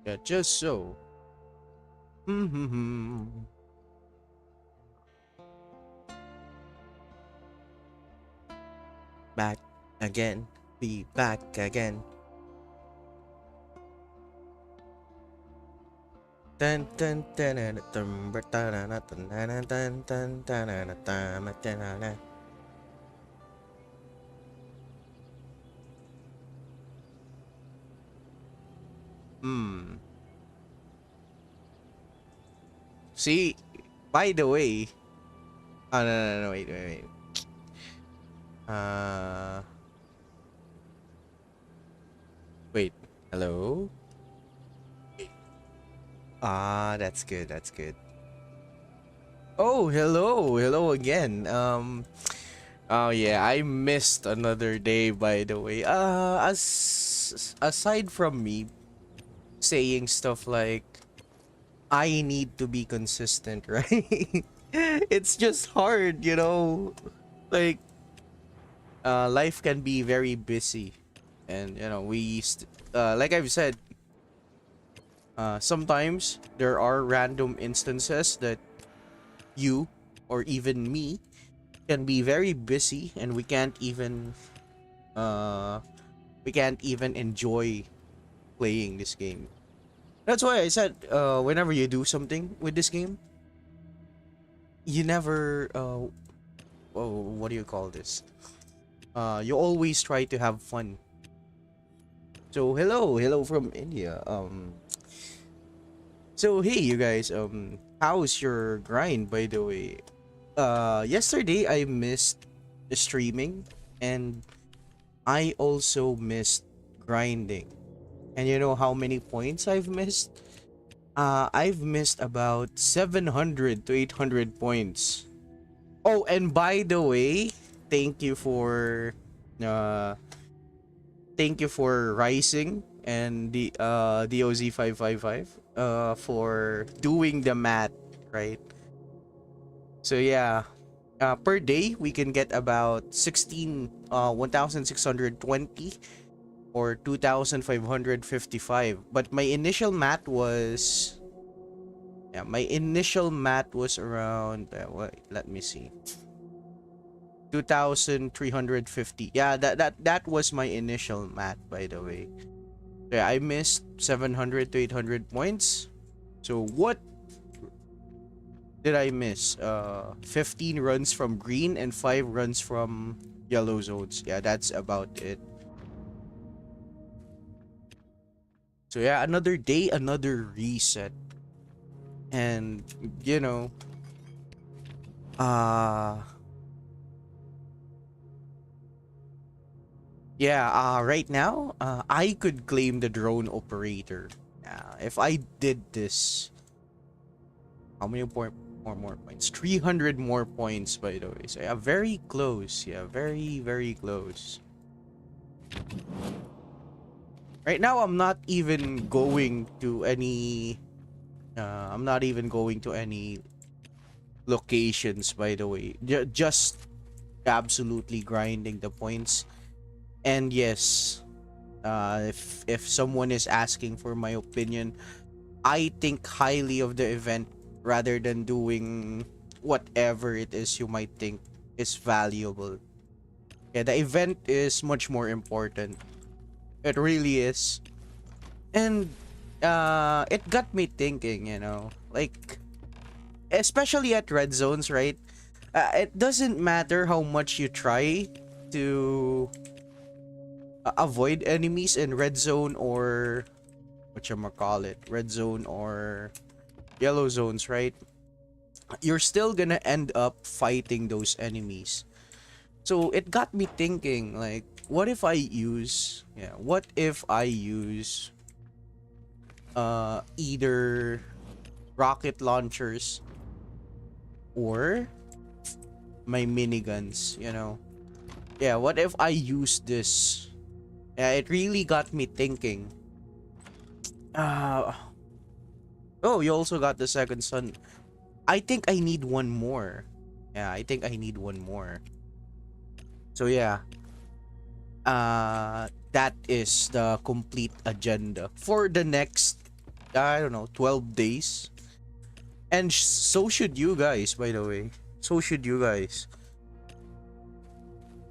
Yeah, just so. Mm-hmm. Back again. Be back again. Dun dun dun dun dun dun dun dun dun dun dun dun dun dun dun. Hmm. See, by the way, oh no no no wait. Uh, wait. Hello. Ah, that's good. That's good. Oh, hello again. Oh yeah, I missed another day. By the way, as aside from me saying stuff like I need to be consistent, right? It's just hard, you know. Like, life can be very busy, and you know, like I've said, sometimes there are random instances that you or even me can be very busy, and uh we can't even enjoy playing this game. That's why I said, whenever you do something with this game, you never what do you call this? You always try to have fun. So hello from India. So hey, you guys. How's your grind, by the way? Yesterday I missed the streaming, and I also missed grinding. And you know how many points I've missed? I've missed about 700 to 800 points. Oh, and by the way, thank you for uh Rising and the DOZ 555 for doing the math, right? So yeah, per day we can get about 1620 or 2555. But my initial math was, around wait, let me see. 2350. Yeah, that was my initial math, by the way. Yeah, I missed 700 to 800 points. So what did I miss? 15 runs from green and 5 runs from yellow zones. Yeah, that's about it. So yeah, another day, another reset. And you know, uh yeah, right now, I could claim the drone operator. If I did this, how many more points? 300 more points, by the way. So yeah, very close. Yeah, very close. Right now, I'm not even going to any. I'm not even going to any locations. By the way, just absolutely grinding the points. And yes, if someone is asking for my opinion, I think highly of the event rather than doing whatever it is you might think is valuable. Yeah, the event is much more important. It really is. And it got me thinking, you know, like especially at red zones, right? It doesn't matter how much you try to avoid enemies in red zone or call it, red zone or yellow zones, right? You're still gonna end up fighting those enemies. So it got me thinking, like, what if I use either rocket launchers or my miniguns, you know? Yeah, what if I use this? Yeah, it really got me thinking. Uh oh, you also got the second sun. I think I need one more. Yeah, I think I need one more. So yeah, that is the complete agenda for the next I don't know, 12 days. And so should you guys, by the way. So should you guys.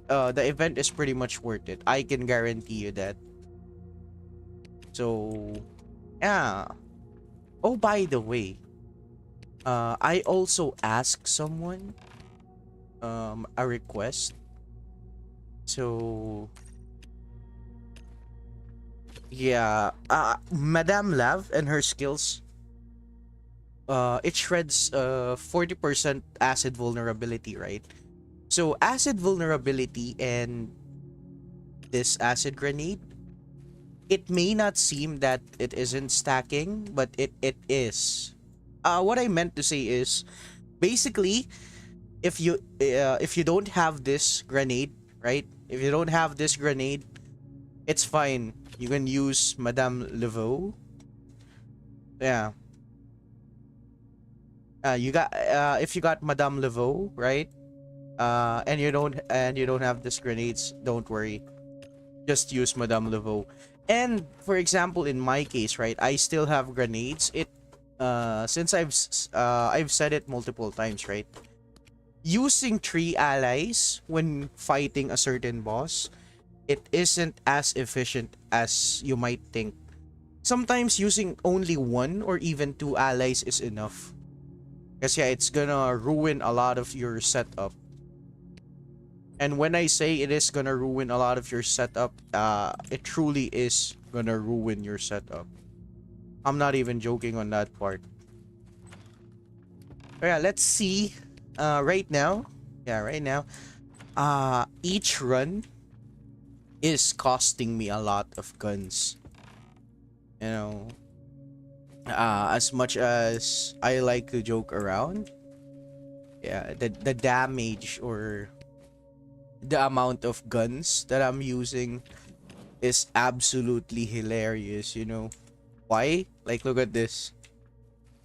The event is pretty much worth it. I can guarantee you that. So, yeah. Oh, by the way, I also asked someone a request. So, yeah, Madame Lav and her skills, it shreds 40% acid vulnerability, right? So acid vulnerability and this acid grenade, it may not seem that it isn't stacking, but it is. What I meant to say is basically if you don't have this grenade, right? If you don't have this grenade, it's fine. You can use Madame Laveau. Yeah. You got if you got Madame Laveau, right? And you don't have this grenades, don't worry. Just use Madame Laveau. And for example, in my case, right, I still have grenades. It since I've said it multiple times, right? Using 3 allies when fighting a certain boss, it isn't as efficient as you might think. Sometimes using only 1 or even 2 allies is enough. Because yeah, it's gonna ruin a lot of your setup. And when I say it is gonna ruin a lot of your setup, it truly is gonna ruin your setup. I'm not even joking on that part. But yeah, let's see. Right now, each run is costing me a lot of guns. You know, as much as I like to joke around, yeah, the damage or the amount of guns that I'm using is absolutely hilarious, you know. Why? Like, look at this.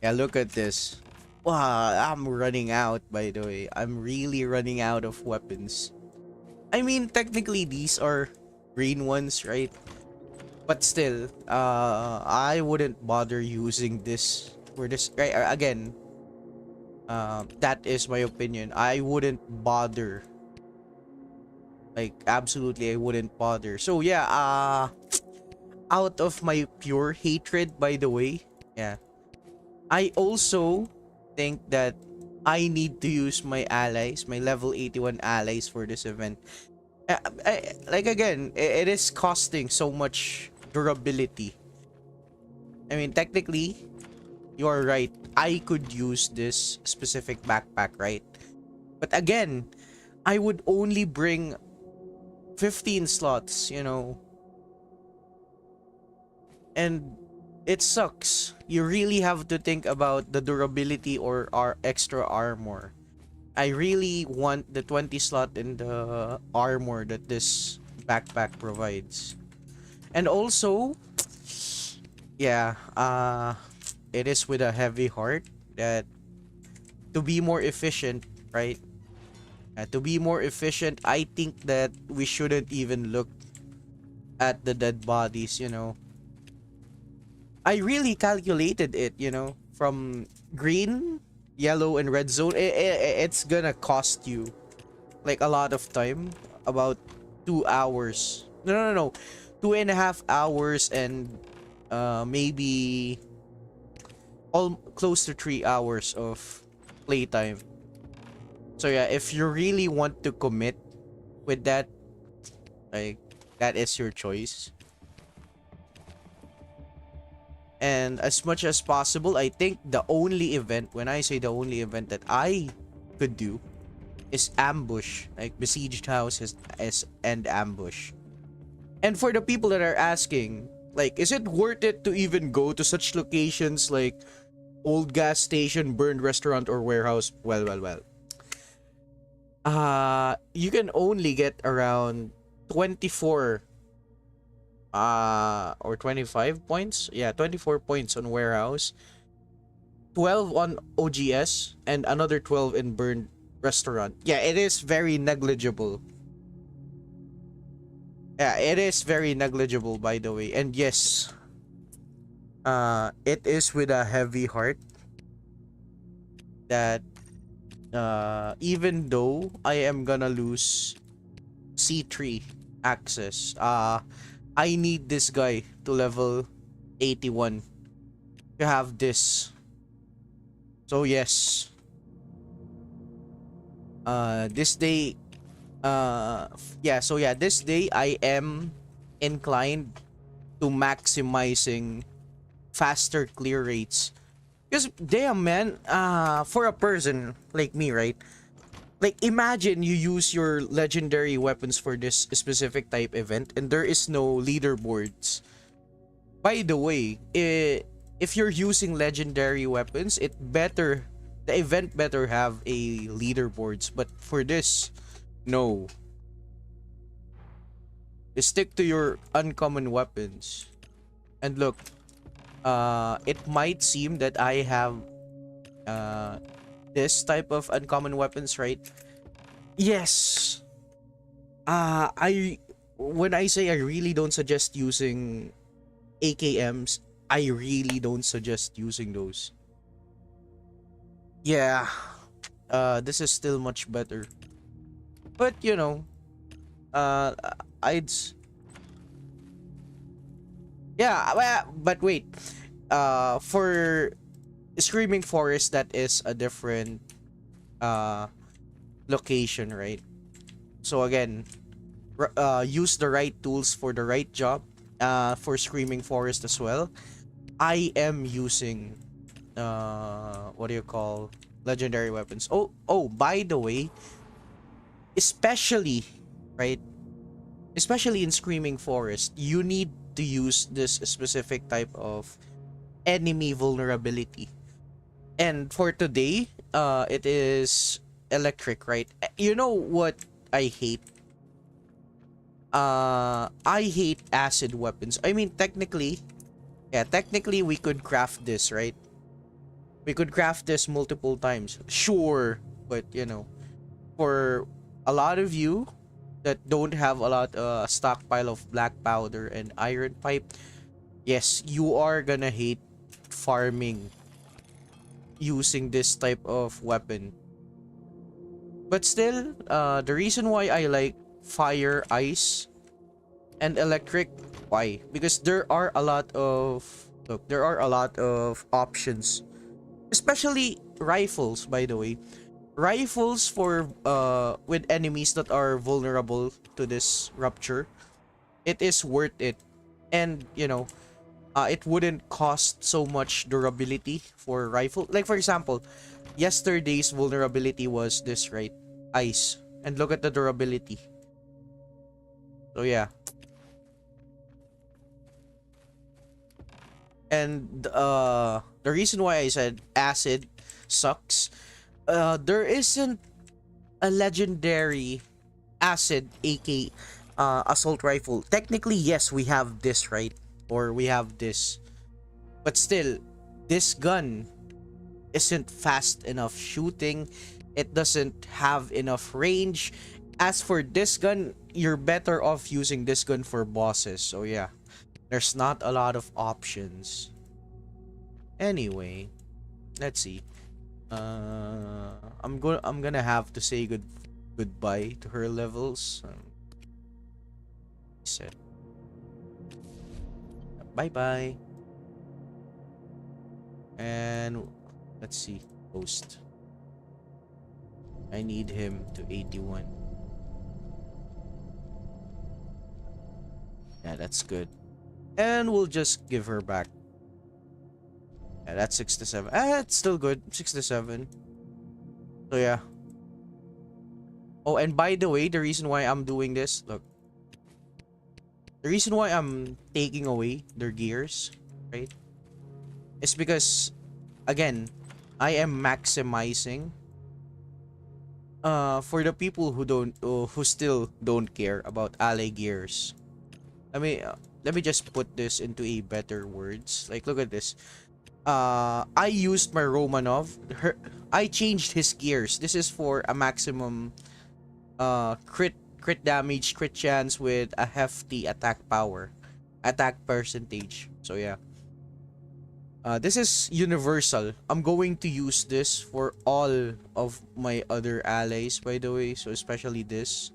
Yeah, look at this. Wow, I'm running out, by the way. I'm really running out of weapons. I mean, technically, these are green ones, right? But still, I wouldn't bother using this for this. Right, again, that is my opinion. I wouldn't bother. Like, absolutely, I wouldn't bother. So, yeah, out of my pure hatred, by the way, yeah, I also think that I need to use my allies, my level 81 allies for this event. Like, again, it is costing so much durability. I mean, technically, you're right. I could use this specific backpack, right? But again, I would only bring 15 slots, you know. And it sucks. You really have to think about the durability or our extra armor. I really want the 20 slot in the armor that this backpack provides. And also, yeah, it is with a heavy heart that to be more efficient, right? To be more efficient, I think that we shouldn't even look at the dead bodies, you know. I really calculated it, you know, from green, yellow, and red zone. It's gonna cost you like a lot of time, about 2 hours. No. 2.5 hours and maybe all close to 3 hours of playtime. So yeah, if you really want to commit with that, like, that is your choice. And as much as possible, I think the only event, when I say the only event that I could do is ambush, like besieged houses and ambush. And for the people that are asking, like, is it worth it to even go to such locations like old gas station, burned restaurant, or warehouse? Well. You can only get around 24 or 25 points. Yeah, 24 points on warehouse, 12 on OGS, and another 12 in burned restaurant. Yeah, it is very negligible. Yeah, it is very negligible, by the way. And yes, It is with a heavy heart that even though I am gonna lose C3 access, I need this guy to level 81 to have this. So yes, this day, this day I am inclined to maximizing faster clear rates. Because damn man, for a person like me, right? Like imagine you use your legendary weapons for this specific type event and there is no leaderboards. By the way, if you're using legendary weapons, the event better have a leaderboards. But for this, no. Stick to your uncommon weapons. And look, it might seem that I have this type of uncommon weapons, right? Yes. I when I say I really don't suggest using AKMs, I really don't suggest using those. Yeah. This is still much better. But you know, uh I'd yeah, but wait. For Screaming Forest, that is a different uh location, right? So again, use the right tools for the right job. For Screaming Forest as well, I am using what do you call legendary weapons. Oh, by the way, especially right, especially in Screaming Forest, you need to use this specific type of enemy vulnerability. And for today, it is electric, right? You know what I hate? I hate acid weapons. I mean, technically we could craft this, right? We could craft this multiple times. Sure, but you know, for a lot of you that don't have a lot stockpile of black powder and iron pipe, yes, you are gonna hate farming using this type of weapon. But still, the reason why I like fire, ice, and electric, why? Because there are a lot of options, especially rifles. By the way, rifles for with enemies that are vulnerable to this rupture, it is worth it, and you know, it wouldn't cost so much durability for rifle. Like for example, yesterday's vulnerability was this, right? Ice. And look at the durability. So yeah. And the reason why I said acid sucks, there isn't a legendary acid AK assault rifle. Technically, yes, we have this, right? Or we have this. But still, this gun isn't fast enough shooting. It doesn't have enough range. As for this gun, you're better off using this gun for bosses. So yeah, there's not a lot of options. Anyway, let's see. I'm gonna have to say goodbye to her levels. Said bye bye. And let's see, post. I need him to 81. Yeah, that's good. And we'll just give her back. Yeah, that's 67. It's still good. 67. So yeah. Oh, and by the way, the reason why I'm doing this, look. The reason why I'm taking away their gears, right? Is because, again, I am maximizing for the people who still don't care about ally gears. Let me just put this into a better words. Like, look at this. I used my Romanov. I changed his gears. This is for a maximum crit damage, crit chance with a hefty attack percentage. So yeah. This is universal. I'm going to use this for all of my other allies, by the way. So especially this.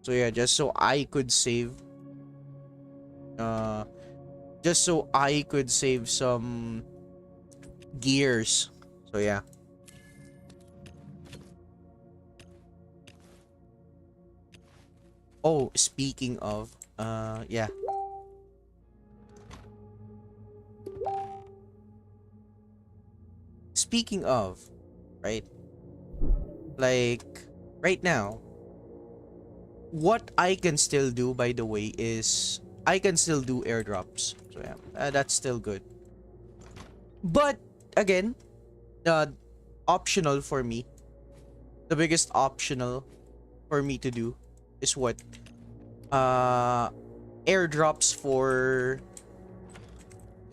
So yeah, just so I could save. Uh, just so I could save some gears. So yeah. Oh, speaking of, yeah. Speaking of, right? Like, right now, what I can still do, by the way, is I can still do airdrops. So yeah, that's still good. But again, uh, optional for me. The biggest optional for me to do is what? Uh, airdrops for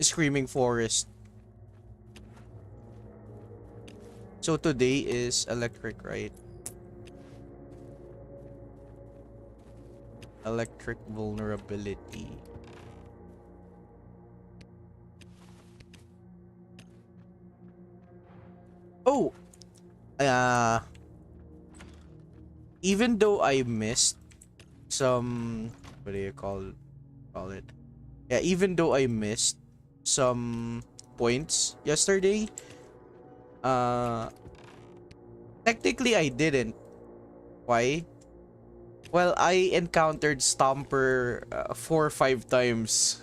Screaming Forest. So today is electric, right? Electric vulnerability. Oh, uh, even though I missed some, what do you call it? Yeah, even though I missed some points yesterday, uh, technically I didn't. Why? Well, I encountered Stomper 4 or 5 times.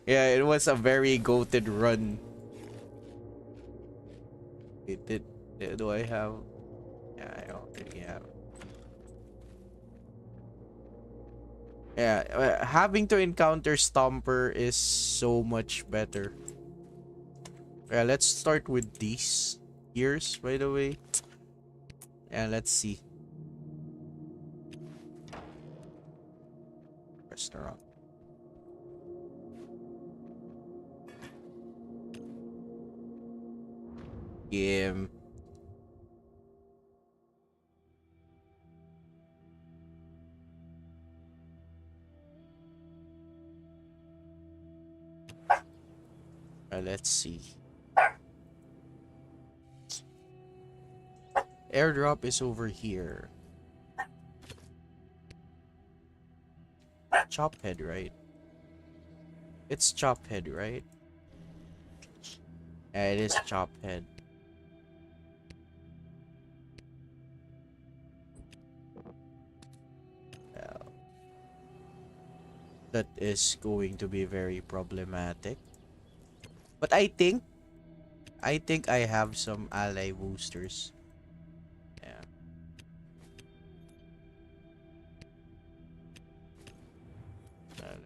Yeah, it was a very goated run. It did. Do I have? Yeah, I don't really have. Yeah, having to encounter Stomper is so much better. Yeah, let's start with these gears, by the way. Yeah, let's see. Restaurant. Game. Let's see. Airdrop is over here. Chophead, right? It's Chophead, right? Yeah, it is Chophead. Well, that is going to be very problematic. But I think I have some ally boosters. Yeah.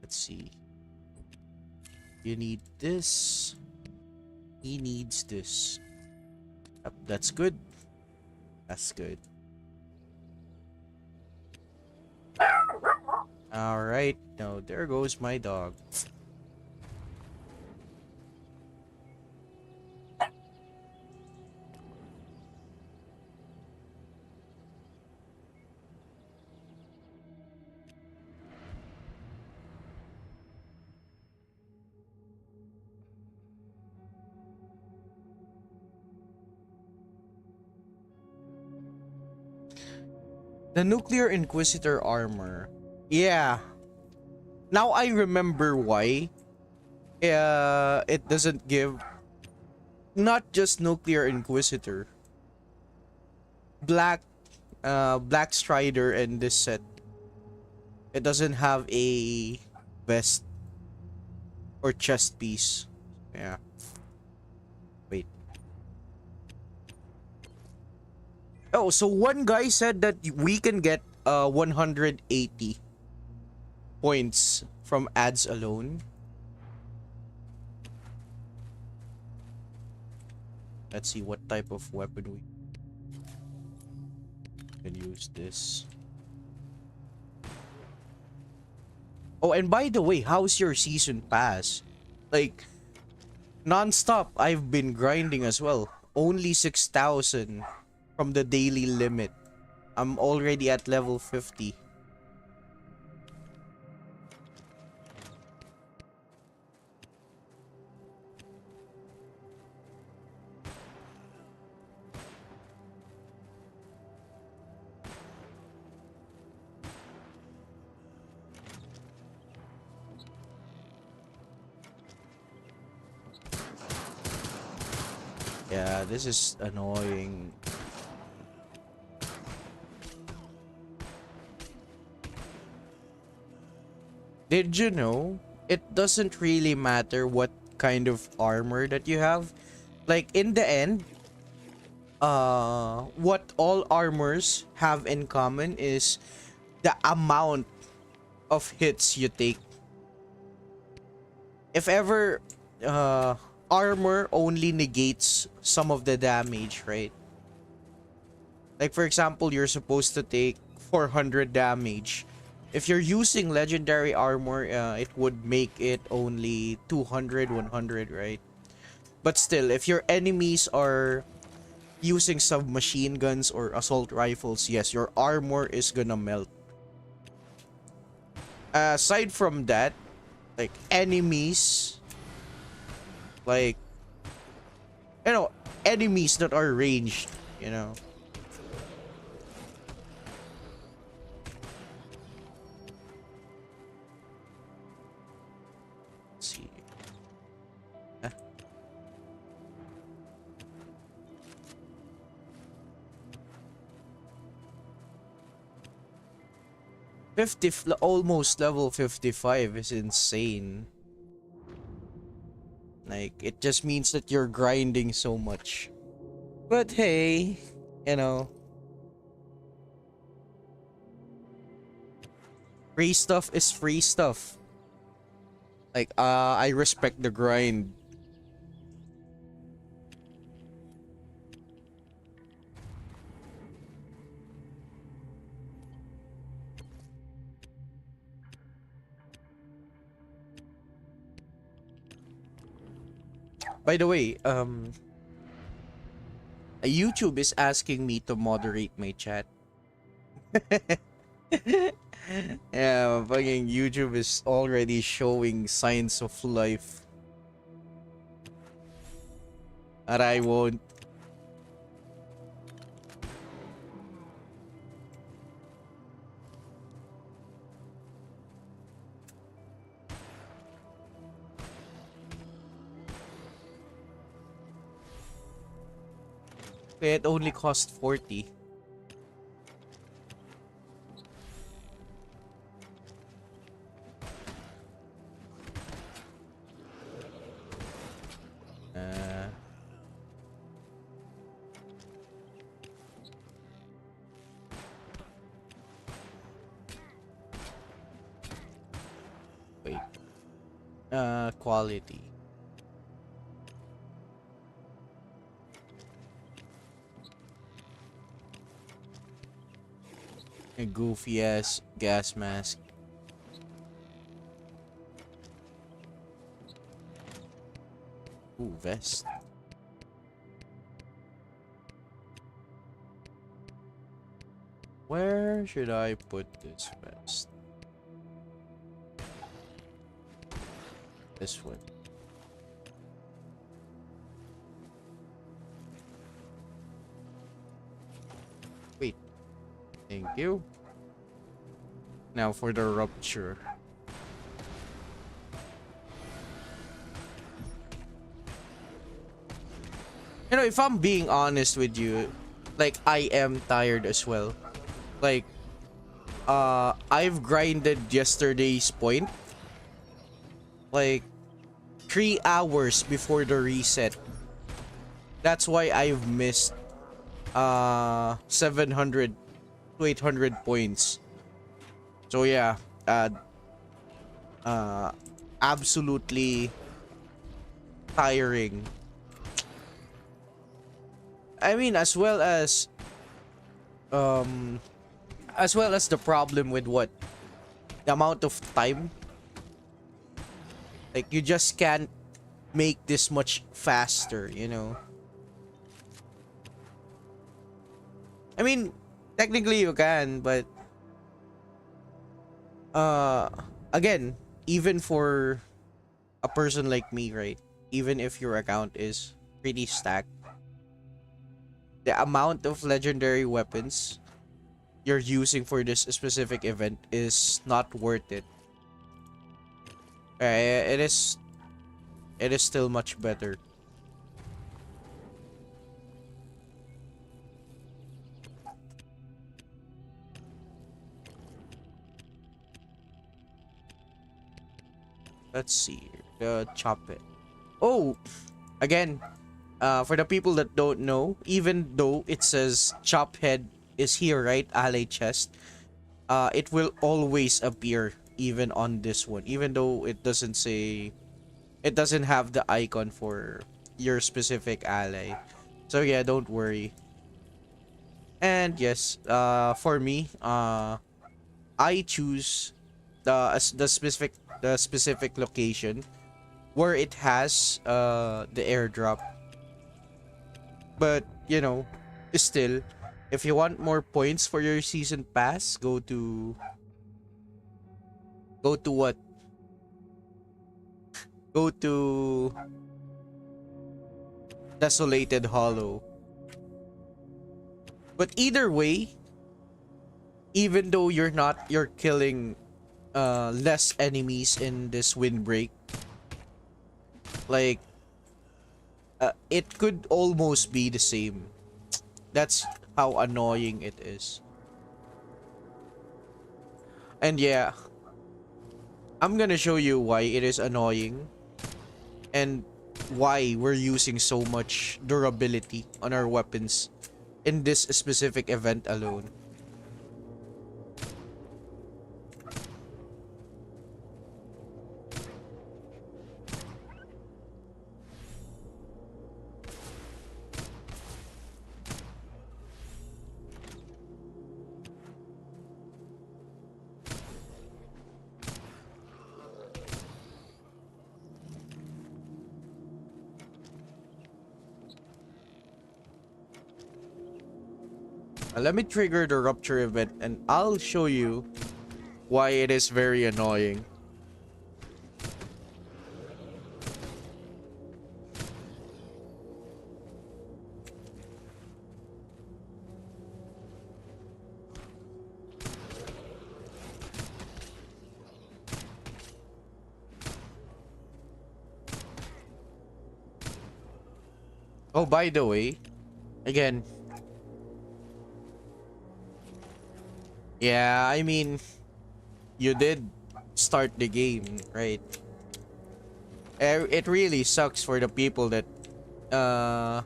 Let's see. You need this. He needs this. Yep, that's good. That's good. All right. Now there goes my dog. The Nuclear Inquisitor armor. Yeah. Now I remember why. It doesn't give not just Nuclear Inquisitor. Black Black Strider and this set. It doesn't have a vest or chest piece. Yeah. Wait. Oh, so one guy said that we can get 180 points from ads alone. Let's see what type of weapon we can use this. Oh, and by the way, how's your season pass? Like, non-stop, I've been grinding as well. Only 6,000 from the daily limit. I'm already at level 50. Yeah, this is annoying. Did you know it doesn't really matter what kind of armor that you have? Like in the end, what all armors have in common is the amount of hits you take. If ever armor only negates some of the damage, right? Like for example, you're supposed to take 400 damage. If you're using legendary armor, it would make it only 200, 100, right? But still, if your enemies are using submachine guns or assault rifles, yes, your armor is gonna melt. Aside from that, like enemies, like, you know, enemies that are ranged, you know. Let's see. Huh? 50, almost level 55 is insane. Like, it just means that you're grinding so much. But hey, you know, free stuff is free stuff. Like, I respect the grind. By the way, YouTube is asking me to moderate my chat. Yeah, fucking YouTube is already showing signs of life. And I won't. It only cost 40. Uh, wait. Quality. A goofy ass gas mask. Ooh, vest. Where should I put this vest? This one. Wait. Thank you. Now for the rupture. You know, if I'm being honest with you, like, I am tired as well. Like, I've grinded yesterday's point. Like, 3 hours before the reset. That's why I've missed 700 to 800 points. So yeah, absolutely tiring. I mean, as well as the problem with what? The amount of time. Like, you just can't make this much faster, you know? I mean, technically you can, but again, even for a person like me, right? Even if your account is pretty stacked, the amount of legendary weapons you're using for this specific event is not worth it. It is still much better. Let's see. Chop it. Oh, again, for the people that don't know, even though it says chop head is here, right? Ally chest. It will always appear even on this one, even though it doesn't say, it doesn't have the icon for your specific ally. So yeah, don't worry. And yes, for me, I choose the specific location where it has the airdrop. But you know, still, if you want more points for your season pass, go to what? Go to Desolated Hollow. But either way, even though you're killing less enemies in this windbreak, like it could almost be the same. That's how annoying it is. And yeah, I'm gonna show you why it is annoying and why we're using so much durability on our weapons in this specific event alone. Let me trigger the rupture event and I'll show you why it is very annoying. Oh, by the way, again, yeah, I mean, you did start the game, right? It really sucks for the people that uh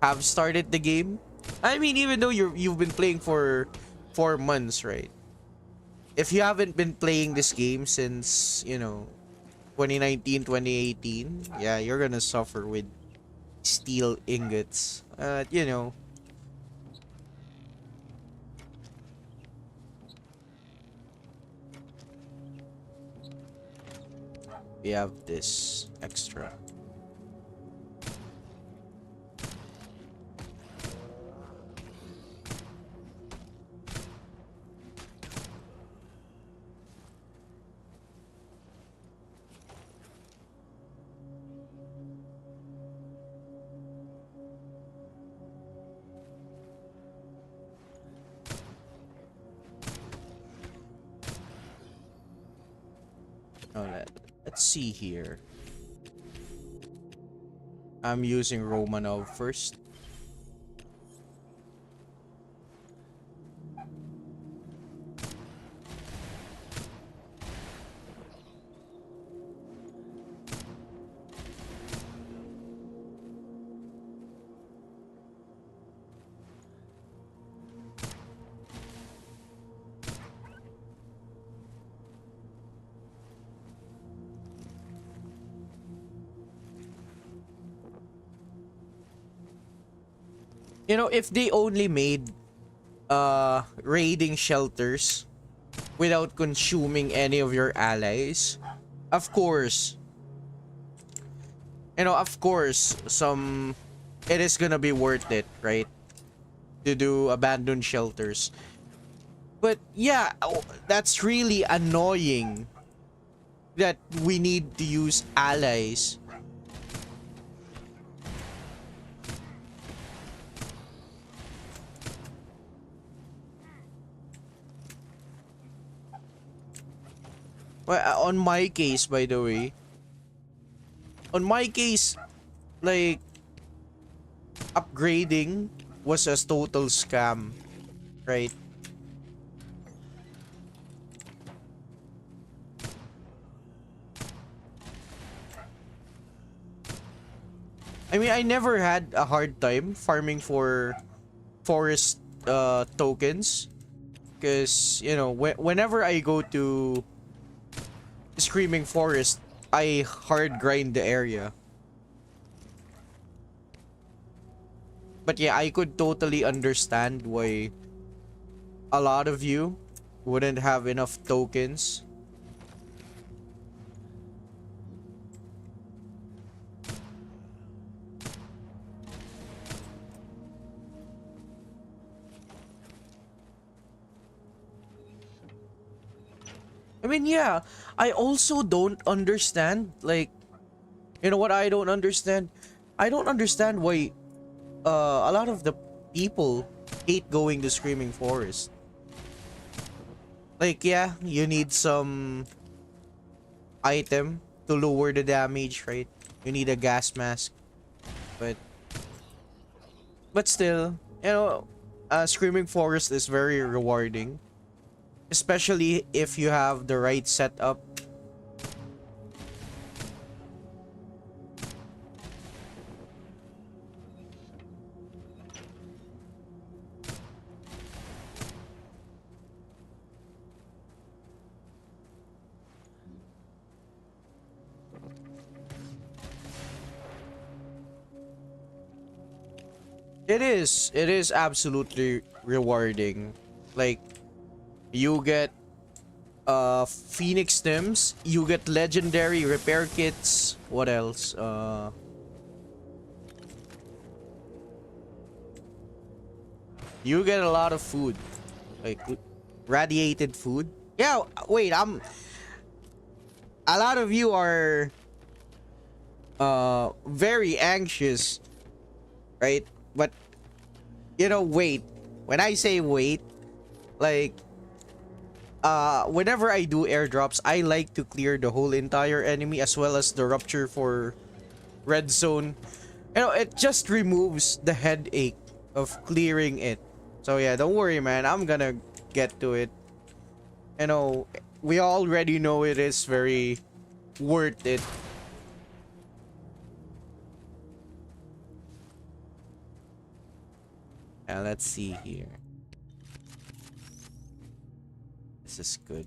have started the game. I mean, even though you've been playing for 4 months, right? If you haven't been playing this game since, 2019, 2018, yeah, you're gonna suffer with steel ingots. We have this extra. Oh, let's see here. I'm using Romanov first. If they only made raiding shelters without consuming any of your allies, of course, some it is gonna be worth it, right? To do abandoned shelters. But yeah, that's really annoying that we need to use allies. Well, on my case, by the way, on my case, like, upgrading was a total scam, right? I mean, I never had a hard time farming for forest tokens, because you know, whenever I go to Screaming Forest, I hard grind the area. But yeah, I could totally understand why a lot of you wouldn't have enough tokens. I mean, yeah, I also don't understand, like, you know what I don't understand? I don't understand why a lot of the people hate going to Screaming Forest. Like, yeah, you need some item to lower the damage, right? You need a gas mask, but still, you know, Screaming Forest is very rewarding, especially if you have the right setup. It is absolutely rewarding. Like, you get Phoenix Stems, you get legendary repair kits. What else? You get a lot of food, like radiated food. Yeah, wait, a lot of you are very anxious, right? But you know, wait. When I say wait, like whenever I do airdrops, I like to clear the whole entire enemy as well as the rupture for red zone. You know, it just removes the headache of clearing it. So yeah, don't worry, man. I'm gonna get to it. You know, we already know it is very worth it. Now let's see here. This is good.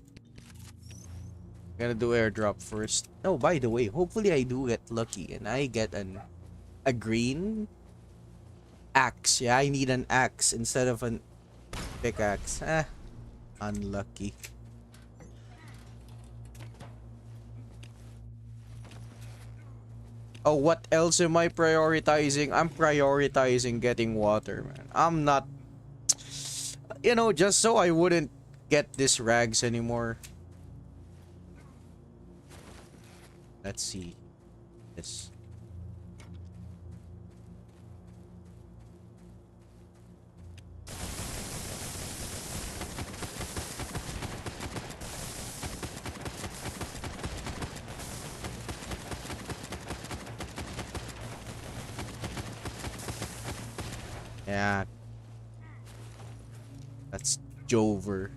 Gonna do airdrop first. Oh, by the way, hopefully I do get lucky and I get a green axe. Yeah, I need an axe instead of an pickaxe. Unlucky. Oh, what else am I prioritizing? I'm prioritizing getting water, man. I'm not, you know, just so I wouldn't get this rags anymore. Let's see. This. Yeah. That's Jover.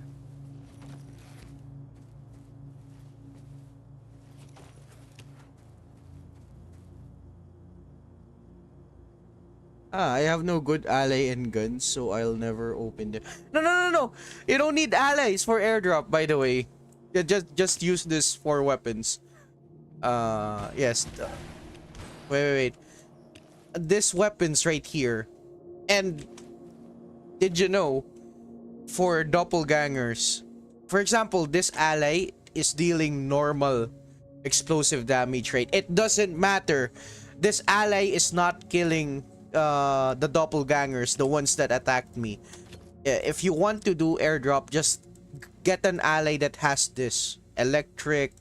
I have no good ally and guns, so I'll never open them. No, no, no, no! You don't need allies for airdrop, by the way. Yeah, just use this for weapons. Yes. Wait. This weapons right here. And did you know, for doppelgangers, for example, this ally is dealing normal explosive damage rate. It doesn't matter. This ally is not killing the doppelgangers, the ones that attacked me. If you want to do airdrop, just get an ally that has this electric,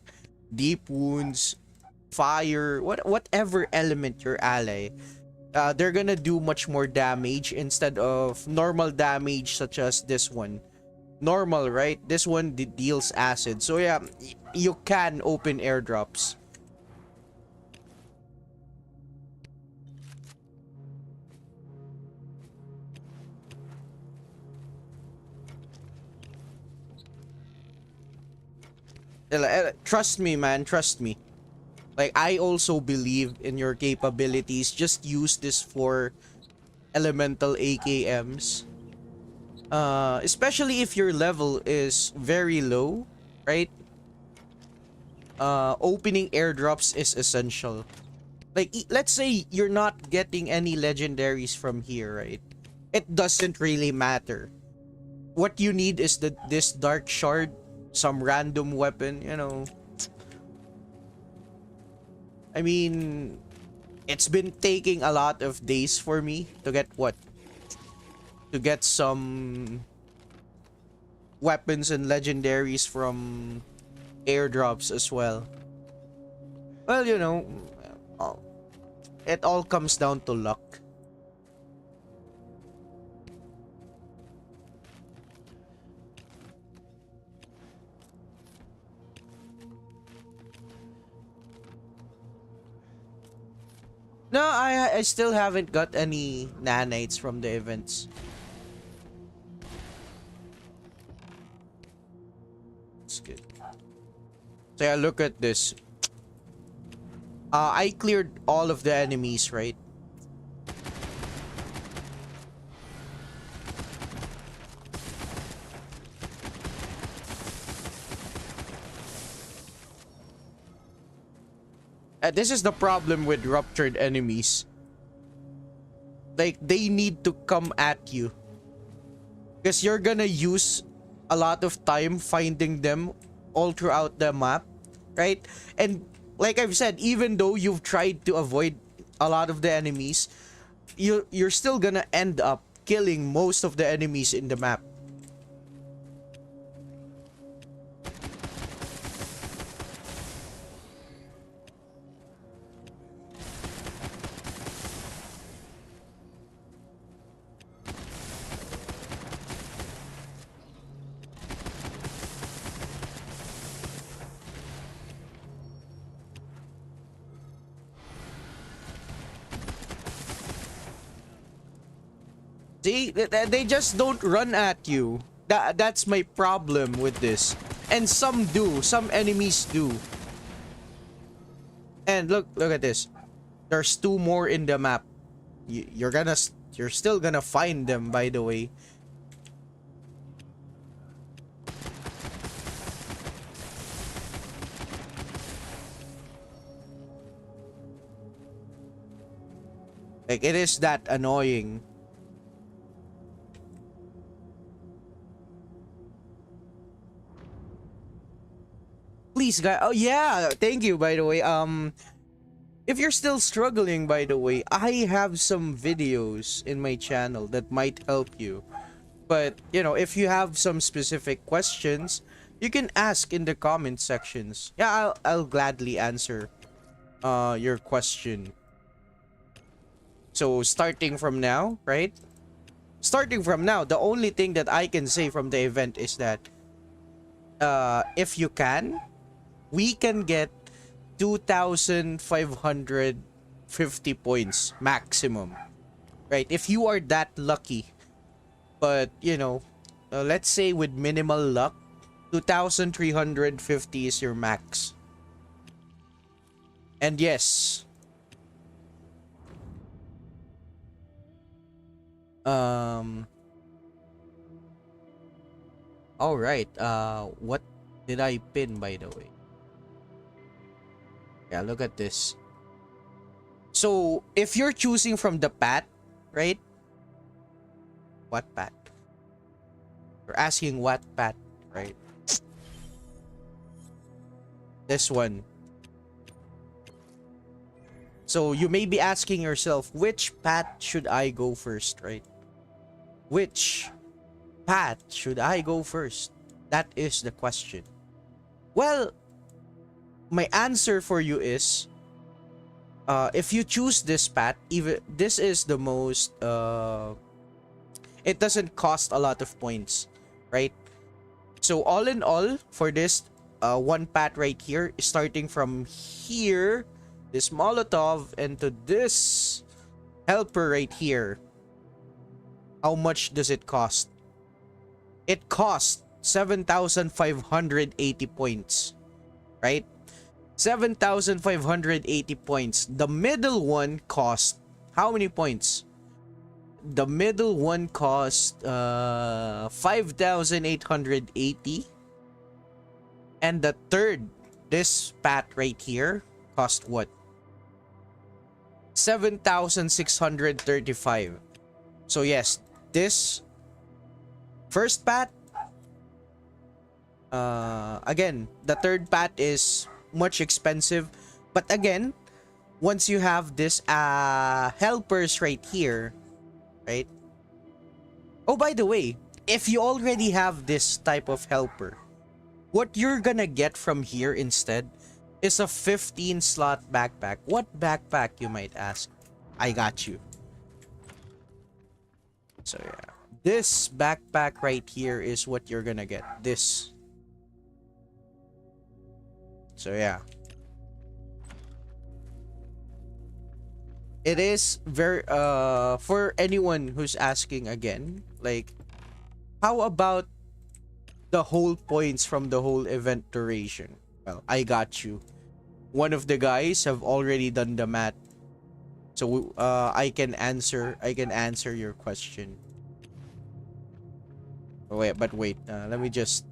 deep wounds, fire, whatever element your ally. They're gonna do much more damage instead of normal damage such as this one. Normal, right? This one deals acid. So yeah, you can open airdrops. Trust me, man. Trust me. Like, I also believe in your capabilities. Just use this for elemental AKMs. Especially if your level is very low, right? Opening airdrops is essential. Like, let's say you're not getting any legendaries from here, right? It doesn't really matter. What you need is this dark shard, some random weapon, you know. I mean, it's been taking a lot of days for me to get what? To get some weapons and legendaries from airdrops as well. Well, you know, uh, it all comes down to luck. No, I still haven't got any nanites from the events. That's good. So yeah, look at this. I cleared all of the enemies, right? This is the problem with ruptured enemies. Like, they need to come at you. Because you're gonna use a lot of time finding them all throughout the map, right? And like I've said, even though you've tried to avoid a lot of the enemies, you're still gonna end up killing most of the enemies in the map. See, they just don't run at you. That's my problem with this. And some do. Some enemies do. And look at this. There's two more in the map. You're still gonna find them, by the way. Like, it is that annoying. Please, guys. Oh yeah, thank you, by the way. If you're still struggling, by the way, I have some videos in my channel that might help you. But, you know, if you have some specific questions, you can ask in the comment sections. Yeah, I'll gladly answer your question. So, starting from now, right? Starting from now, the only thing that I can say from the event is that if you can, we can get 2,550 points maximum, right? If you are that lucky. But, you know, let's say with minimal luck, 2,350 is your max. And yes, all right. What did I pin, by the way? Yeah, look at this. So, if you're choosing from the path, right? What path? You're asking what path, right? This one. So, you may be asking yourself, which path should I go first, right? Which path should I go first? That is the question. Well, my answer for you is, if you choose this path, even this is the most it doesn't cost a lot of points, right? So all in all, for this one path right here, starting from here, this Molotov, and to this helper right here, how much does it cost? It costs 7,580 points, right? 7,580 points. The middle one cost how many points? The middle one cost 5,880, and the third, this pat right here, cost what? 7,635. So yes, this first pat, again, the third pat is much expensive, but again, once you have this helpers right here, right? Oh, by the way, if you already have this type of helper, what you're gonna get from here instead is a 15 slot backpack. What backpack, you might ask? I got you. So yeah, this backpack right here is what you're gonna get. This. So yeah. It is very for anyone who's asking again, like, how about the whole points from the whole event duration? Well, I got you. One of the guys have already done the math, so I can answer your question. Oh, wait, but wait, let me just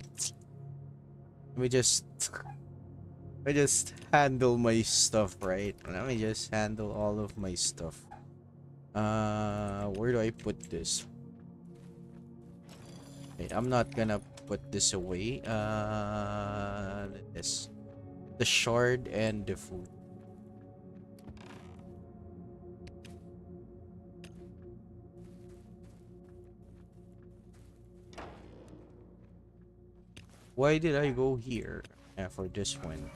I just handle my stuff, right? Let me just handle all of my stuff. Where do I put this? Wait, I'm not gonna put this away. This, the shard and the food. Why did I go here? Yeah, for this one.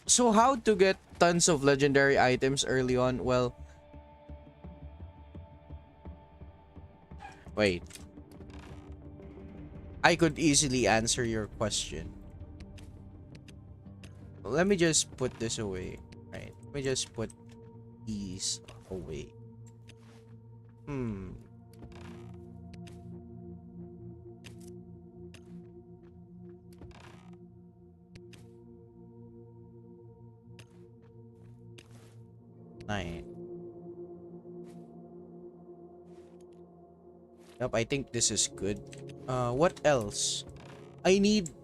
So how to get tons of legendary items early on? Well, wait. I could easily answer your question. Let me just put this away. Right. Let me just put these away. Yep, I think this is good. What else? I need...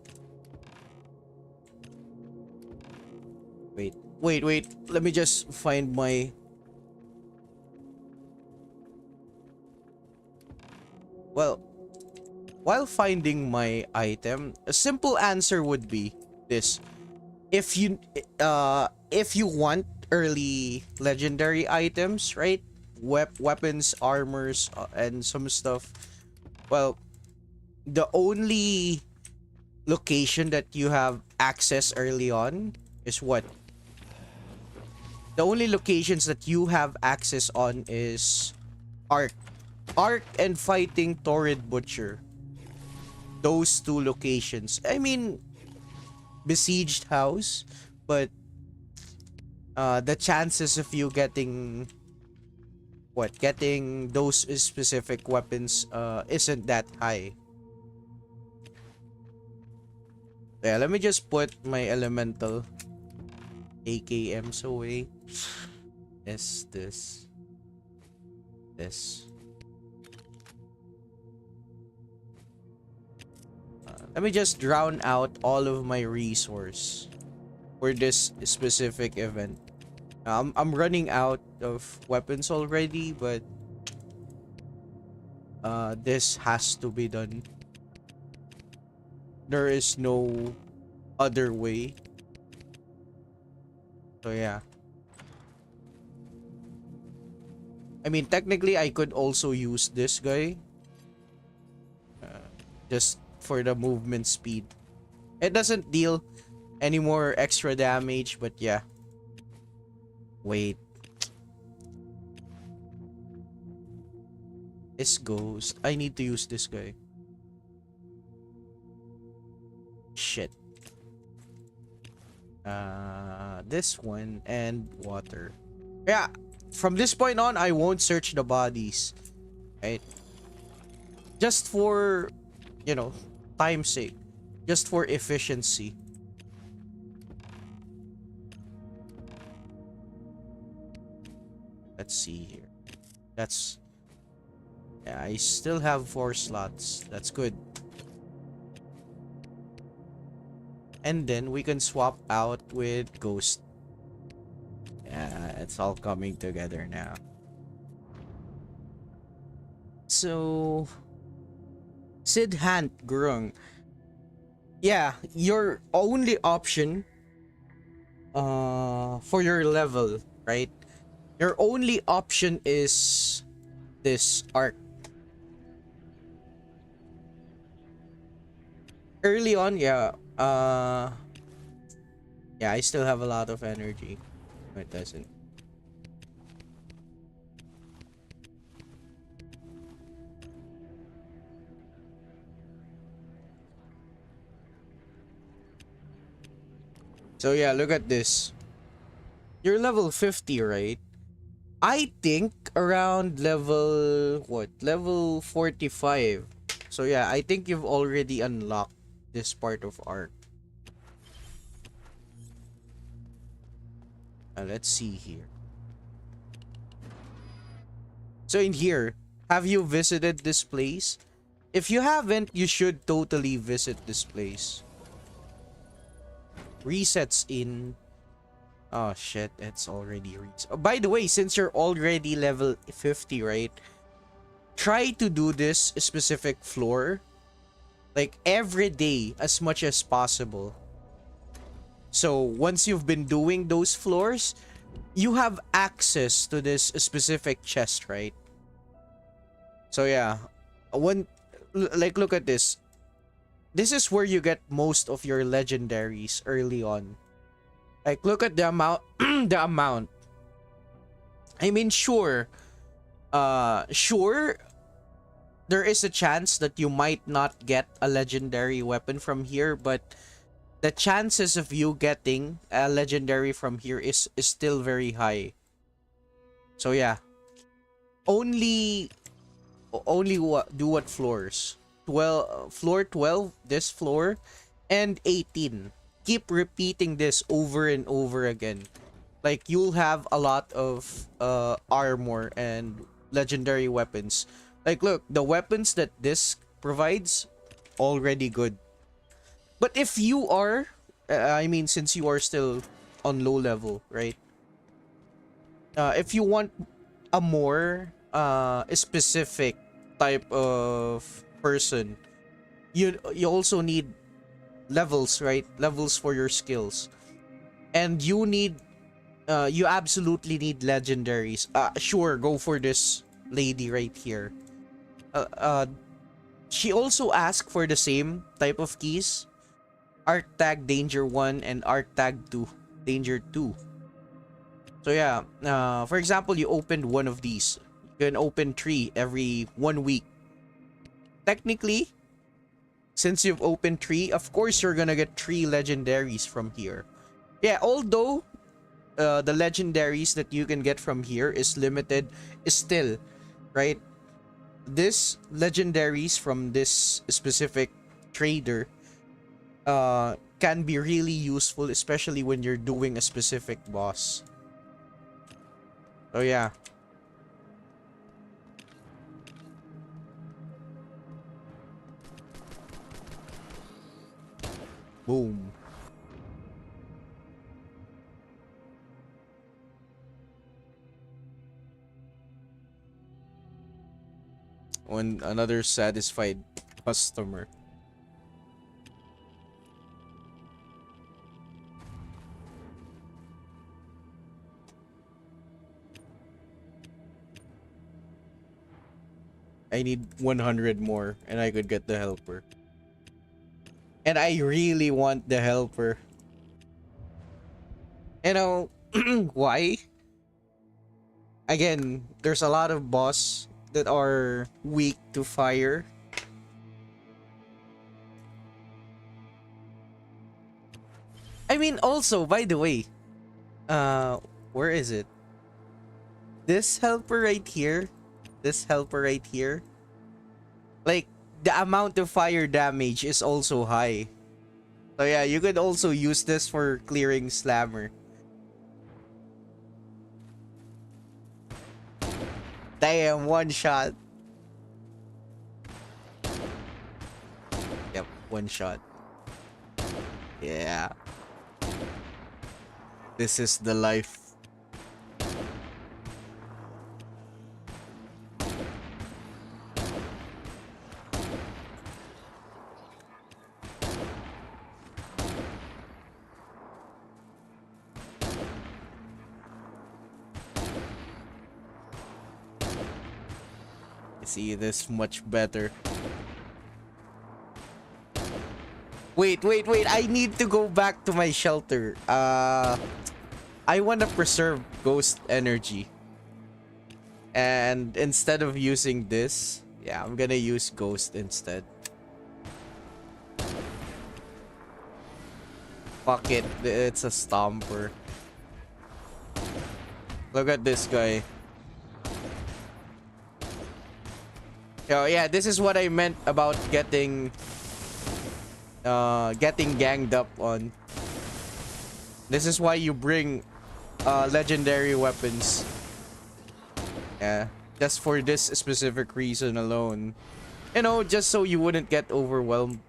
Wait. Let me just find my... Well, while finding my item, a simple answer would be this. If you want early legendary items, right? Weapons, armors, and some stuff. Well, the only location that you have access early on is what? The only locations that you have access on is Ark. Ark and fighting Torrid Butcher. Those two locations. I mean, besieged house, but the chances of you getting those specific weapons isn't that high. Yeah, let me just put my elemental AKMs away. This. Let me just drown out all of my resource for this specific event. I'm running out of weapons already, but this has to be done. There is no other way. So yeah. I mean, technically I could also use this guy. Just for the movement speed. It doesn't deal any more extra damage, but yeah. Wait. This ghost. I need to use this guy. Shit. This one and water. Yeah, from this point on, I won't search the bodies. right? Just for, you know, time's sake, just for efficiency. Let's see here. That's, yeah, I still have 4 slots. That's good. And then we can swap out with Ghost. Yeah, it's all coming together now. So, Sid Hant Grung. Yeah, your only option for your level, right? Your only option is this arc. Early on, yeah. Yeah, I still have a lot of energy. No, it doesn't. So yeah, look at this. You're level 50, right? I think around level what? Level 45. So yeah, I think you've already unlocked this part of arc. Let's see here. So in here, have you visited this place? If you haven't, you should totally visit this place. Resets in... Oh shit, it's already reset. Oh, by the way, since you're already level 50, right? Try to do this specific floor like every day as much as possible. So once you've been doing those floors, you have access to this specific chest, right? So yeah, when like look at this. This is where you get most of your legendaries early on. Like look at the amount the amount. I mean sure there is a chance that you might not get a legendary weapon from here, but the chances of you getting a legendary from here is still very high. So yeah, only do what floors? 12, floor 12, this floor, and 18. Keep repeating this over and over again. Like you'll have a lot of armor and legendary weapons. Like look, the weapons that this provides already good. But if you are I mean since you are still on low level, right? If you want a more specific type of person, you also need levels, right? Levels for your skills. And you need you absolutely need legendaries. Sure, go for this lady right here. She also asked for the same type of keys. Art tag danger 1 and art tag 2 danger 2. So yeah, for example, you opened one of these. You can open 3 every 1 week. Technically, since you've opened 3, of course you're gonna get 3 legendaries from here. Yeah, although the legendaries that you can get from here is limited, is still, right? This legendaries from this specific trader can be really useful, especially when you're doing a specific boss. Oh yeah. Boom. When another satisfied customer. I need 100 more and I could get the helper. And I really want the helper. You know, why? Again, there's a lot of boss that are weak to fire. I mean, also, by the way, where is it? This helper right here This helper right here. Like, the amount of fire damage is also high. So yeah, you could also use this for clearing Slammer. Damn, one shot. Yep, one shot. Yeah. This is the life. I see this much better. Wait. I need to go back to my shelter. I want to preserve ghost energy. And instead of using this, yeah, I'm gonna use ghost instead. Fuck it, it's a stomper. Look at this guy. Oh yeah, this is what I meant about getting ganged up on. This is why you bring legendary weapons. Yeah, just for this specific reason alone. You know, just so you wouldn't get overwhelmed.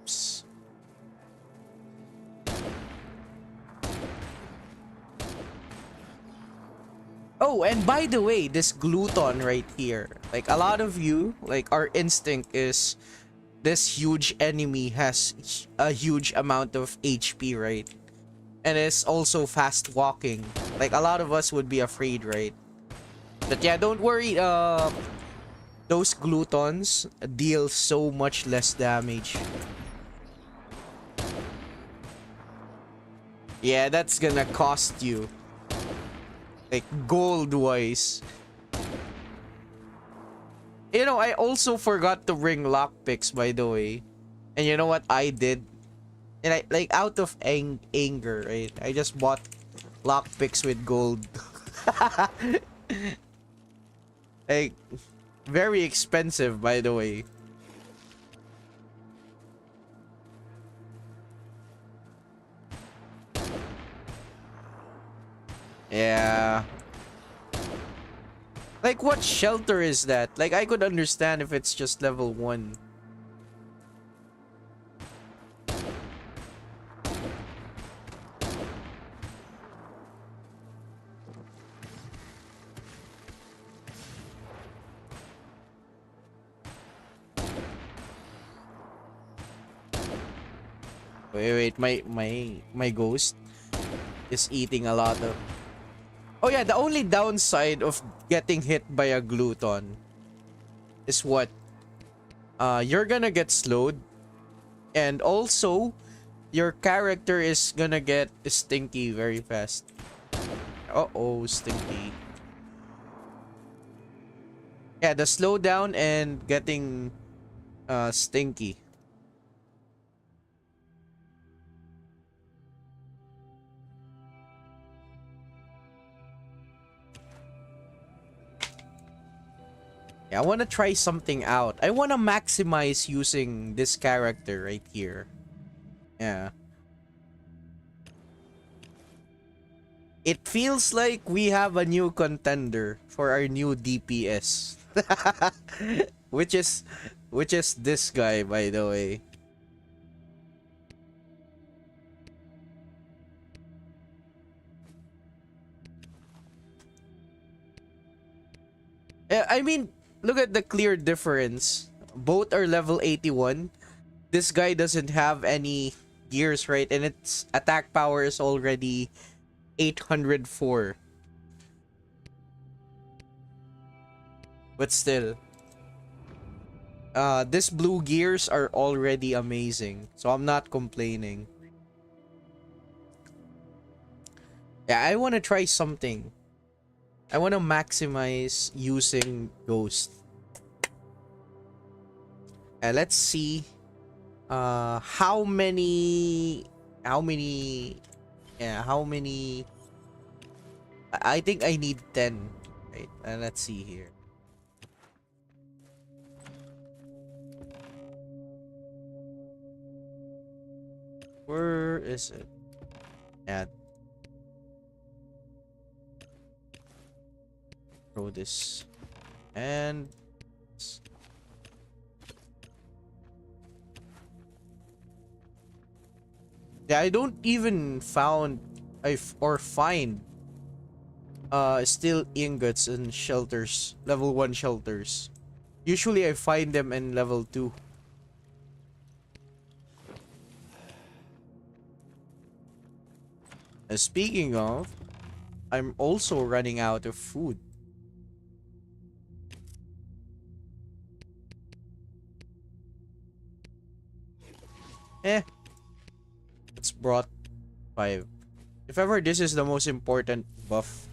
Oops. Oh, and by the way, this gluton right here. Like, a lot of you, like, our instinct is this huge enemy has a huge amount of HP, right? And it's also fast walking. Like, a lot of us would be afraid, right? But yeah, don't worry. Those glutons deal so much less damage. Yeah, that's gonna cost you. Like, gold-wise. You know, I also forgot to bring lockpicks, by the way. And you know what I did? And I, like, out of anger, right? I just bought lockpicks with gold. Like, very expensive, by the way. Yeah. Like, what shelter is that? Like, I could understand if it's just level 1. Wait, my ghost is eating a lot of... Oh yeah, the only downside of getting hit by a gluton is what? You're gonna get slowed, and also your character is gonna get stinky very fast. Uh-oh, stinky. Yeah, the slowdown and getting stinky. Yeah, I want to try something out. I want to maximize using this character right here. Yeah. It feels like we have a new contender for our new DPS. which is this guy, by the way. I mean, look at the clear difference. Both are level 81. This guy doesn't have any gears, right? And its attack power is already 804. But still, this blue gears are already amazing. So I'm not complaining. Yeah, I want to try something. I want to maximize using Ghost. Let's see how many I think I need 10. Right, and let's see here. Where is it? Yeah. Throw this. And yeah, I don't even found or find steel ingots in shelters, level 1 shelters. Usually I find them in level 2. Speaking of, I'm also running out of food. Eh, it's brought 5. If ever this is the most important buff.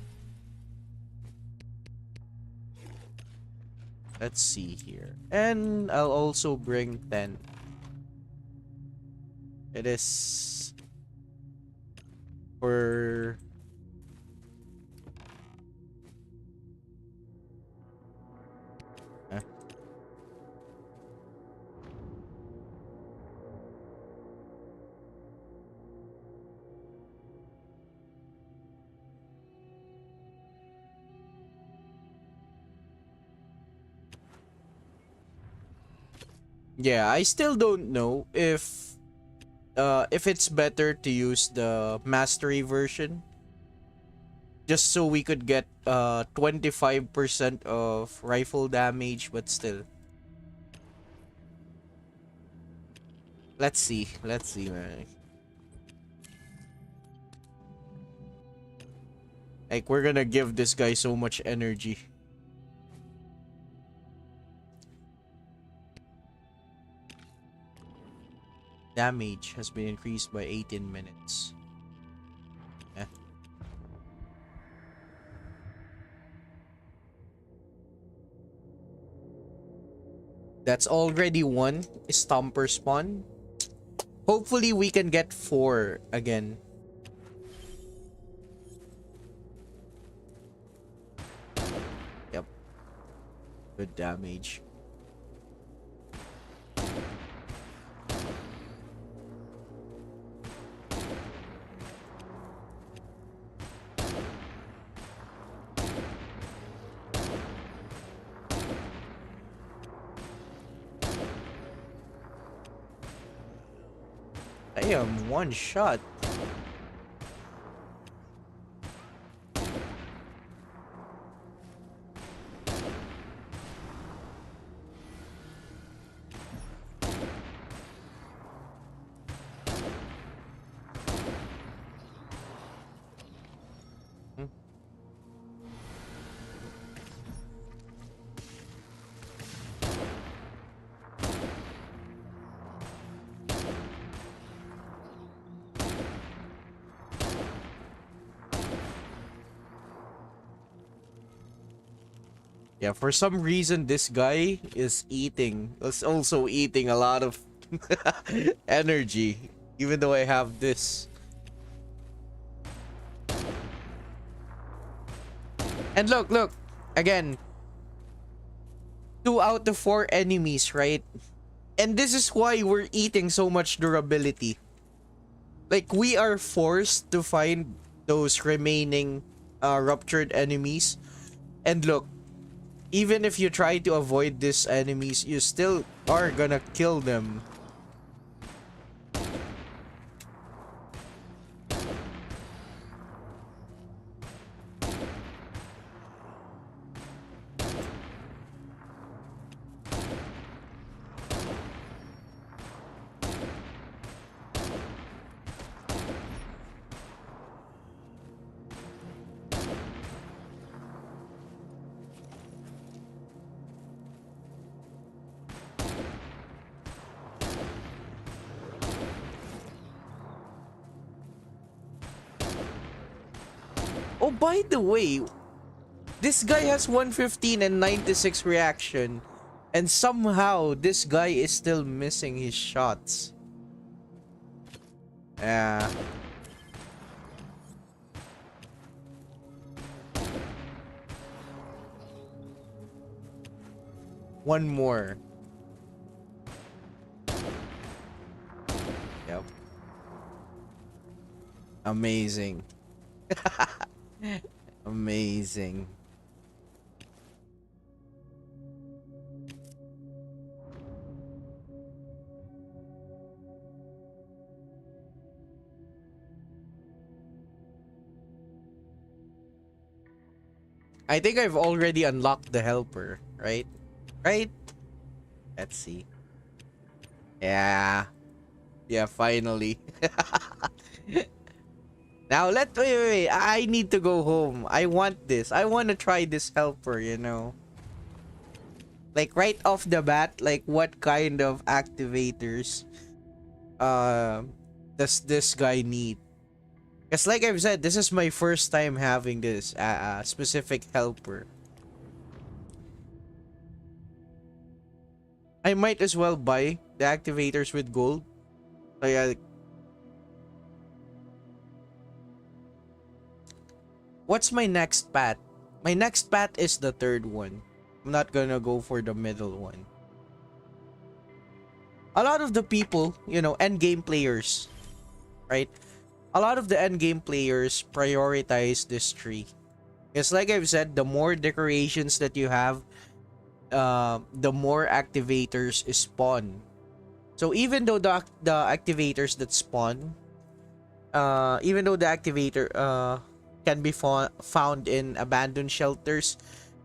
Let's see here. And I'll also bring 10. It is for yeah, I still don't know if it's better to use the mastery version just so we could get 25% of rifle damage, but still. Let's see. Let's see, man. Like, we're gonna give this guy so much energy. Damage has been increased by 18 minutes. Eh. That's already one Stomper spawn. Hopefully we can get 4 again. Yep. Good damage. Damn, one shot. Yeah, for some reason this guy is also eating a lot of energy, even though I have this. And look, again, 2 out of 4 enemies, right? And this is why we're eating so much durability. Like, we are forced to find those remaining ruptured enemies. And look, even if you try to avoid these enemies, you still are gonna kill them. Oh, by the way, this guy has 115 and 96 reaction, and somehow this guy is still missing his shots. Yeah. One more. Yep. Amazing. Amazing. I think I've already unlocked the helper, right? Right? Let's see. Yeah. Yeah, finally. Now wait. I need to go home. I want this. I want to try this helper, you know. Like right off the bat, like what kind of activators does this guy need? Because like I've said, this is my first time having this specific helper. I might as well buy the activators with gold. So yeah. What's my next path? My next path is the third one. I'm not gonna go for the middle one. A lot of the people, you know, end game players, right? A lot of the end game players prioritize this tree. It's like I've said, the more decorations that you have, the more activators spawn. So even though the activators that spawn, even though the activator can be found in abandoned shelters,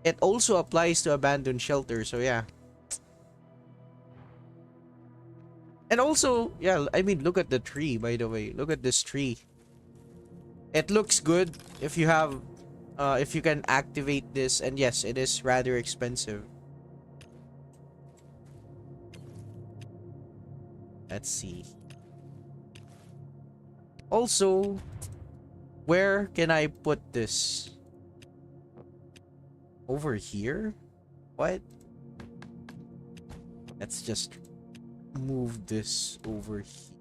it also applies to abandoned shelters. So yeah. And also, yeah, I mean, look at the tree, by the way. Look at this tree. It looks good if you have, if you can activate this. And yes, it is rather expensive. Let's see. Also, where can I put this? Over here? What? Let's just move this over here.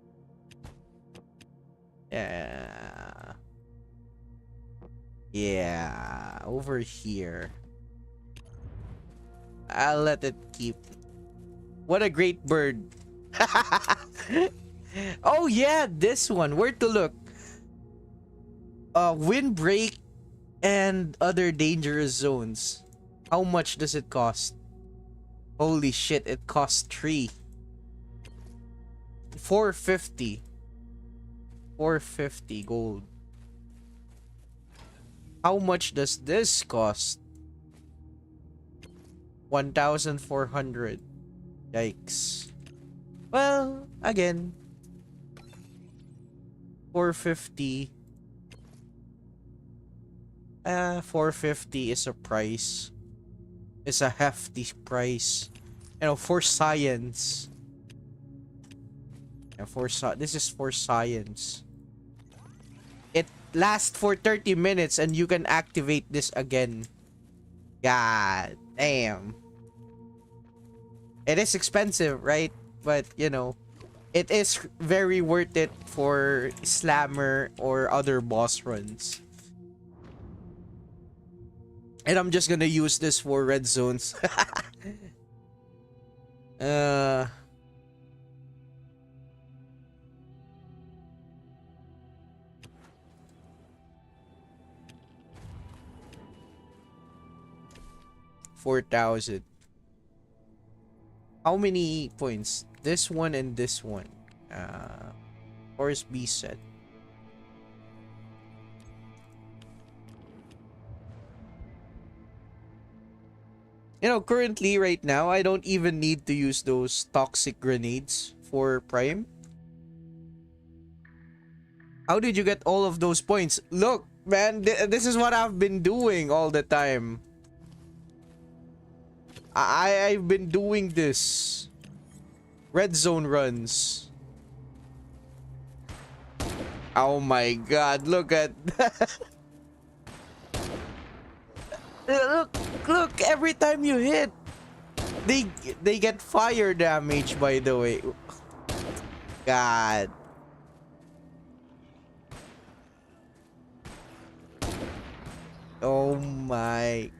Yeah. Yeah, over here. I'll let it keep. What a great bird. Oh yeah, this one. Where to look? Windbreak and other dangerous zones. How much does it cost? Holy shit, it costs 3. 450. 450 gold. How much does this cost? 1,400. Yikes. Well, again, 450. 450 is a price. It's a hefty price. You know, for science. Yeah, this is for science. It lasts for 30 minutes and you can activate this again. God damn. It is expensive, right? But, you know, it is very worth it for slammer or other boss runs. And I'm just gonna use this for red zones. 4,000. How many points? This one and this one. Force B set. You know, currently, right now, I don't even need to use those toxic grenades for Prime. How did you get all of those points? Look, man, this is what I've been doing all the time. I've been doing this. Red zone runs. Oh my god, look at look, every time you hit, they get fire damage, by the way. God. Oh my.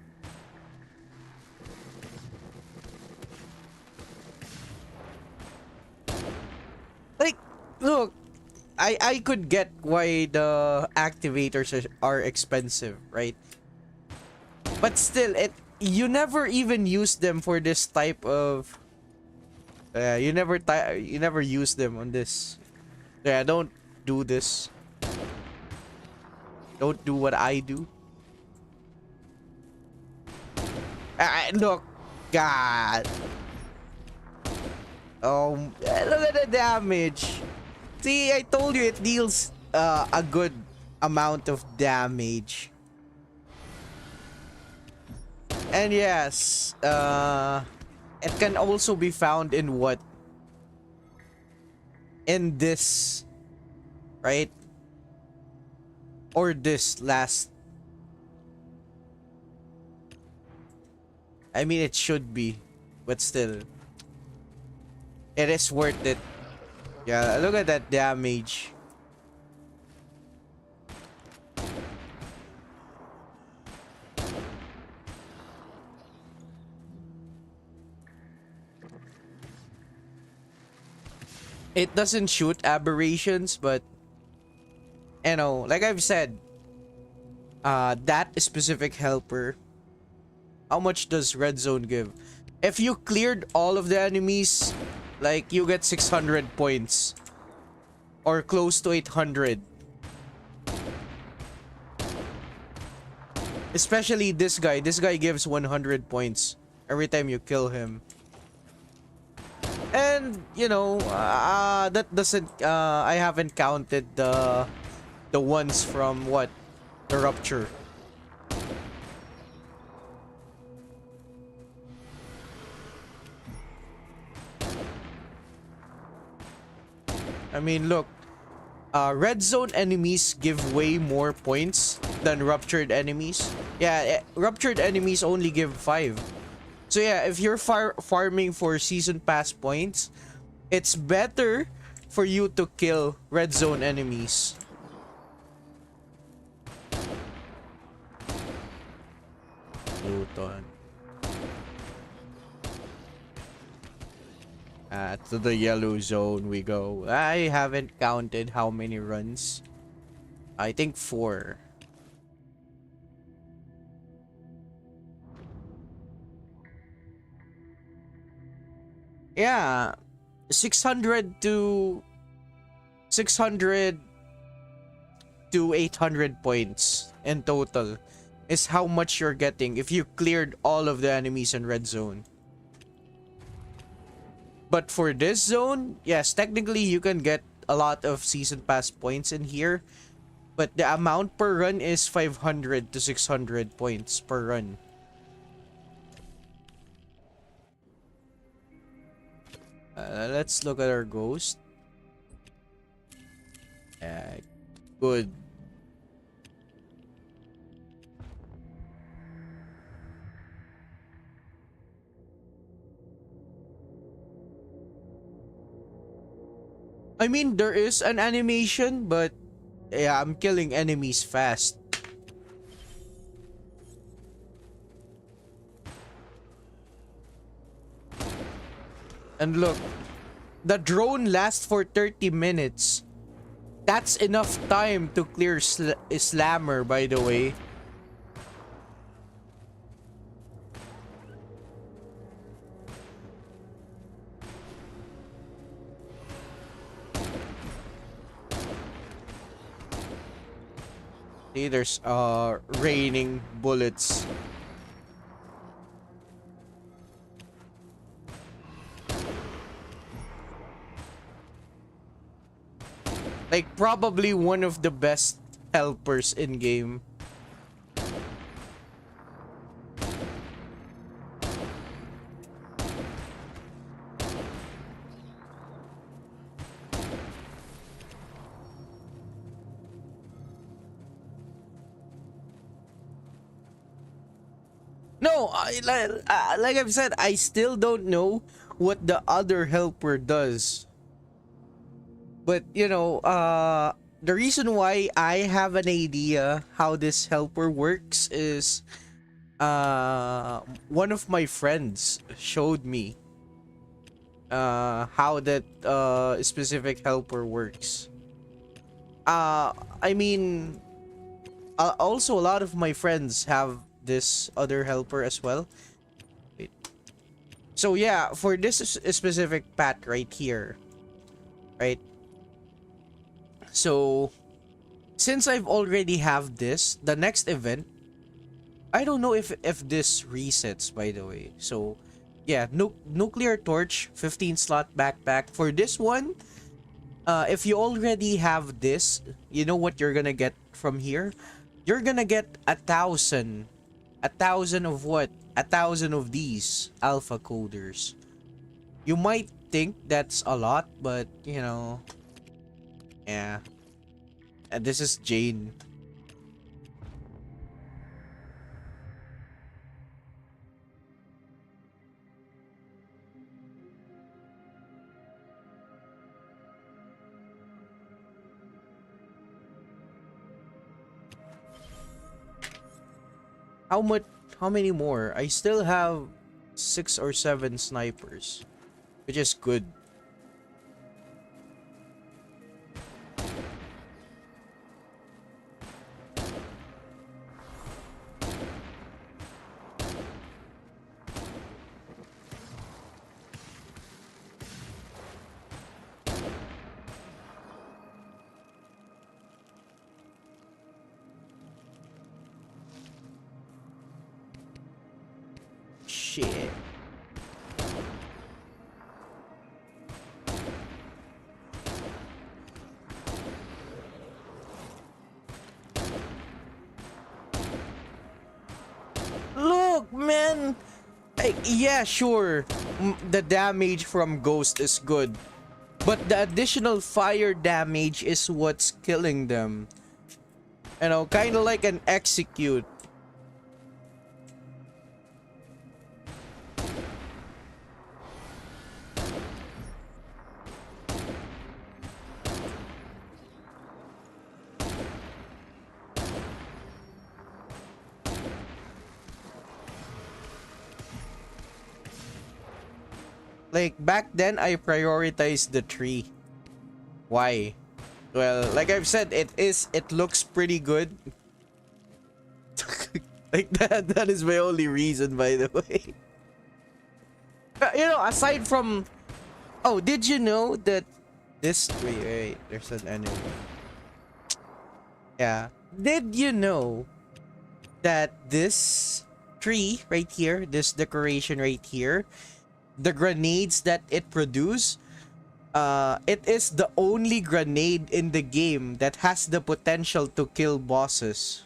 look, I could get why the activators are expensive, right? But still, you never even use them for this type of. You never use them on this. Yeah, don't do this. Don't do what I do. Look, God. Look at the damage. See, I told you it deals a good amount of damage. And yes, it can also be found in what? In this, right? Or this last. I mean, it should be, but still. It is worth it. Yeah, look at that damage. It doesn't shoot aberrations, but you know, like I've said, that specific helper, how much does red zone give? If you cleared all of the enemies, like, you get 600 points or close to 800. Especially this guy gives 100 points every time you kill him. And you know, that doesn't I haven't counted the ones from what? The rupture. I mean, look, red zone enemies give way more points than ruptured enemies. Yeah, ruptured enemies only give 5. So yeah, if you're farming for season pass points, it's better for you to kill red zone enemies. Luton. To the yellow zone we go. I haven't counted how many runs. I think 4. Yeah, 600 to 800 points in total is how much you're getting if you cleared all of the enemies in red zone. But for this zone, yes, technically you can get a lot of season pass points in here, but the amount per run is 500 to 600 points per run. Let's look at our ghost. Good. I mean, there is an animation, but yeah, I'm killing enemies fast. And look, the drone lasts for 30 minutes. That's enough time to clear Slammer, by the way. See, there's raining bullets. Like, probably one of the best helpers in game. No, like I've said, I still don't know what the other helper does. But, you know, the reason why I have an idea how this helper works is one of my friends showed me. how that specific helper works. I mean, also a lot of my friends have this other helper as well. Wait. So yeah, for this specific path right here, right? So since I've already have this, the next event, I don't know if this resets, by the way. So yeah, nuclear torch, 15 slot backpack. For this one, if you already have this, you know what you're gonna get from here? You're gonna get 1,000. 1,000 of what? 1,000 of these alpha coders. You might think that's a lot, but you know, yeah. And this is Jane. How much? How many more? I still have 6 or 7 snipers, which is good. Shit. Look, man. Yeah, sure. The damage from Ghost is good. But the additional fire damage is what's killing them. You know, kind of like an execute. Like, back then, I prioritized the tree. Why? Well, like I've said, it looks pretty good. Like, that is my only reason, by the way. You know, aside from... Oh, did you know that this... Wait, there's an enemy. Yeah. Did you know that this tree right here, this decoration right here, the grenades that it produce, it is the only grenade in the game that has the potential to kill bosses.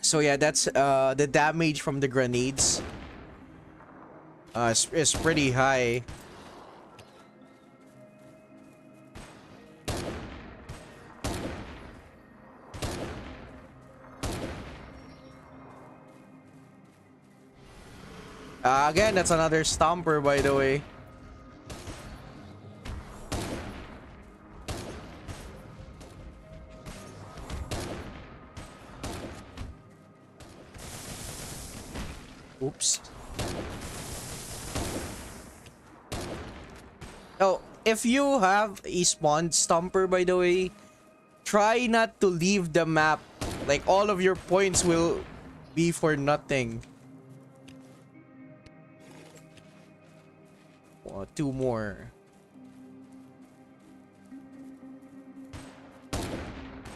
So yeah, that's the damage from the grenades is pretty high. Again, that's another stomper, by the way. Oops. Oh, if you have a spawn stomper, by the way, try not to leave the map. Like, all of your points will be for nothing. Oh, 2 more.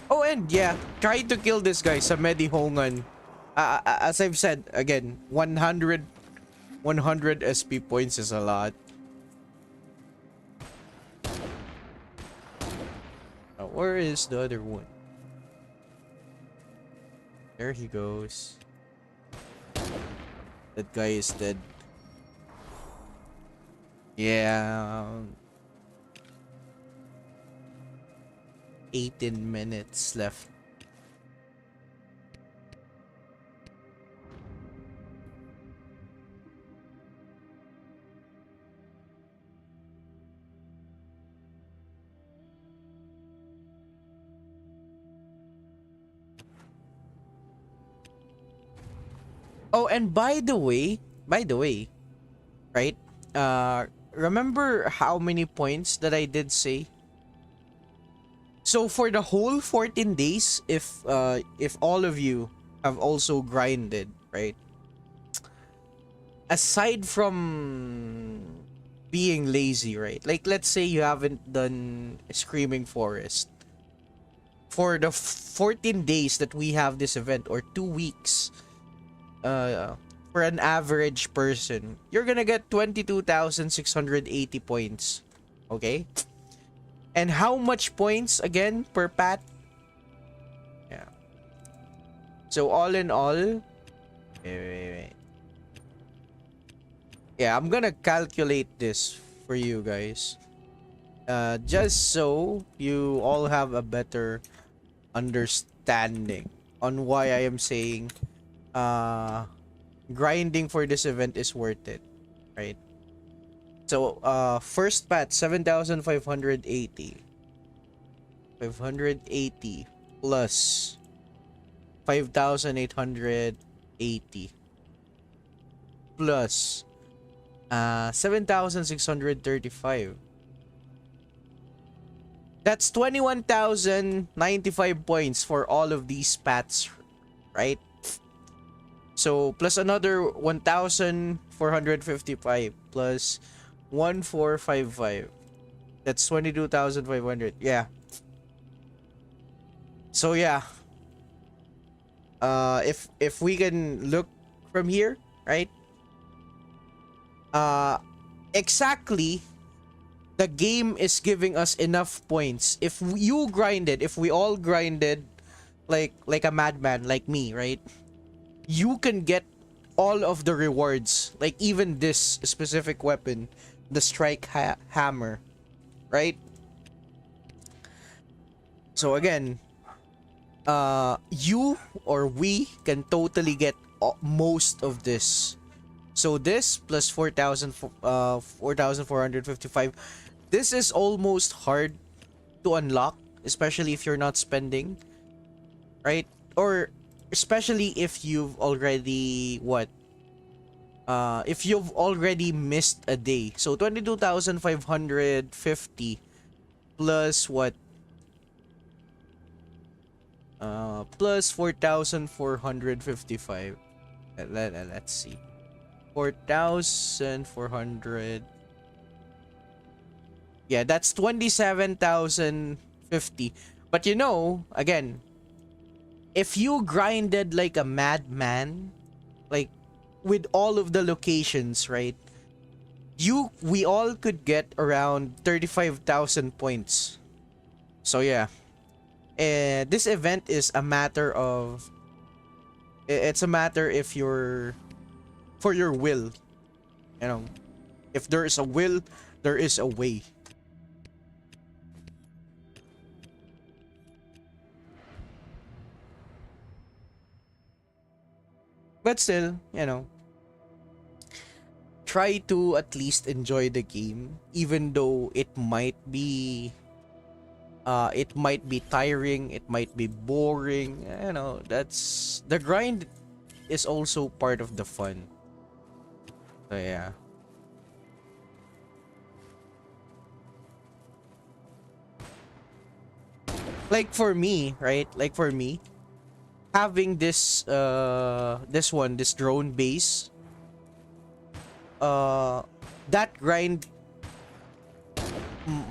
Oh, and yeah, try to kill this guy sa Medihongan. As I've said, again, 100 SP points is a lot. Where is the other one? There he goes. That guy is dead. Yeah. 18 minutes left. Oh, and by the way, right? remember how many points that I did say? So for the whole 14 days, if all of you have also grinded, right? Aside from being lazy, right? Like let's say you haven't done Screaming Forest. For the 14 days that we have this event, or 2 weeks, for an average person, you're gonna get 22,680 points. Okay? And how much points again per pat? Yeah. So all in all, wait. Yeah, I'm gonna calculate this for you guys. Just so you all have a better understanding on why I am saying grinding for this event is worth it, right? So first pat 7,580. 580 plus 5,880 plus 7,635. That's 21,095 points for all of these pats, right? So plus another 1,455 plus 1,455. That's 22,500. Yeah. So yeah. If we can look from here, right? Exactly, the game is giving us enough points. If you grinded, if we all grinded like a madman like me, right? You can get all of the rewards, like even this specific weapon, the strike hammer, right? So again, you or we can totally get most of this. So this plus 4,455. This is almost hard to unlock, especially if you're not spending, right? Or especially if you've already if you've already missed a day. So 22,550 plus what? Plus 4,455. Let's see. 4,400. Yeah, that's 27,050. But you know, again, if you grinded like a madman, like with all of the locations, right? We all could get around 35,000 points. So yeah. This event is a matter of, it's a matter if you're for your will, you know. If there is a will, there is a way. But still, you know, try to at least enjoy the game, even though it might be tiring, it might be boring, you know. That's the grind is also part of the fun. So yeah. Like for me, right? Like for me, having this this drone base, that grind,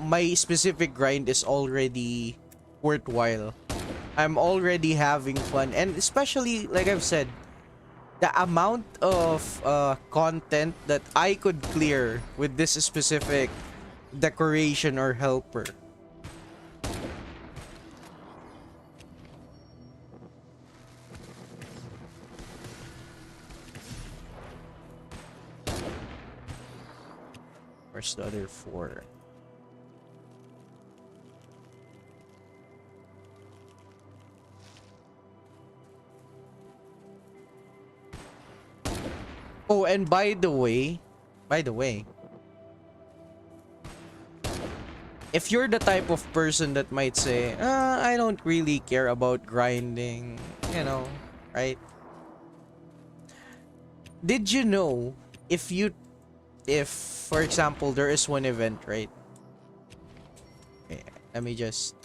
my specific grind is already worthwhile. I'm already having fun, and especially like I've said, the amount of content that I could clear with this specific decoration or helper. Where's the other four? Oh, and by the way, if you're the type of person that might say, I don't really care about grinding, you know, right? Did you know if you if, for example, there is one event, right? Okay, let me just...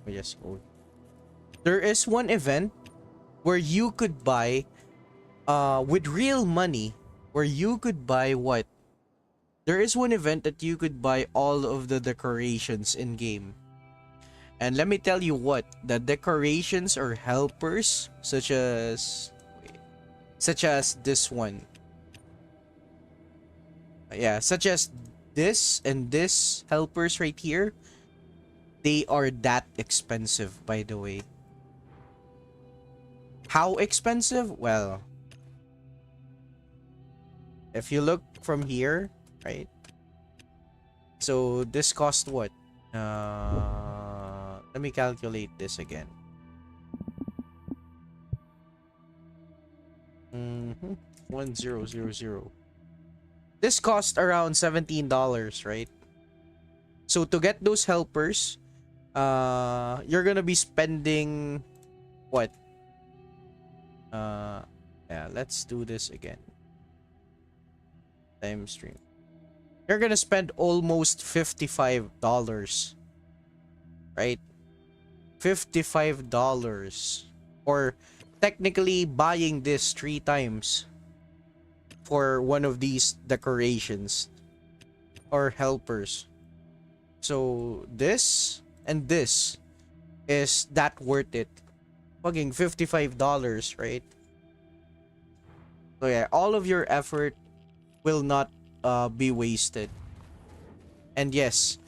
Let me just go. There is one event where you could buy, with real money, where you could buy what? There is one event that you could buy all of the decorations in game. And let me tell you what, the decorations or helpers, such as this one. Yeah, such as this and this helpers right here. They are that expensive, by the way. How expensive? Well, if you look from here, right? So this cost what? Let me calculate this again. 1000. This cost around $17, right? So to get those helpers, you're gonna be spending what? Yeah, let's do this again. Time stream. You're gonna spend almost $55, right? $55, or technically buying this 3 times for one of these decorations or helpers. So this and this is that worth it? Fucking $55, right? So yeah, all of your effort will not be wasted. And yes,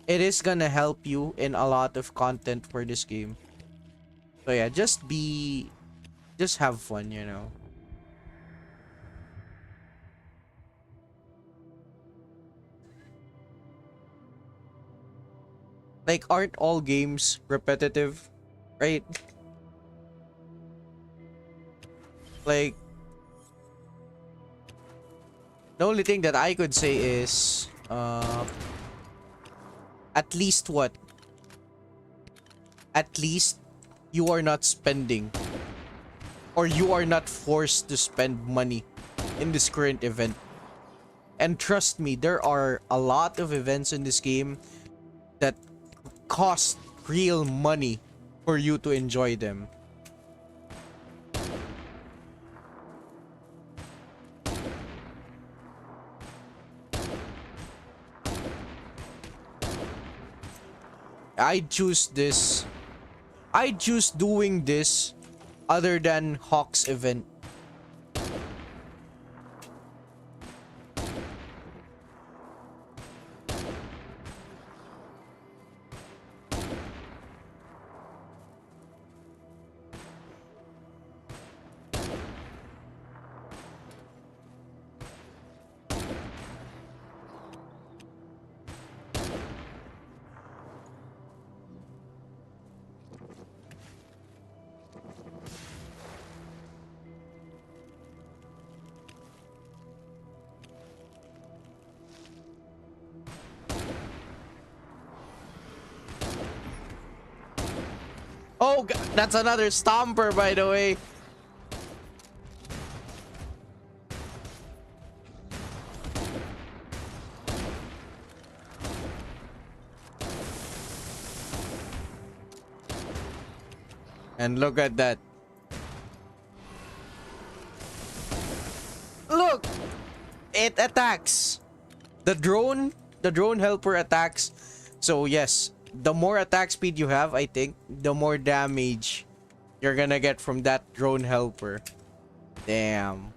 it is gonna help you in a lot of content for this game. So yeah, just have fun, you know. Like, aren't all games repetitive, right? Like, the only thing that I could say is, at least what? At least you are not spending, or you are not forced to spend money in this current event. And trust me, there are a lot of events in this game that cost real money for you to enjoy them. I choose this. I choose doing this other than Hawk's event. Oh, that's another stomper, by the way. And look at that. Look! It attacks. The drone helper attacks. So yes, the more attack speed you have, I think, the more damage you're gonna get from that drone helper. Damn.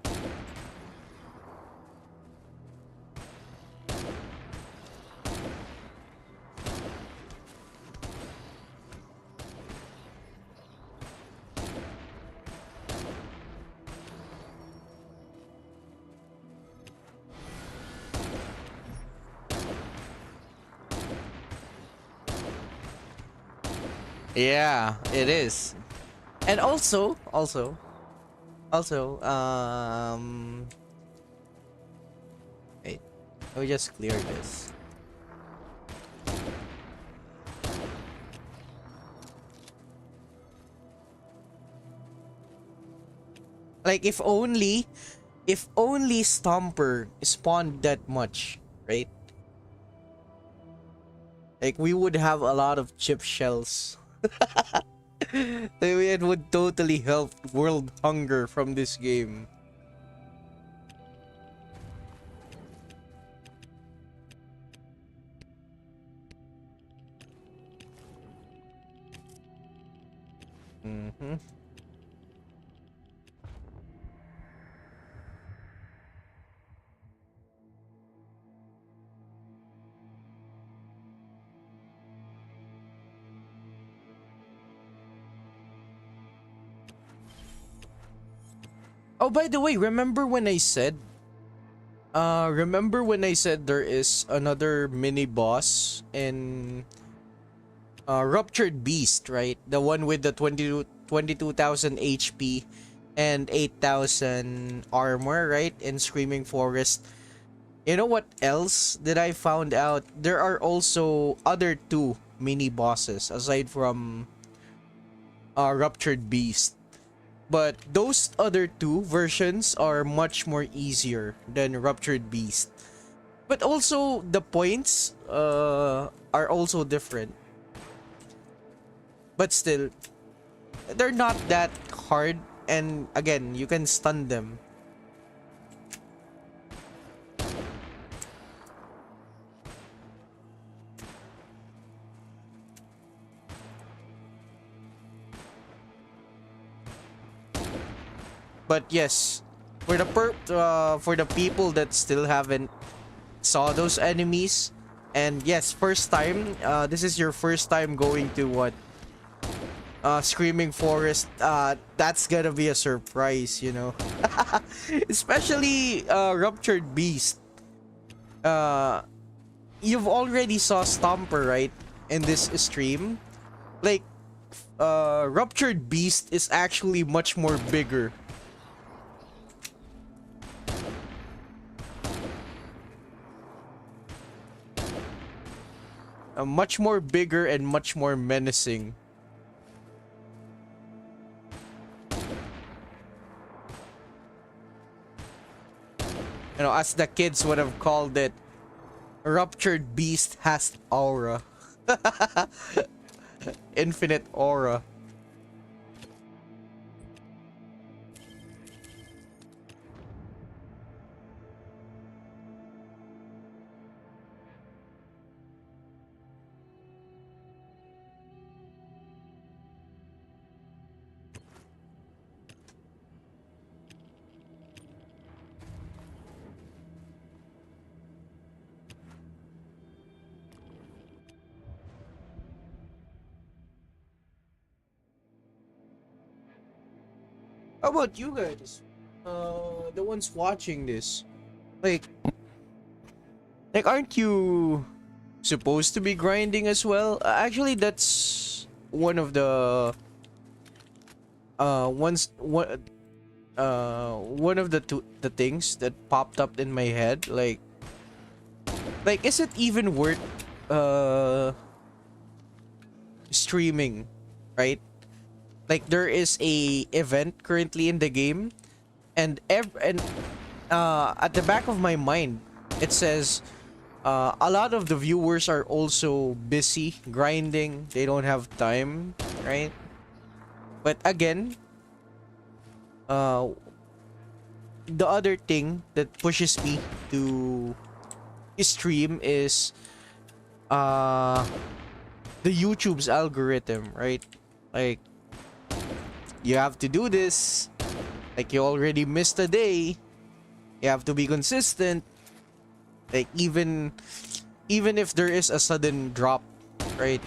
Yeah, it is. And also, wait, let me just clear this. Like if only Stomper spawned that much, right? Like we would have a lot of chip shells. It would totally help world hunger from this game. Mm-hmm. Oh, by the way, remember when I said there is another mini boss in Ruptured Beast, right? The one with the 22,000 HP and 8,000 armor, right? In Screaming Forest. You know what else that I found out? There are also other two mini bosses aside from Ruptured Beast. But those other two versions are much more easier than Ruptured Beast. But also the points are also different. But still, they're not that hard, and again, you can stun them. But yes, for the people that still haven't saw those enemies, and yes, first time, this is your first time going to what? Screaming Forest, that's gonna be a surprise, you know. Especially Ruptured Beast. You've already saw Stomper, right? In this stream. Like, Ruptured Beast is actually much more bigger. Much more bigger and much more menacing. You know, as the kids would have called it, Ruptured Beast has aura. Infinite aura. How about you guys? The ones watching this. Like, aren't you supposed to be grinding as well? Actually, that's one of the one of the things that popped up in my head. Like, is it even worth streaming, right? Like, there is a event currently in the game, and at the back of my mind, it says a lot of the viewers are also busy grinding. They don't have time, right? But again, the other thing that pushes me to stream is the YouTube's algorithm, right? Like, you have to do this. Like, you already missed a day. You have to be consistent. Like, even if there is a sudden drop, right?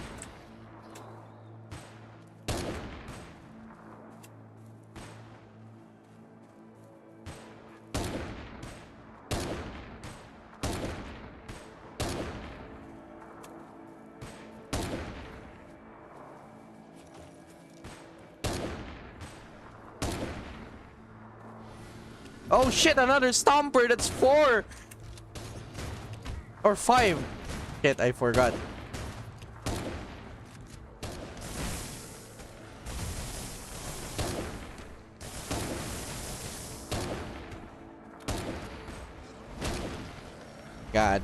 Oh shit, another Stomper. That's 4 or 5. Shit, I forgot. God.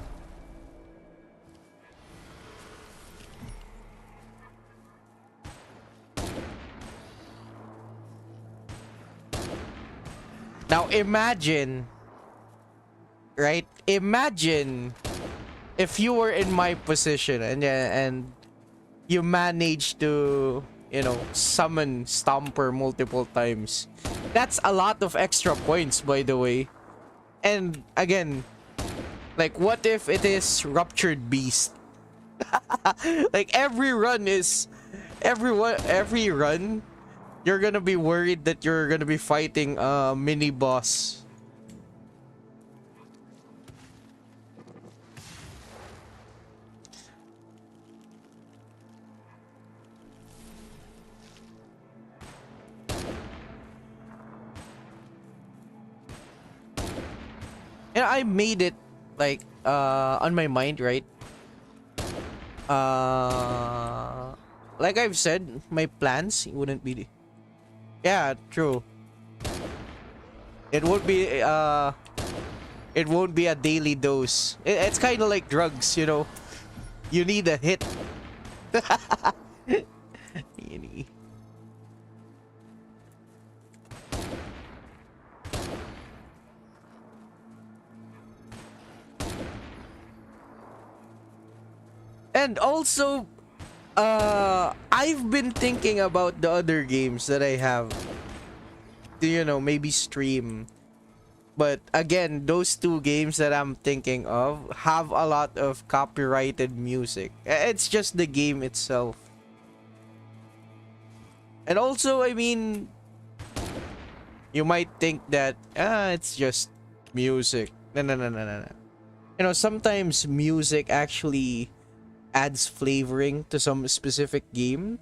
Now imagine, right? Imagine if you were in my position and you managed to, you know, summon Stomper multiple times. That's a lot of extra points, by the way. And again, like, what if it is Ruptured Beast? Like, every run, you're gonna be worried that you're gonna be fighting a mini boss. And I made it like on my mind, right? Uh like I've said, my plans wouldn't be, yeah, true. It would be it won't be a daily dose. It's kind of like drugs, you know. You need a hit. You need- And also, I've been thinking about the other games that I have to, you know, maybe stream. But again, those two games that I'm thinking of have a lot of copyrighted music. It's just the game itself. And also, I mean, you might think that, it's just music. No, no, no, no, no, no. You know, sometimes music actually adds flavoring to some specific game.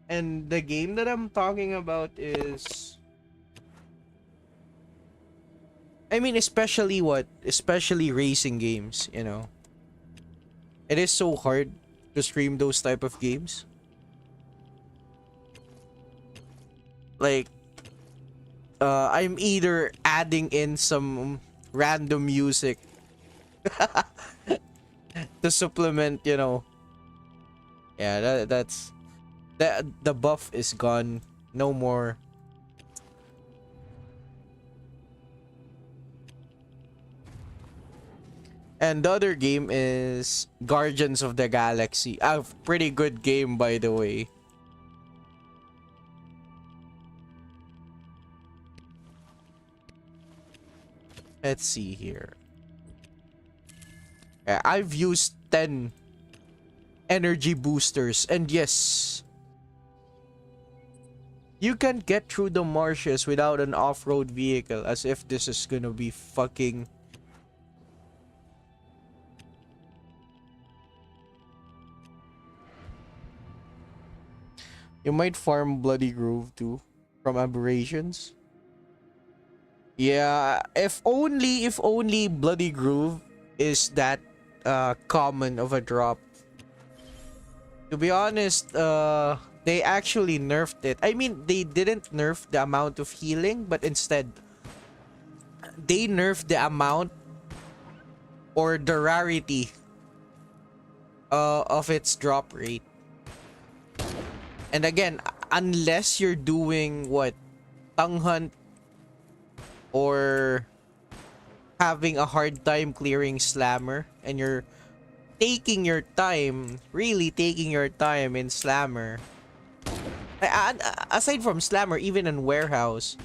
And the game that I'm talking about is, I mean, especially racing games, you know. It is so hard to stream those type of games. Like, I'm either adding in some random music to supplement, you know. Yeah, that's the buff is gone. No more. And the other game is Guardians of the Galaxy. A pretty good game, by the way. Let's see here. I've used 10 energy boosters, and yes, you can get through the marshes without an off-road vehicle, as if this is gonna be fucking... You might farm Bloody Grove too, from aberrations. Yeah, if only Bloody Grove is that common of a drop. To be honest, they actually nerfed it. I mean, they didn't nerf the amount of healing, but instead they nerfed the amount or the rarity of its drop rate. And again, unless you're doing what, tongue hunt, or having a hard time clearing Slammer, and you're taking your time, really taking your time in Slammer. Aside from Slammer, even in Warehouse,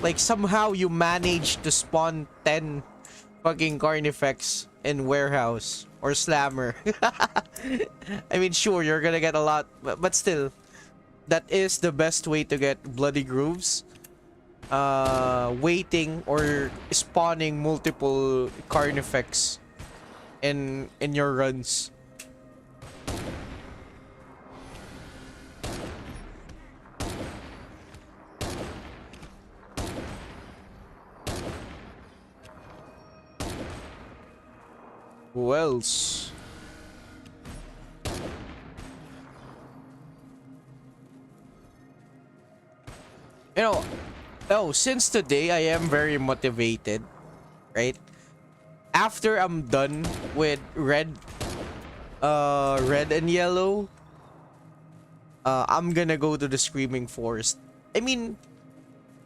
like, somehow you manage to spawn 10 fucking Carnifex in Warehouse or Slammer. I mean, sure, you're gonna get a lot, but still, that is the best way to get Bloody Grooves. Waiting or spawning multiple Carnifex in your runs. Who else? You know, oh, since today I am very motivated. right? After I'm done with red and yellow, I'm gonna go to the Screaming Forest. I mean,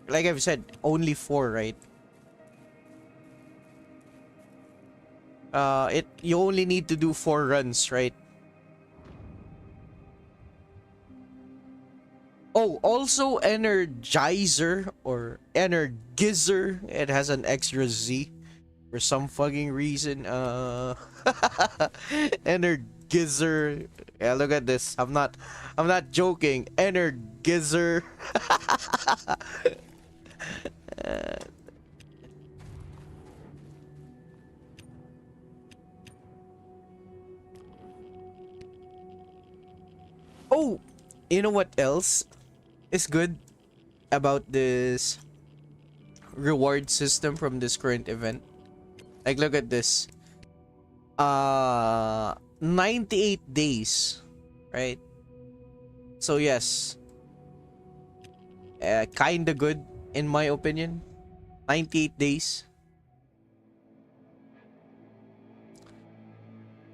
like I've said, only 4, right? You only need to do 4 runs, right? Oh, also Energizer or Energizer. It has an extra Z for some fucking reason. Energizer. Yeah, look at this. I'm not joking. Energizer. Oh, you know what else is good about this reward system from this current event? Like, look at this. 98 days, right? So yes, kinda good in my opinion. 98 days.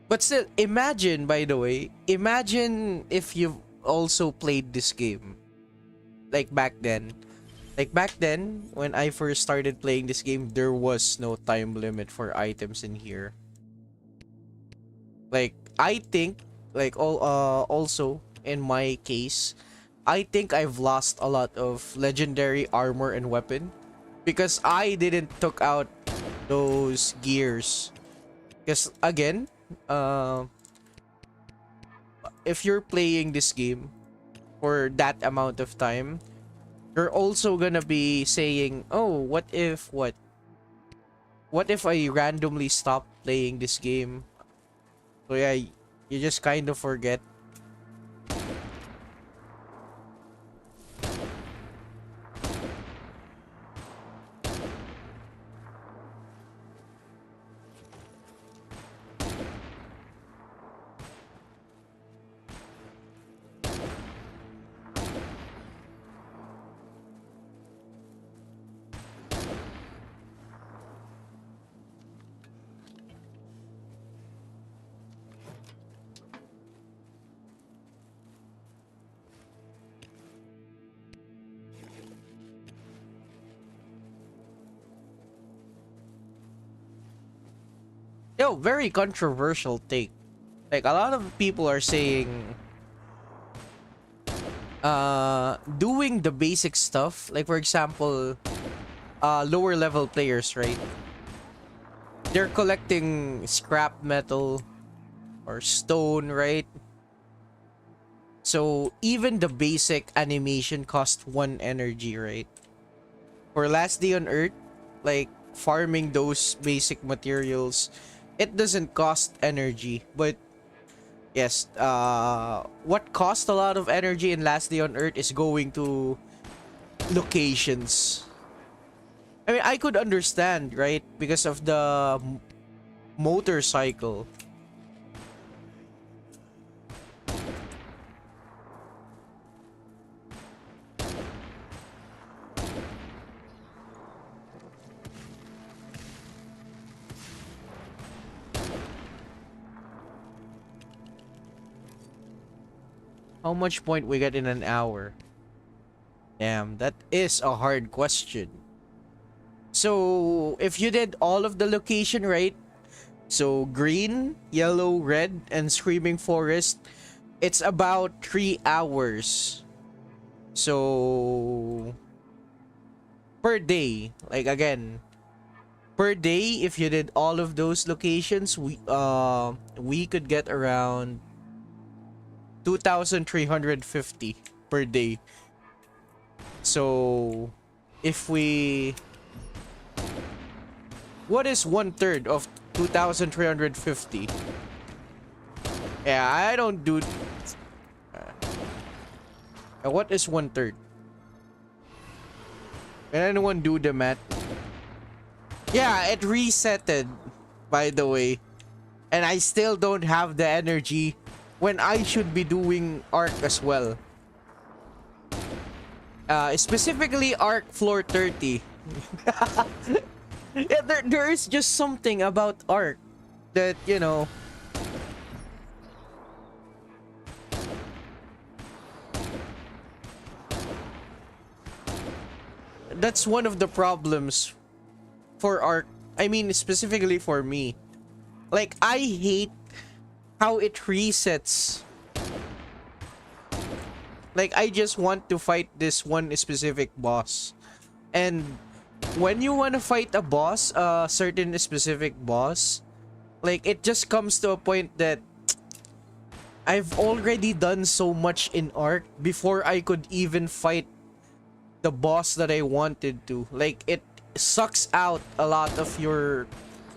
But still, imagine, by the way, imagine if you've also played this game. Like back then. Like back then, when I first started playing this game, there was no time limit for items in here. Like, I think, like, also, in my case, I think I've lost a lot of legendary armor and weapon because I didn't took out those gears. Because again, if you're playing this game for that amount of time, you're also gonna be saying, oh, what if I randomly stop playing this game? So yeah, you just kind of forget. Yo, very controversial take. Like, a lot of people are saying doing the basic stuff, like for example, lower level players, right? They're collecting scrap metal or stone, right? So even the basic animation cost 1 energy, right? For Last Day on Earth, like farming those basic materials, it doesn't cost energy. But yes, what cost a lot of energy in Last Day on Earth is going to locations. I mean, I could understand, right? Because of the motorcycle. How much point we get in an hour? Damn, that is a hard question. So, if you did all of the location, right? So, green, yellow, red, and Screaming Forest, it's about 3 hours. So, per day, like again, per day, if you did all of those locations, we could get around 2,350 per day. So, if we... What is 1/3 of 2,350? Yeah, I don't do... what is 1/3? Can anyone do the math? Yeah, it resetted, by the way. And I still don't have the energy when I should be doing Arc as well. Specifically Arc floor 30. Yeah, there is just something about Ark that, you know, that's one of the problems for Ark. I mean, specifically for me. Like, I hate how it resets. Like, I just want to fight this one specific boss. And when you want to fight a boss, a certain specific boss, like, it just comes to a point that I've already done so much in Ark before I could even fight the boss that I wanted to. Like, it sucks out a lot of your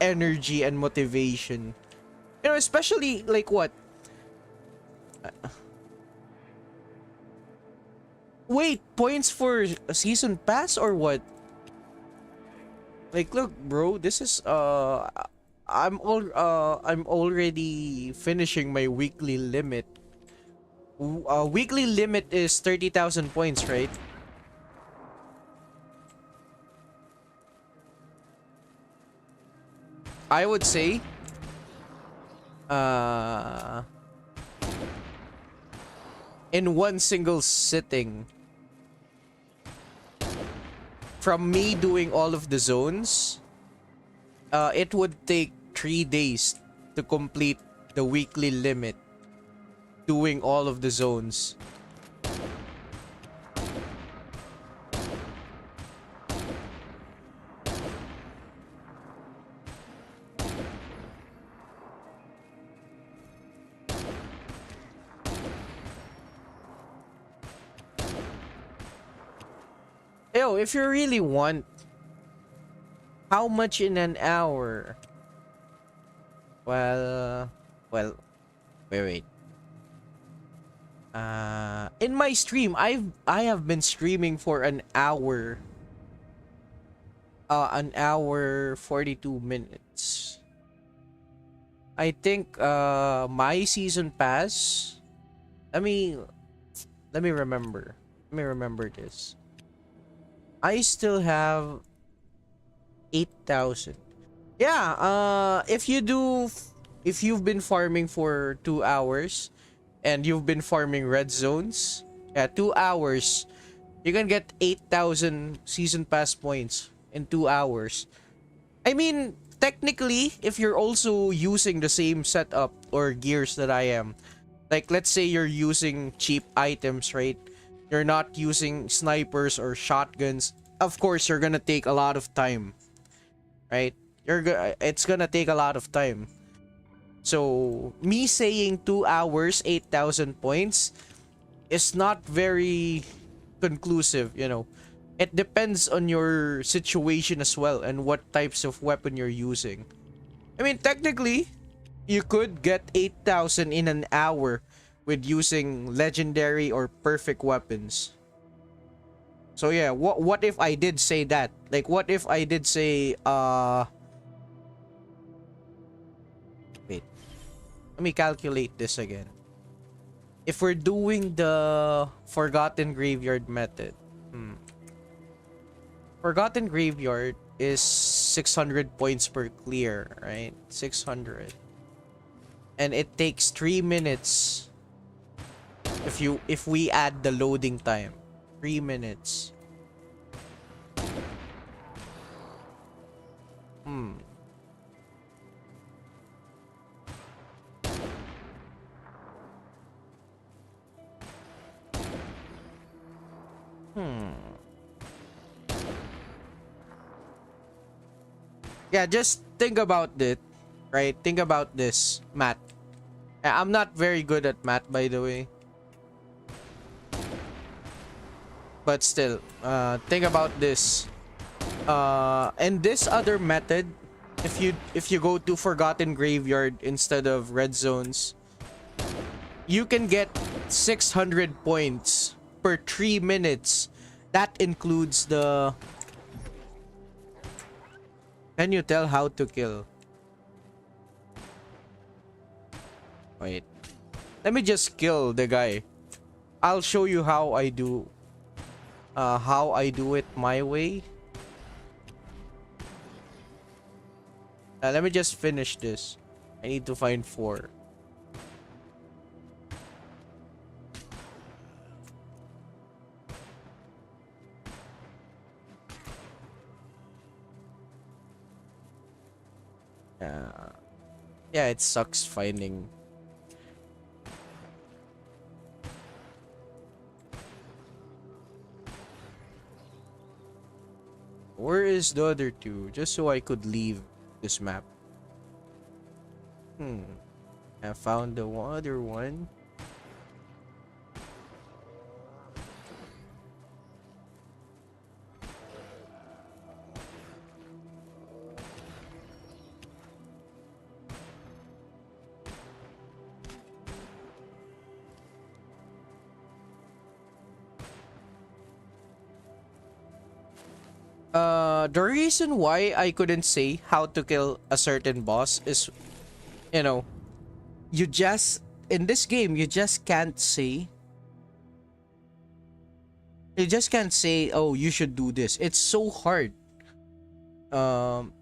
energy and motivation. You know, especially like what? Wait, points for a season pass or what? Like, look, bro, this is I'm already finishing my weekly limit. Weekly limit is 30,000 points, right? I would say uh in one single sitting, from me doing all of the zones, it would take 3 days to complete the weekly limit doing all of the zones. Yo, if you really want, how much in an hour? Well, wait. In my stream, I have been streaming for an hour. An hour 42 minutes. I think my season pass. Let me remember. Let me remember this. I still have 8,000. Yeah, if you've been farming for 2 hours and you've been farming red zones, yeah, 2 hours, you can get 8,000 season pass points in 2 hours. I mean, technically, if you're also using the same setup or gears that I am, like let's say you're using cheap items, right? You're not using snipers or shotguns. Of course, you're gonna take a lot of time, right? It's gonna take a lot of time. So me saying 2 hours, 8,000 points is not very conclusive, you know. It depends on your situation as well and what types of weapon you're using. I mean, technically, you could get 8,000 in an hour with using legendary or perfect weapons. So yeah, what if I did say that? Like, what if I did say wait, let me calculate this again. If we're doing the Forgotten Graveyard method, Forgotten Graveyard is 600 points per clear, right? 600. And it takes 3 minutes if we add the loading time. 3 minutes. Yeah, just think about it, right? Think about this, Matt. I'm not very good at math, by the way. But still, think about this. And this other method, if you go to Forgotten Graveyard instead of red zones, you can get 600 points per 3 minutes. That includes the... Can you tell how to kill? Wait. Let me just kill the guy. I'll show you how I do it my way. Let me just finish this. I need to find 4. Uh, yeah, it sucks finding. Where is the other 2? Just so I could leave this map. I found the other one. The reason why I couldn't say how to kill a certain boss is, you know, you just, in this game, you just can't say, oh, you should do this. It's so hard. Um,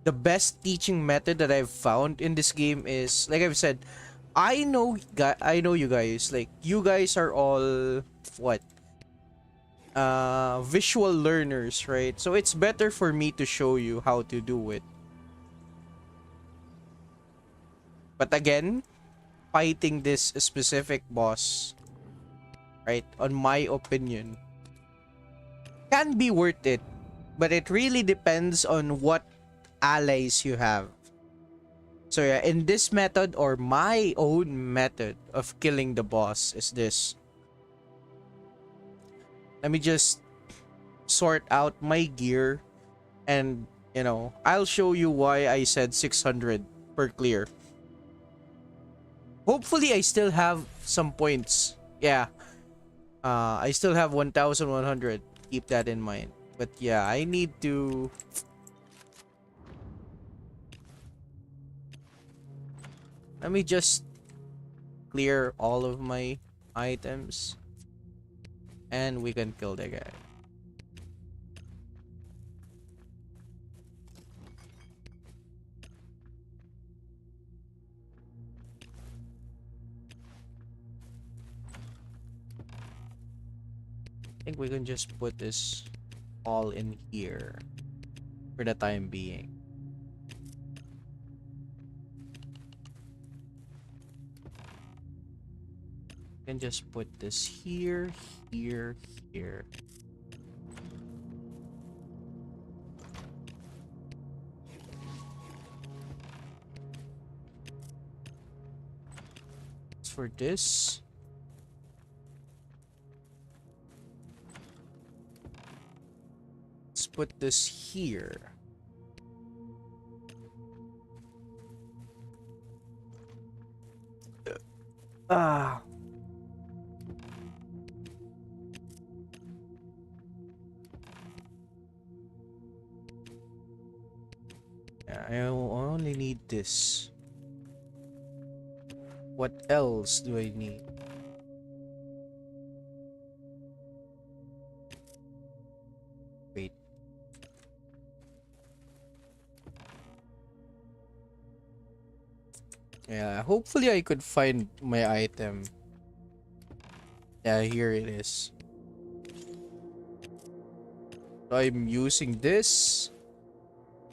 the best teaching method that I've found in this game is, like I've said, I know you guys, like, you guys are all, what? Visual learners, right? So it's better for me to show you how to do it. But again, fighting this specific boss, right, on my opinion, can be worth it, but it really depends on what allies you have. So yeah, in this method, or my own method of killing the boss, is this. Let me just sort out my gear, and I'll show you why I said 600 per clear. Hopefully I still have some points. Yeah, I still have 1100. Keep that in mind. But yeah, I need to, let me just clear all of my items, and we can kill the guy. I think we can just put this all in here for the time being. Can just put this here, here, here. As for this, let's put this here. Ah. I only need this. What else do I need? Wait. Yeah, hopefully I could find my item. Yeah, here it is. So I'm using this.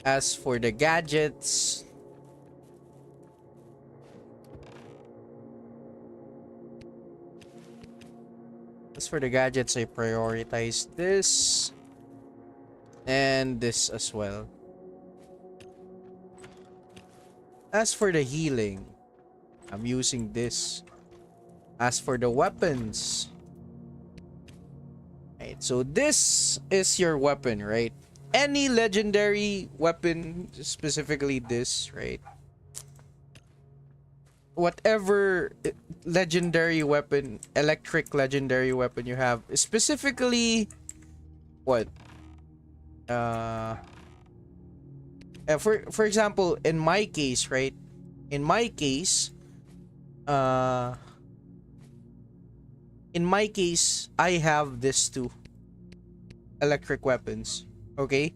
As for the gadgets, I prioritize this and this as well. As for the healing, I'm using this. As for the weapons, right, so this is your weapon, right? Any legendary weapon, specifically this, right? Whatever legendary weapon, electric legendary weapon you have, specifically what? For example, in my case, right? In my case, I have this two electric weapons. Okay,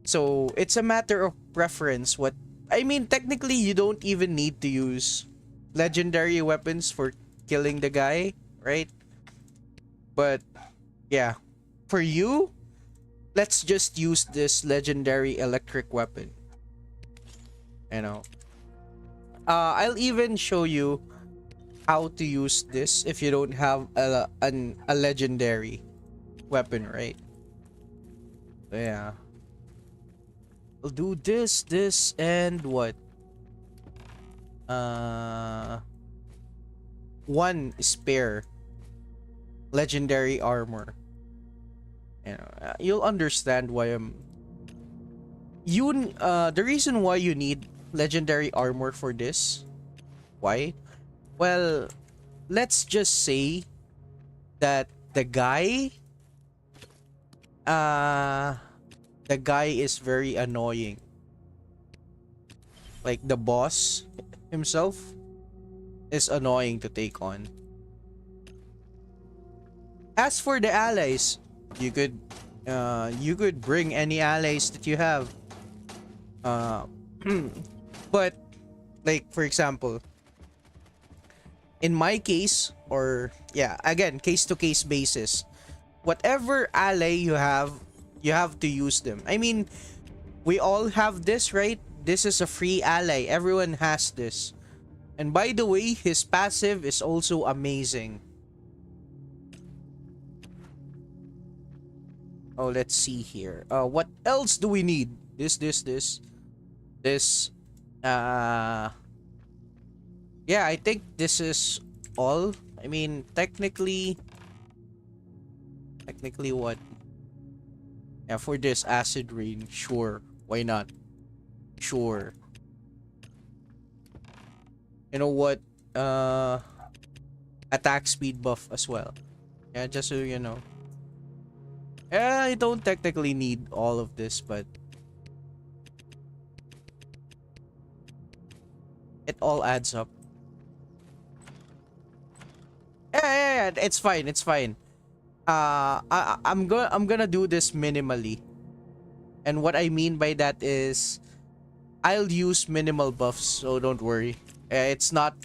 So it's a matter of preference. What I mean, technically, you don't even need to use legendary weapons for killing the guy, right? But yeah, for you, let's just use this legendary electric weapon. You know, I'll even show you how to use this if you don't have a legendary weapon, right? Yeah. We'll do this, and what? Uh, one spare legendary armor. You know, you'll understand why the reason why you need legendary armor for this. Why? Well, let's just say that uh the guy is very annoying. Like the boss himself is annoying to take on. As for the allies, you could bring any allies that you have. Uh but like for example, in my case, or yeah, again, case to case basis, whatever ally you have to use them. I mean, we all have this, right? This is a free ally. Everyone has this. And by the way, his passive is also amazing. Oh, let's see here. What else do we need? This. Yeah, I think this is all. I mean, technically what? Yeah, for this acid rain, sure. Why not? Sure. You know what? Attack speed buff as well. Yeah, just so you know. Yeah, I don't technically need all of this, but it all adds up. Yeah, it's fine, it's fine. I'm gonna do this minimally. And what I mean by that is I'll use minimal buffs, so don't worry. It's not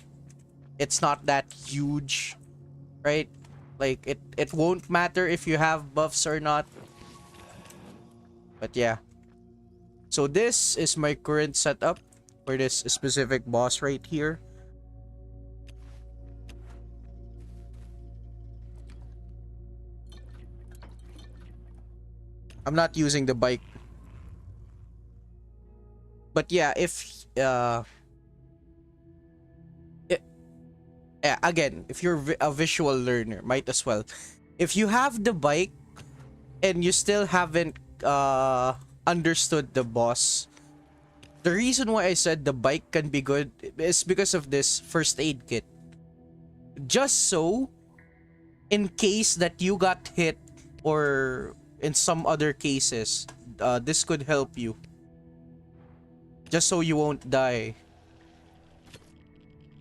that huge, right? Like it won't matter if you have buffs or not. But yeah. So this is my current setup for this specific boss right here. I'm not using the bike. But yeah, if again, if you're a visual learner, might as well. If you have the bike and you still haven't understood the boss, the reason why I said the bike can be good is because of this first aid kit. Just so, in case that you got hit, or in some other cases, this could help you. Just so you won't die.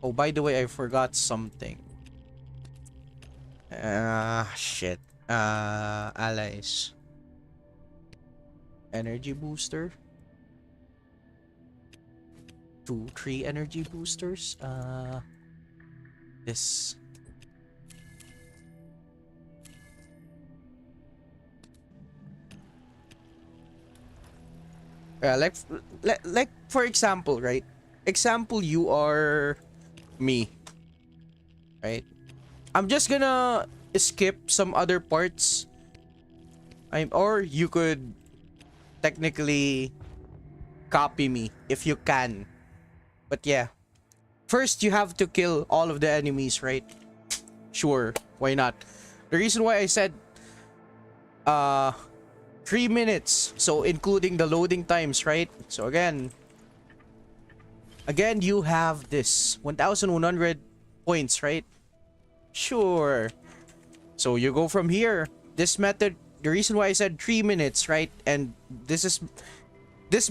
Oh, by the way, I forgot something. Shit. Allies. Energy booster. 3 energy boosters. This. Like for example, right? Example, you are me, right? I'm just gonna skip some other parts. Or you could technically copy me if you can. But yeah, first you have to kill all of the enemies, right? Sure, why not? The reason why I said 3 minutes, so including the loading times, right? So again you have this 1100 points, right? Sure. So you go from here. This method, the reason why I said 3 minutes, right? And this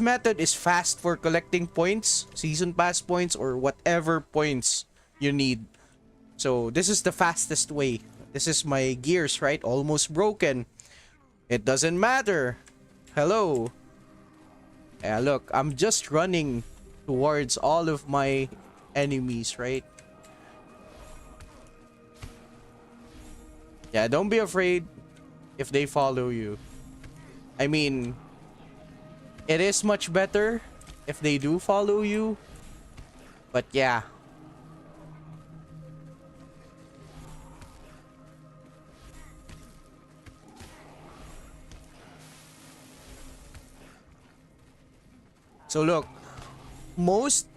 method is fast for collecting points, season pass points, or whatever points you need. So this is the fastest way. This is my gears, right? Almost broken. It doesn't matter. Hello. Yeah, look, I'm just running towards all of my enemies, right? Yeah, don't be afraid if they follow you. I mean, it is much better if they do follow you. But yeah. So look, most,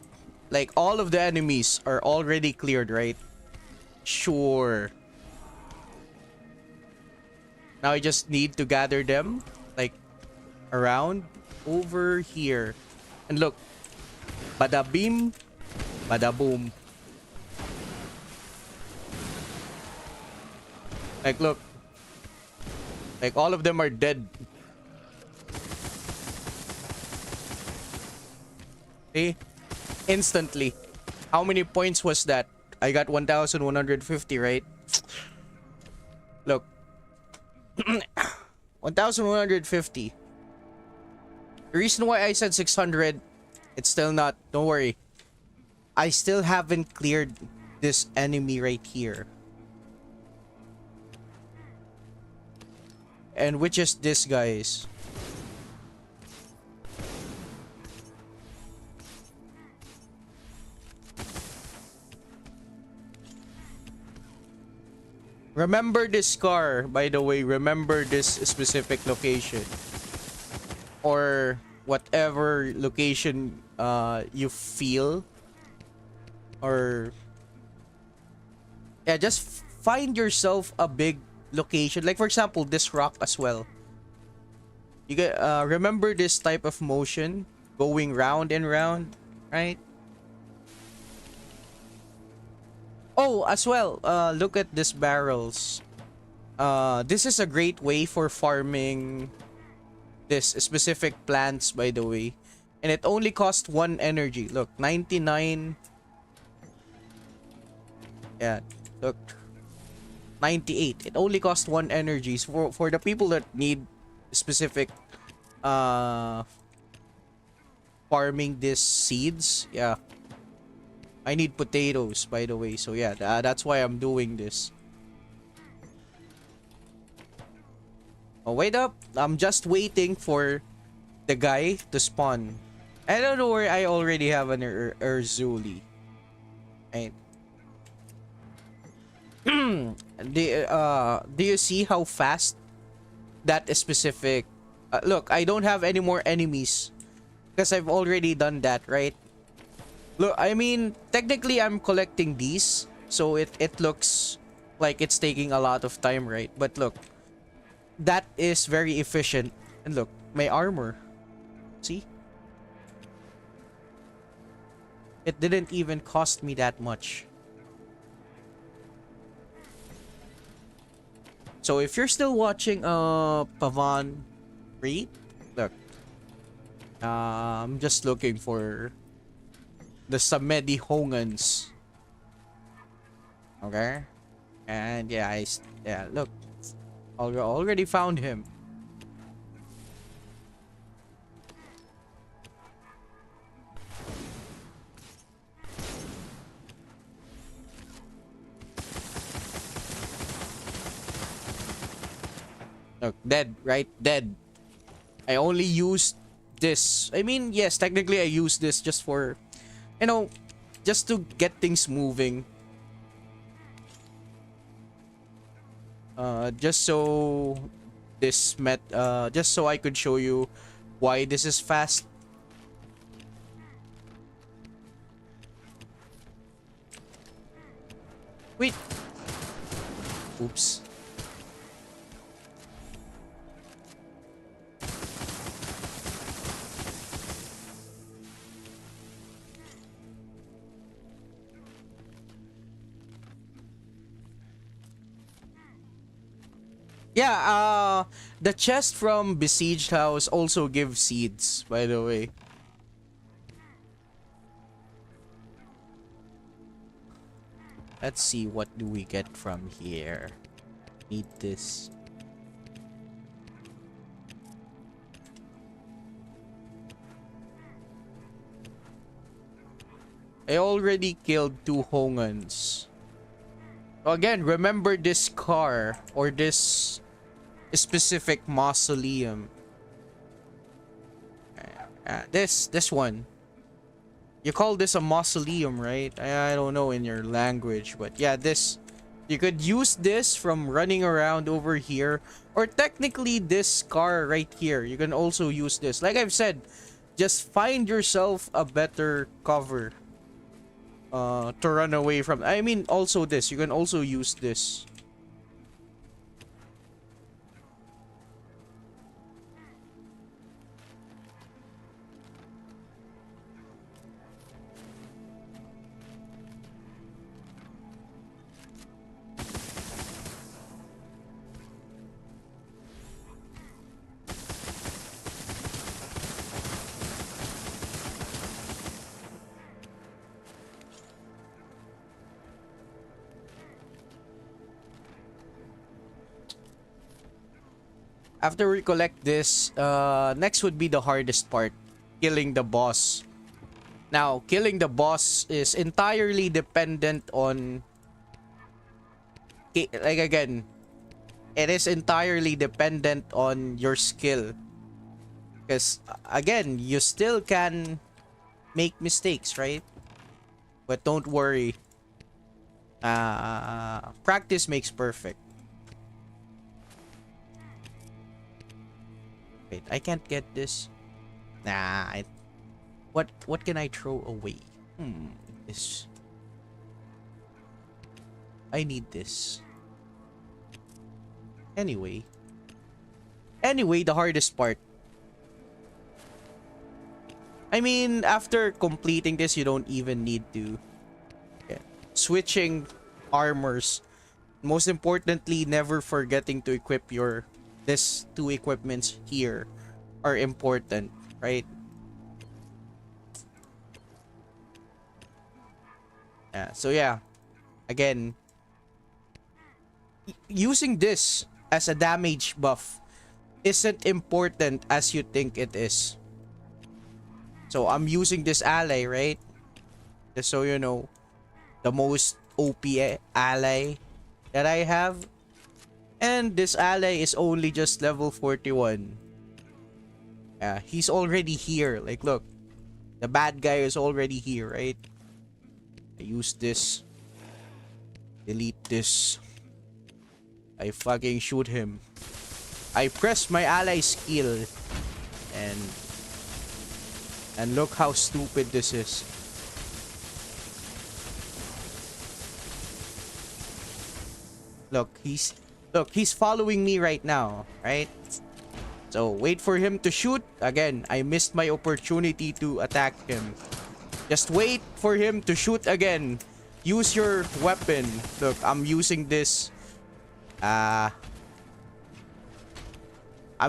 like all of the enemies are already cleared, right? Sure. Now I just need to gather them, like, around over here. And look, bada beam, bada boom. Like, look, like all of them are dead. See? Instantly. How many points was that? I got 1,150, right? Look. 1,150. The reason why I said 600, it's still not. Don't worry. I still haven't cleared this enemy right here. And which is this, guys? Remember this car, by the way. Remember this specific location. Or whatever location you feel. Or yeah, just find yourself a big location. Like for example, this rock as well. You get remember this type of motion going round and round, right? Oh, as well, look at these barrels. This is a great way for farming this specific plants, by the way. And it only costs 1 energy. Look, 99. Yeah, look. 98. It only costs 1 energy. So for the people that need specific farming these seeds, yeah. I need potatoes, by the way. So yeah, that's why I'm doing this. Oh, wait up. I'm just waiting for the guy to spawn. I don't know where I already have an Urzuli. Right. Do you see how fast that is specific? Look, I don't have any more enemies because I've already done that, right? Look, I mean, technically I'm collecting these, so it looks like it's taking a lot of time, right? But look, that is very efficient. And look, my armor. See? It didn't even cost me that much. So if you're still watching Pavan Reed, look. I'm just looking for the Samedi Hongans. Okay? And yeah, yeah, look. Already found him. Look, dead, right? Dead. I only used this. I mean, yes, technically I used this just for, you know, just to get things moving. Just so just so I could show you why this is fast. Wait. Oops. Yeah, the chest from Besieged House also gives seeds, by the way. Let's see, what do we get from here? Need this. I already killed 2 Hongans. So again, remember this car or this specific mausoleum. This one. You call this a mausoleum, right? I don't know in your language, but yeah, this. You could use this from running around over here, or technically this car right here. You can also use this. Like I've said, just find yourself a better cover to run away from. I mean, also this. You can also use this. After we collect this, next would be the hardest part, killing the boss. Now, killing the boss is entirely dependent on... Like again, it is entirely dependent on your skill. Because, again, you still can make mistakes, right? But don't worry. Practice makes perfect. Wait, I can't get this. Nah, what can I throw away? This. I need this. Anyway, the hardest part. I mean, after completing this, you don't even need to. Yeah. Switching armors. Most importantly, never forgetting to equip your... These 2 equipments here are important, right? Yeah, so yeah. Again, using this as a damage buff isn't important as you think it is. So I'm using this ally, right? Just so you know, the most OP ally that I have. And this ally is only just level 41. Yeah, he's already here. Like, look. The bad guy is already here, right? I use this. Delete this. I fucking shoot him. I press my ally skill. And look how stupid this is. Look, he's following me right now, right? So, wait for him to shoot. Again, I missed my opportunity to attack him. Just wait for him to shoot again. Use your weapon. Look, I'm using this. I'm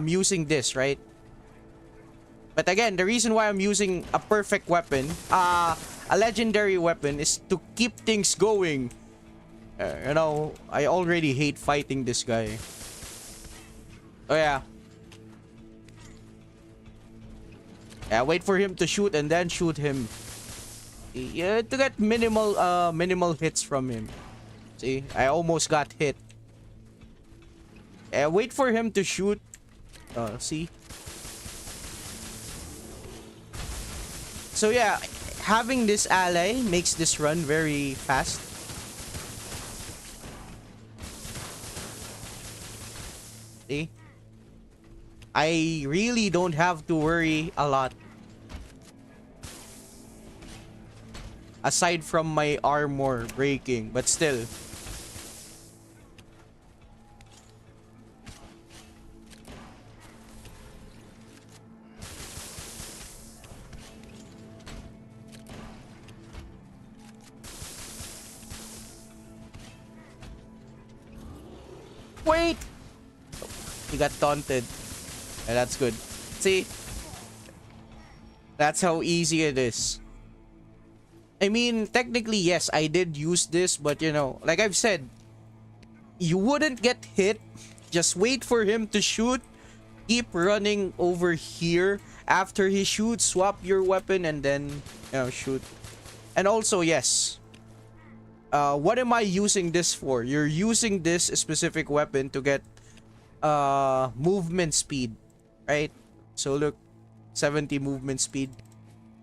using this, right? But again, the reason why I'm using a perfect weapon, a legendary weapon, is to keep things going. You know, I already hate fighting this guy. Oh yeah. Yeah, wait for him to shoot and then shoot him. Yeah, to get minimal hits from him. See, I almost got hit. Yeah, wait for him to shoot. See. So yeah, having this ally makes this run very fast. See? I really don't have to worry a lot. Aside from my armor breaking, but still. Wait! He got taunted. Yeah, that's good. See? That's how easy it is. I mean, technically, yes, I did use this, but you know, like I've said, you wouldn't get hit. Just wait for him to shoot. Keep running over here. After he shoots, swap your weapon and then, you know, shoot. And also, yes, what am I using this for? You're using this specific weapon to get movement speed, right? So look, 70 movement speed,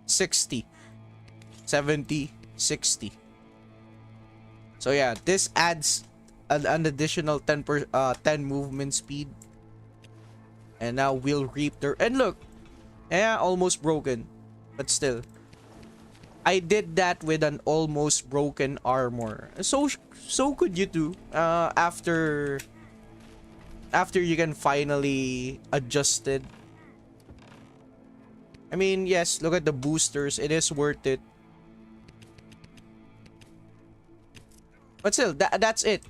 60, 70, 60. So yeah, this adds an additional 10 movement speed. And now we'll reap the... And look, yeah, almost broken. But still, I did that with an almost broken armor. So could you too. After you can finally adjust it. I mean, yes, look at the boosters. It is worth it. But still, that's it.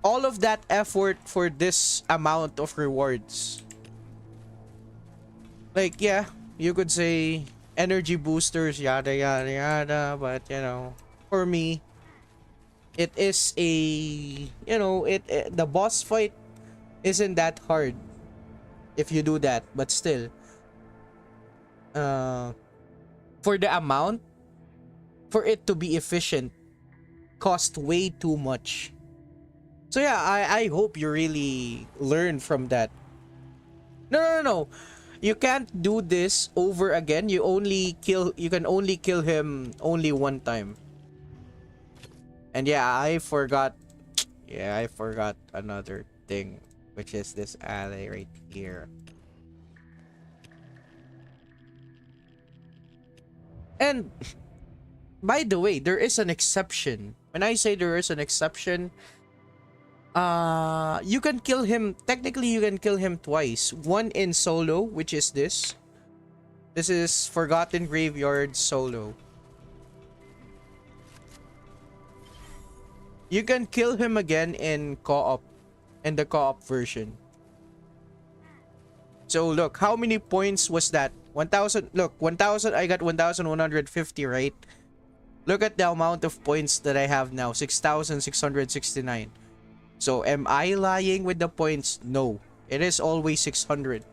All of that effort for this amount of rewards. Like, yeah, you could say energy boosters, yada yada yada, but you know, for me, it is a, you know, the boss fight isn't that hard if you do that, but still, for the amount, for it to be efficient, cost way too much. So yeah, I hope you really learn from that. No. You can't do this over again. You can only kill him only one time. And yeah, I forgot. Yeah, I forgot another thing, which is this alley right here. And by the way, there is an exception. When I say there is an exception, you can kill him. Technically, you can kill him twice. One in solo, which is this. This is Forgotten Graveyard solo. You can kill him again in co-op, in the co-op version. So look, how many points was that? 1,000. Look, 1,000. I got 1,150, right? Look at the amount of points that I have now. 6,669. So am I lying with the points? No. It is always 600.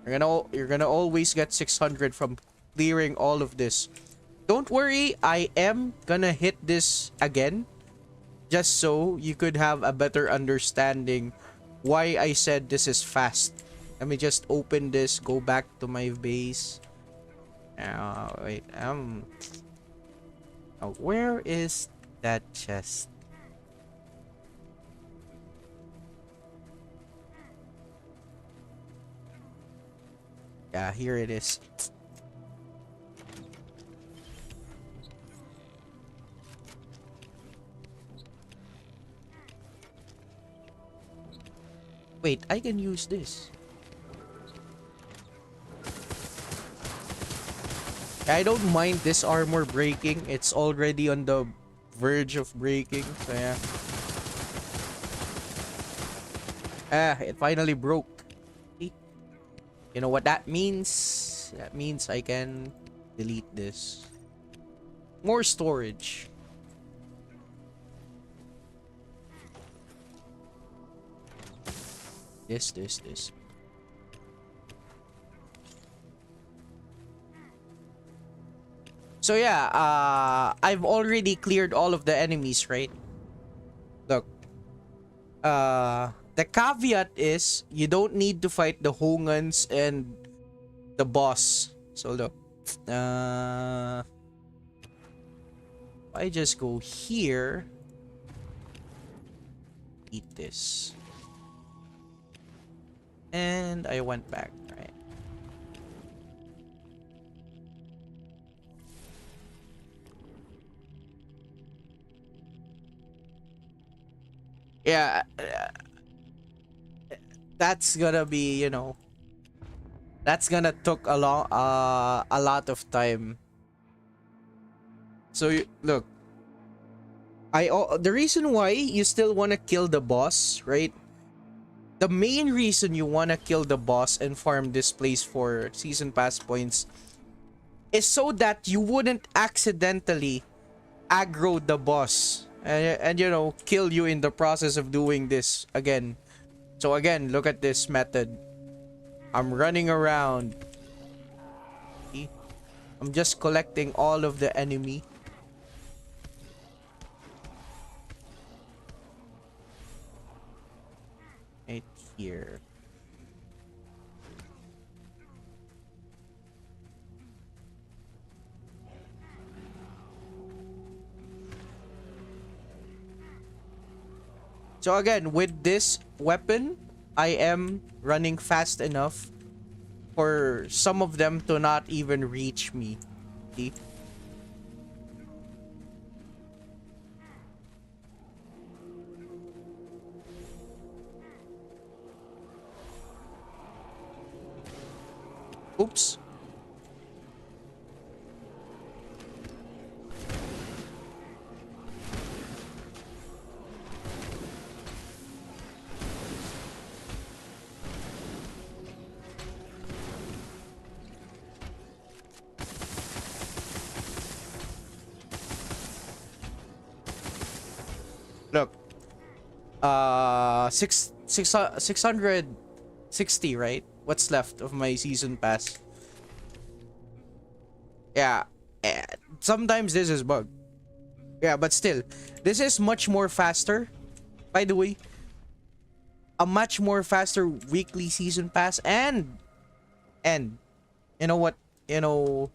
You're gonna always get 600 from clearing all of this. Don't worry, I am gonna hit this again, just so you could have a better understanding why I said this is fast. Let me just open this, go back to my base. Wait, where is that chest? Yeah, here it is. Wait, I can use this. I don't mind this armor breaking. It's already on the verge of breaking. So yeah. It finally broke. You know what that means? That means I can delete this. More storage. This. So yeah, I've already cleared all of the enemies, right? Look. The caveat is you don't need to fight the Hongans and the boss. So look, I just go here, eat this, and I went back, right? Yeah. That's gonna be, you know, that's gonna took a lot of time. So look, the reason why you still want to kill the boss, right? The main reason you want to kill the boss and farm this place for season pass points is so that you wouldn't accidentally aggro the boss and you know, kill you in the process of doing this again. So again, look at this method. I'm running around. I'm just collecting all of the enemy. Right here. So again, with this weapon, I am running fast enough for some of them to not even reach me. See? Oops. Look. 660, right? What's left of my season pass? Yeah. Sometimes this is bug. Yeah, but still, this is much more faster. By the way, a much more faster weekly season pass, and you know what? You know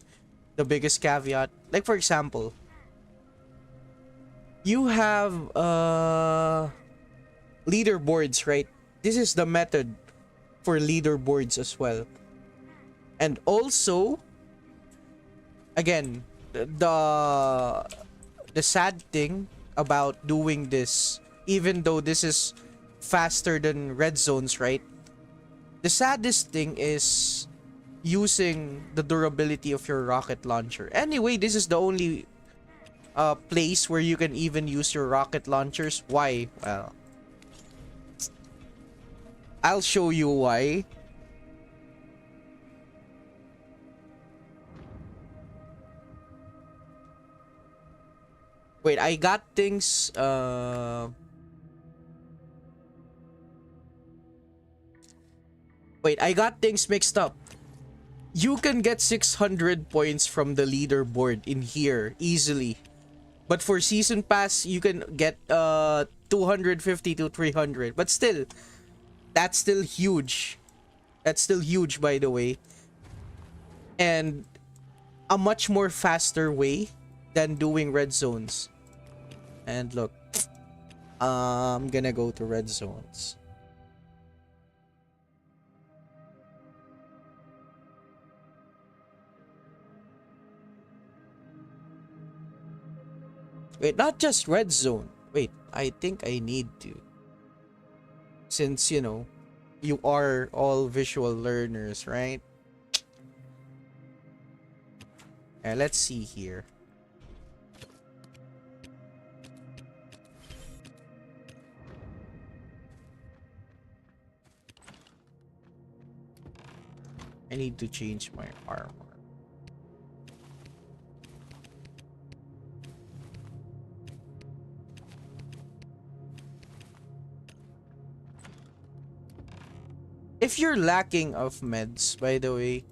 the biggest caveat. Like for example, you have leaderboards, right? This is the method for leaderboards as well. And also, again, the sad thing about doing this, even though this is faster than red zones, right? The saddest thing is using the durability of your rocket launcher. Anyway, this is the only place where you can even use your rocket launchers. Why? Well, I'll show you why. Wait, I got things wait, I got things mixed up. You can get 600 points from the leaderboard in here easily. But for season pass, you can get 250 to 300. But still, that's still huge. That's still huge, by the way. And a much more faster way than doing red zones. And look, I'm gonna go to red zones. Wait, not just red zone. Wait, I think I need to. Since, you know, you are all visual learners, right? Let's see here. I need to change my armor. If you're lacking of meds, by the way,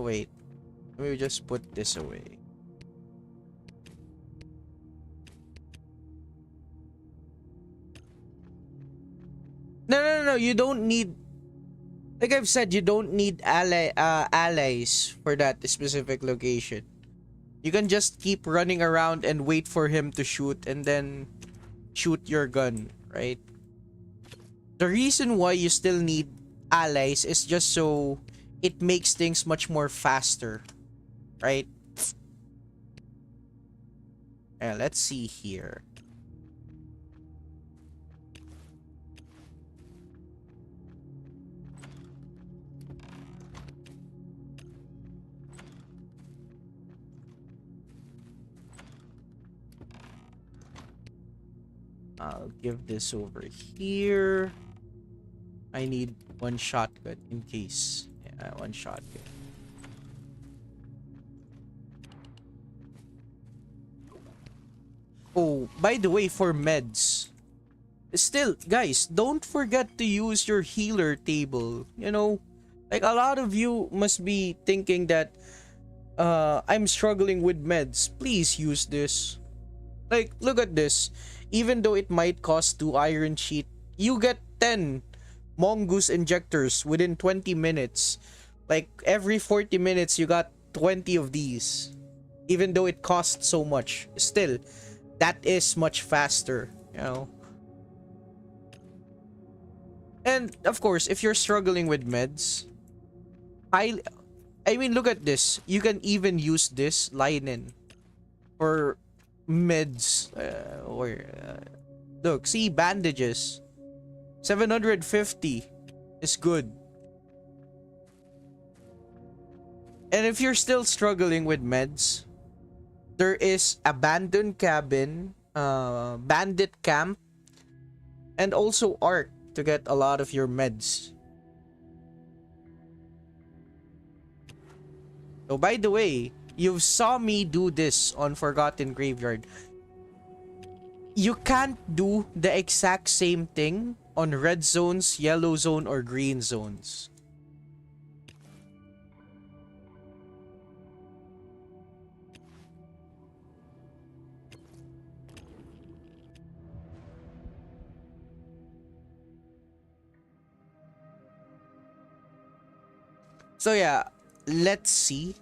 wait. Let me just put this away. No. You don't need, like I've said, you don't need allies for that specific location. You can just keep running around and wait for him to shoot and then shoot your gun, right? The reason why you still need allies is just so it makes things much more faster, right? Let's see here. I'll give this over here. I need one shotgun in case. Yeah, one shotgun. Oh, by the way, for meds, still, guys, don't forget to use your healer table. You know, like a lot of you must be thinking that I'm struggling with meds. Please use this. Like, look at this. Even though it might cost 2 iron sheet, you get 10 mongoose injectors within 20 minutes. Like, every 40 minutes, you got 20 of these. Even though it costs so much. Still, that is much faster, you know. And, of course, if you're struggling with meds, I mean, look at this. You can even use this linen for meds. Look, see, bandages. 750 is good. And if you're still struggling with meds, there is abandoned cabin, bandit camp, and also Ark to get a lot of your meds. So by the way, you saw me do this on Forgotten Graveyard. You can't do the exact same thing on red zones, yellow zone, or green zones. So yeah, let's see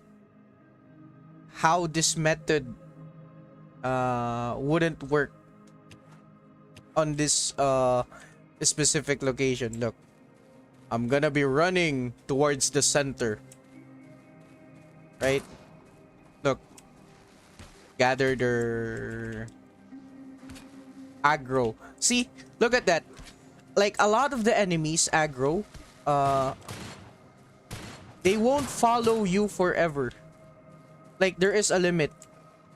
how this method wouldn't work on this specific location. Look, I'm gonna be running towards the center, right? Look, gather their aggro. See, look at that. Like, a lot of the enemies aggro, they won't follow you forever. Like, there is a limit.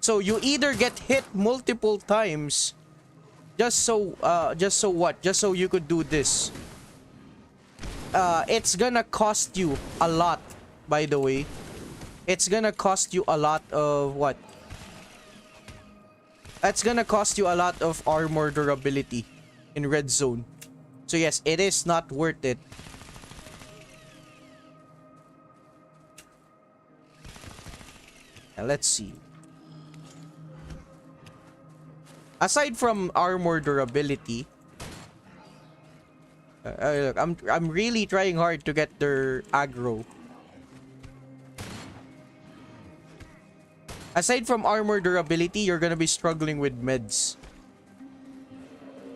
So you either get hit multiple times just so what? Just so you could do this. It's gonna cost you a lot, by the way. It's gonna cost you a lot of what? It's gonna cost you a lot of armor durability in red zone. So yes, it is not worth it. Now let's see. Aside from armor durability, look, I'm really trying hard to get their aggro. Aside from armor durability, you're gonna be struggling with meds.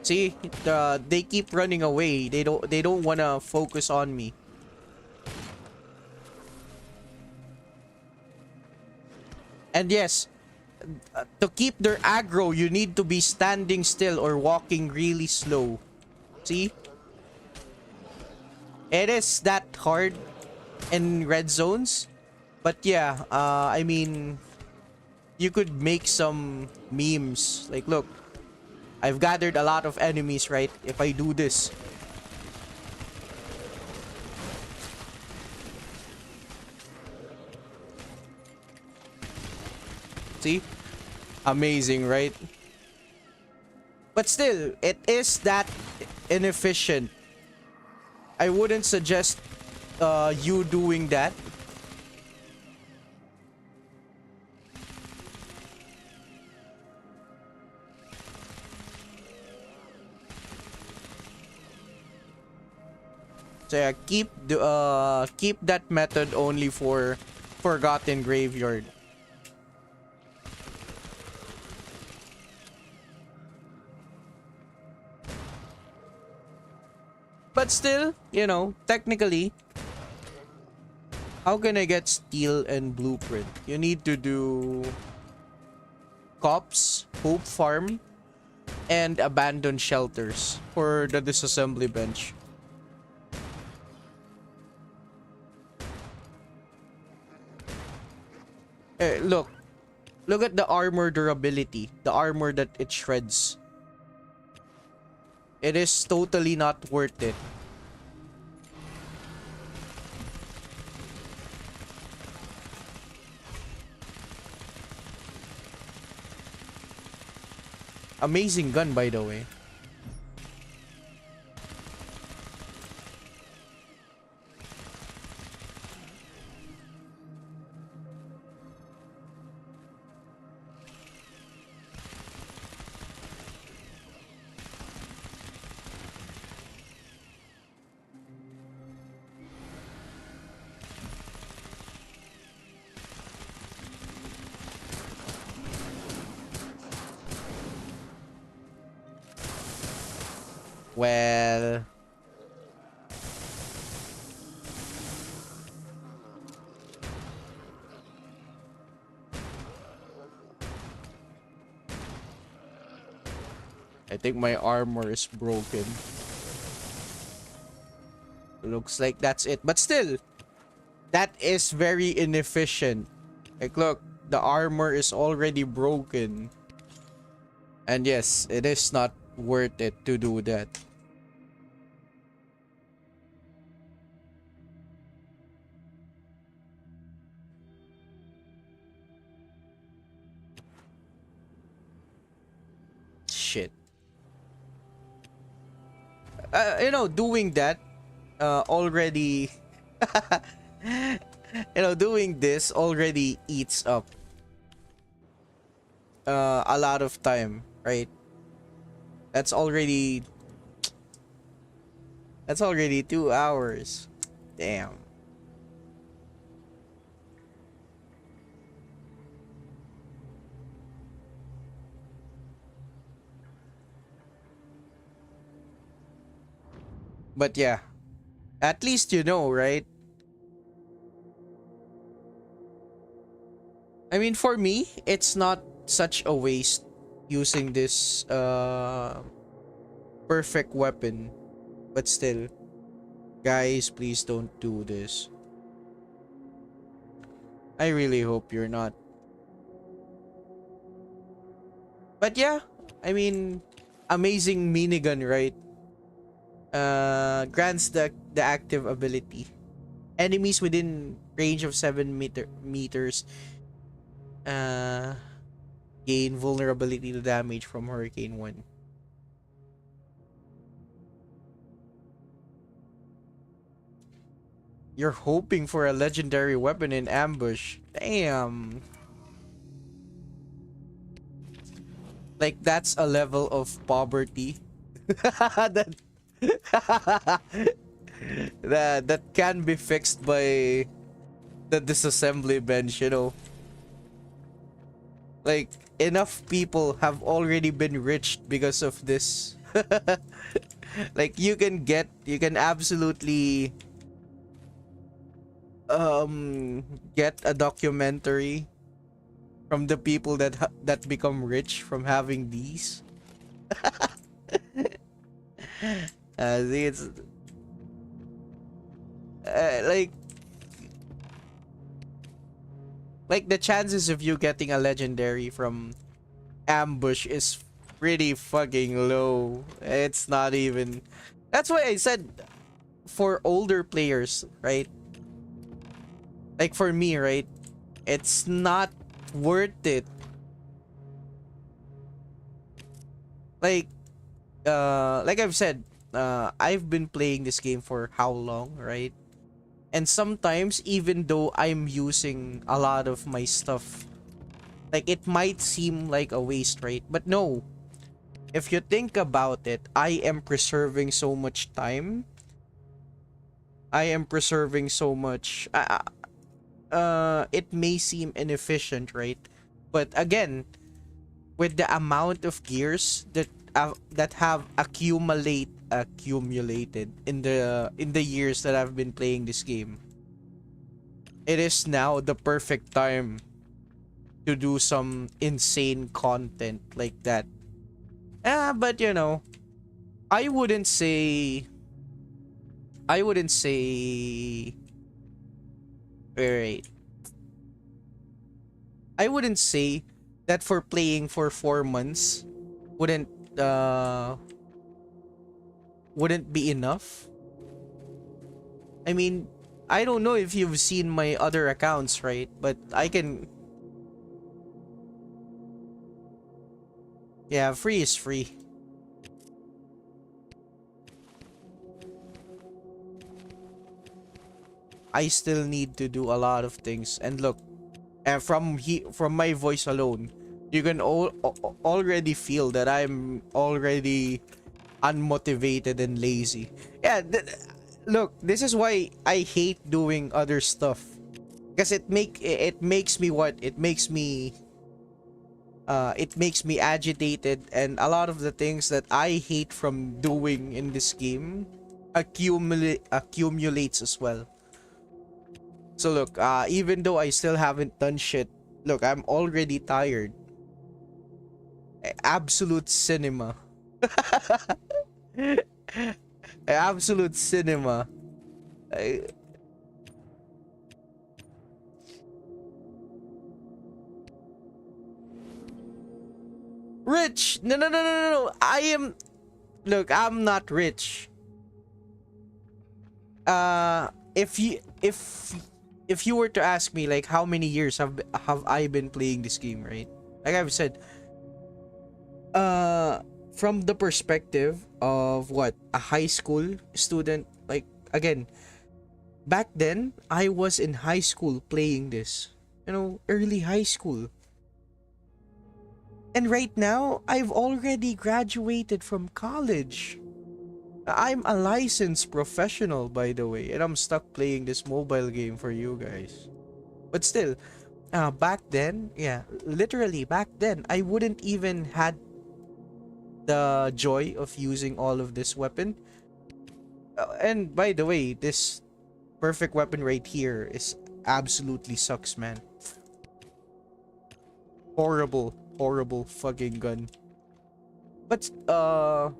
See, they keep running away. They don't wanna focus on me. And yes, to keep their aggro, you need to be standing still or walking really slow. See? It is that hard in red zones. But yeah, I mean, you could make some memes. Like, look, I've gathered a lot of enemies, right? If I do this. See? Amazing, right? But still, it is that inefficient. I wouldn't suggest you doing that. So yeah, keep that method only for Forgotten Graveyard. But still, you know, technically, how can I get steel and blueprint? You need to do cops, hope farm, and abandoned shelters for the disassembly bench. Look at the armor durability, the armor that it shreds. It is totally not worth it. Amazing gun, by the way. Well, I think my armor is broken. Looks like that's it. But still, that is very inefficient. Like, look, the armor is already broken. And yes, it is not worth it to do that. Shit. Doing that already doing this already eats up a lot of time, right? That's already 2 hours. Damn. But yeah, at least you know, right? I mean, for me, it's not such a waste using this perfect weapon. But still, guys, please don't do this. I really hope you're not. But yeah, I mean, amazing minigun, right? Grants the active ability. Enemies within range of 7 meters uh gain vulnerability to damage from Hurricane 1. You're hoping for a legendary weapon in ambush. Damn. Like, that's a level of poverty that that can be fixed by the disassembly bench, Like, enough people have already been rich because of this. Like, you can absolutely get a documentary from the people that become rich from having these. See, it's like the chances of you getting a legendary from ambush is pretty fucking low. It's not even. That's why I said for older players, right? Like for me, right? It's not worth it. Like I've said, I've been playing this game for how long, right? And sometimes, even though I'm using a lot of my stuff, like, it might seem like a waste, right? But no, if you think about it, I am preserving so much time. I am preserving so much. It may seem inefficient, right? But again, with the amount of gears that have accumulated in the years that I've been playing this game, it is now the perfect time to do some insane content like that. But I wouldn't say I wouldn't say wait, I wouldn't say that for playing for 4 months wouldn't wouldn't be enough. I mean, I don't know if you've seen my other accounts, right? But I can. Yeah, free is free. I still need to do a lot of things. And look, from my voice alone, you can already feel that I'm already unmotivated and lazy. Yeah, look, this is why I hate doing other stuff. Because it makes me what? It makes me It makes me agitated, and a lot of the things that I hate from doing in this game accumulates as well. So look, even though I still haven't done shit, look, I'm already tired. Absolute cinema. Absolute cinema. I- Rich! No, no, no, no, no, no. I am. Look, I'm not rich. If you were to ask me like how many years have I been playing this game, right? Like I've said, from the perspective of what a high school student, like again, back then I was in high school playing this. You know, early high school. And right now, I've already graduated from college. I'm a licensed professional, by the way, and I'm stuck playing this mobile game for you guys. But still, back then, yeah, literally back then, I wouldn't even had the joy of using all of this weapon. And by the way, this perfect weapon right here is absolutely sucks, man. Horrible, horrible fucking gun. But oh,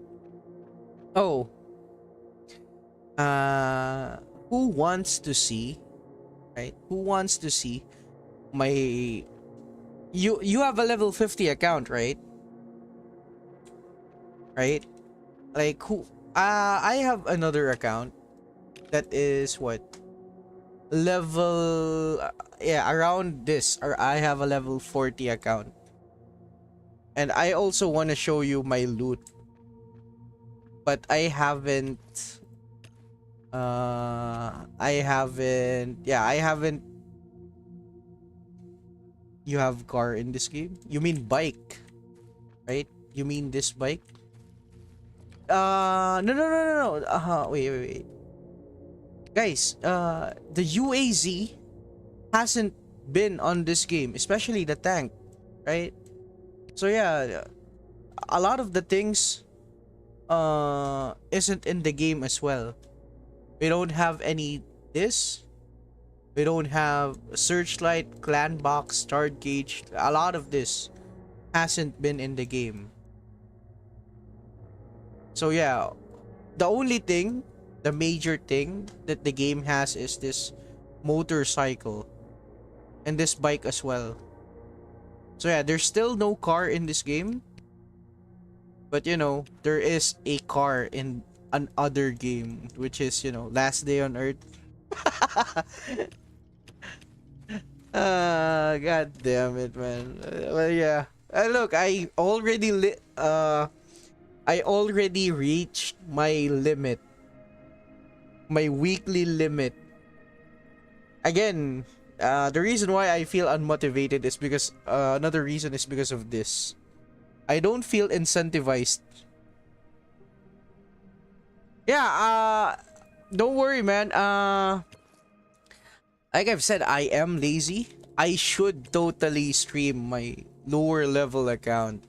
who wants to see, right? Who wants to see my you have a level 50 account, right? Right? Like who I have another account that is what level yeah, around this, or I have a level 40 account. And I also want to show you my loot, but I haven't. You have car in this game? You mean bike, right? You mean this bike? No, no, no, no, no. Wait, wait, wait. Guys, the UAZ hasn't been on this game, especially the tank, right? So yeah, a lot of the things isn't in the game as well. We don't have any this. We don't have searchlight, clan box, start gauge. A lot of this hasn't been in the game. So yeah, the only thing, the major thing that the game has is this motorcycle and this bike as well. So yeah, there's still no car in this game. But you know, there is a car in another game, which is, you know, Last Day on Earth. God damn it, man. Well, yeah. Look, I already reached my limit, my weekly limit. Again, the reason why I feel unmotivated is because another reason is because of this. I don't feel incentivized. Yeah, don't worry, man. Like I've said, I am lazy. I should totally stream my lower level account.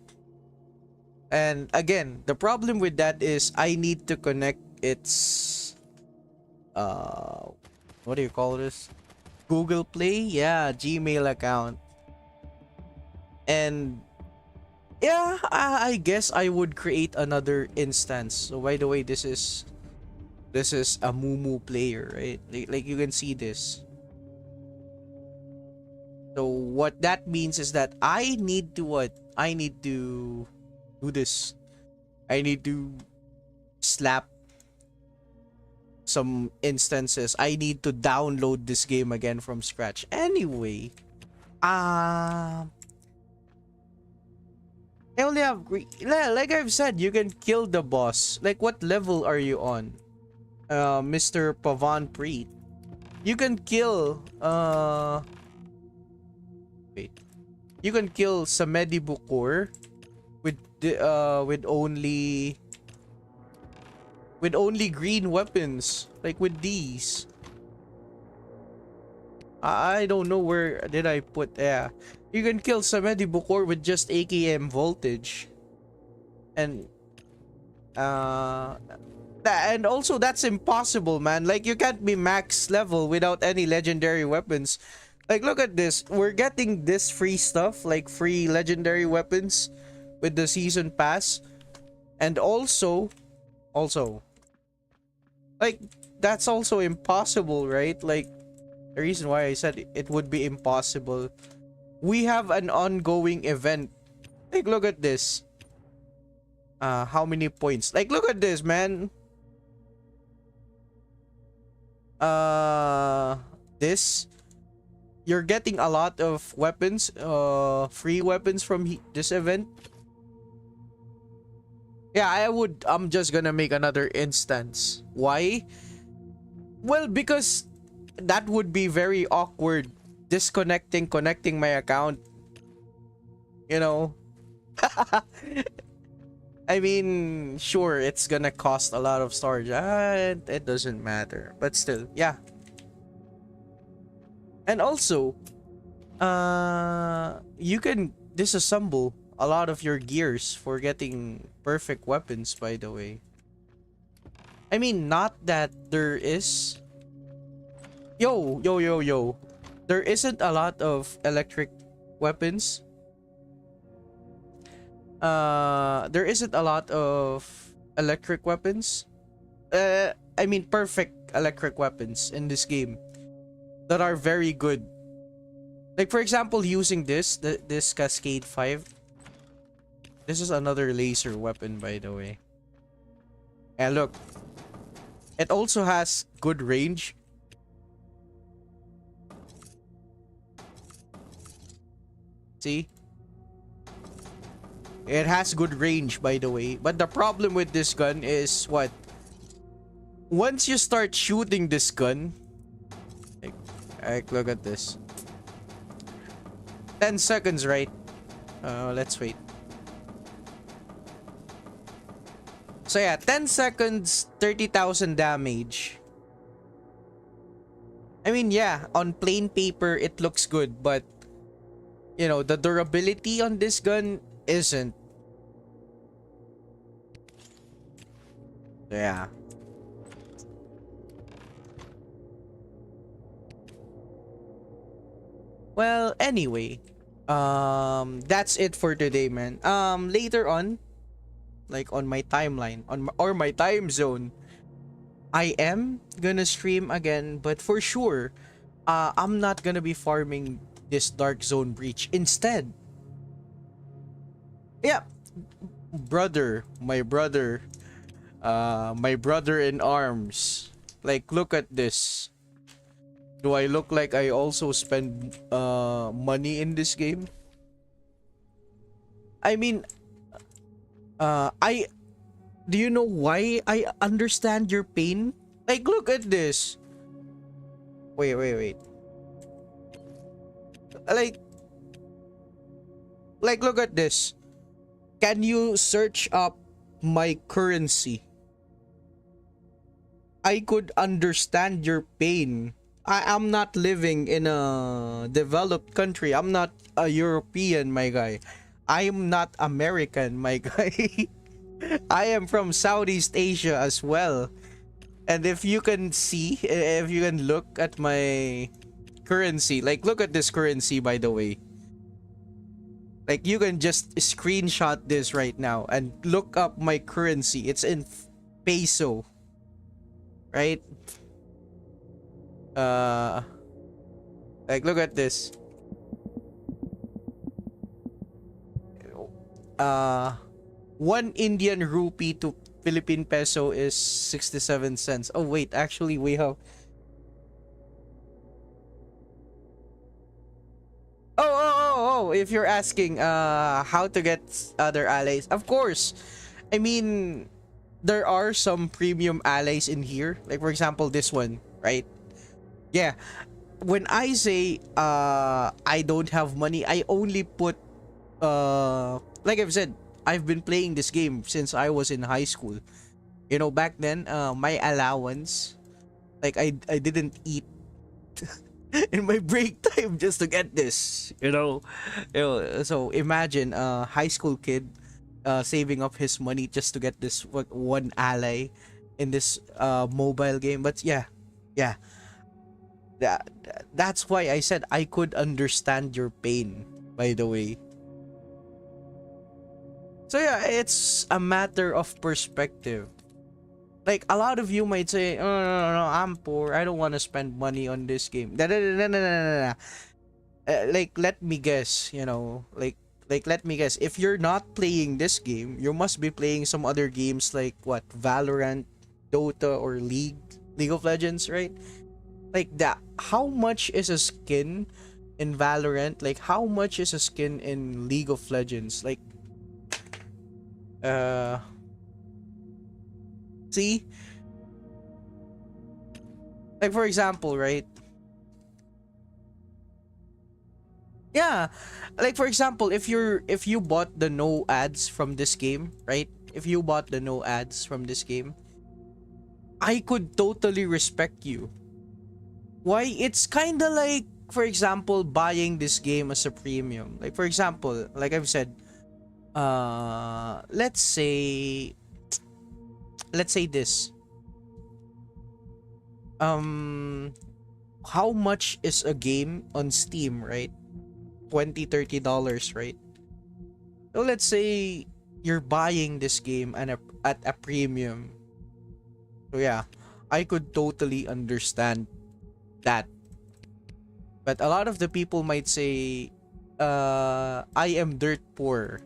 And again, the problem with that is I need to connect its what do you call this? Google Play? Yeah, Gmail account. And yeah, I guess I would create another instance. So by the way, this is a Mumu player, right? Like you can see this. So what that means is that I need to what? I need to do this. I need to slap some instances. I need to download this game again from scratch. Anyway, I only have like I've said, you can kill the boss. Like what level are you on? Mr. Pavan Preet. You can kill wait. You can kill Samedi Bukur with only green weapons, like with these. I don't know where did I put. Yeah, you can kill Samedi Bukor with just AKM voltage, and and also that's impossible, man. Like you can't be max level without any legendary weapons. Like look at this, we're getting this free stuff, like free legendary weapons with the season pass, and also like that's also impossible, right? Like the reason why I said it would be impossible, we have an ongoing event. Like look at this, how many points, like look at this, man. This, you're getting a lot of weapons, free weapons from this event. Yeah, I'm just gonna make another instance. Why? Well, because that would be very awkward, connecting my account, you know. I mean, sure, it's gonna cost a lot of storage. It doesn't matter, but still, yeah. And also, you can disassemble a lot of your gears for getting perfect weapons, by the way. I mean, not that there is... Yo. There isn't a lot of electric weapons. There isn't a lot of electric weapons. I mean, perfect electric weapons in this game that are very good. Like, for example, using this Cascade 5. This is another laser weapon, by the way. And look, it also has good range. See? It has good range, by the way. But the problem with this gun is what? Once you start shooting this gun, like look at this. 10 seconds, right? Let's wait. So yeah, 10 seconds, 30,000 damage. I mean, yeah, on plain paper, it looks good, but you know, the durability on this gun isn't. Yeah. Well, anyway, that's it for today, man. Later on, like on my timeline, or my time zone, I am gonna stream again, but for sure, I'm not gonna be farming this Dark Zone breach. Instead, yeah, my brother in arms. Like, look at this. Do I look like I also spend money in this game? I mean, do you know why I understand your pain? Like, look at this. Wait. Like, look at this. Can you search up my currency? I could understand your pain. I'm not living in a developed country. I'm not a European, my guy. I'm not American, my guy. I am from Southeast Asia as well. And if you can see, if you can look at my currency, like look at this currency, by the way. Like you can just screenshot this right now and look up my currency. It's in peso. Right? Like look at this. 1 Indian rupee to Philippine peso is 67 cents. Oh wait, actually we have... Oh, if you're asking how to get other allies, of course. I mean, there are some premium allies in here. Like for example, this one, right? Yeah. When I say I don't have money, I only put like I've said, I've been playing this game since I was in high school. You know, back then, my allowance, like I didn't eat in my break time just to get this. So imagine a high school kid saving up his money just to get this one ally in this mobile game. But yeah, that's why I said I could understand your pain, by the way. So yeah, it's a matter of perspective. Like a lot of you might say, "Oh, no, I'm poor. I don't want to spend money on this game." No. Like let me guess, let me guess. If you're not playing this game, you must be playing some other games like what, Valorant, Dota, or League of Legends, right? Like that. How much is a skin in Valorant? Like how much is a skin in League of Legends? Like, uh, see, like for example, right? Yeah, like for example, if you bought the no ads from this game, right? If you bought the no ads from this game, I could totally respect you. Why? It's kind of like, for example, buying this game as a premium. Like for example, like I've said, let's say this. Um, how much is a game on Steam, right? 20-30 dollars, right? So let's say you're buying this game at a premium. So yeah, I could totally understand that. But a lot of the people might say, I am dirt poor.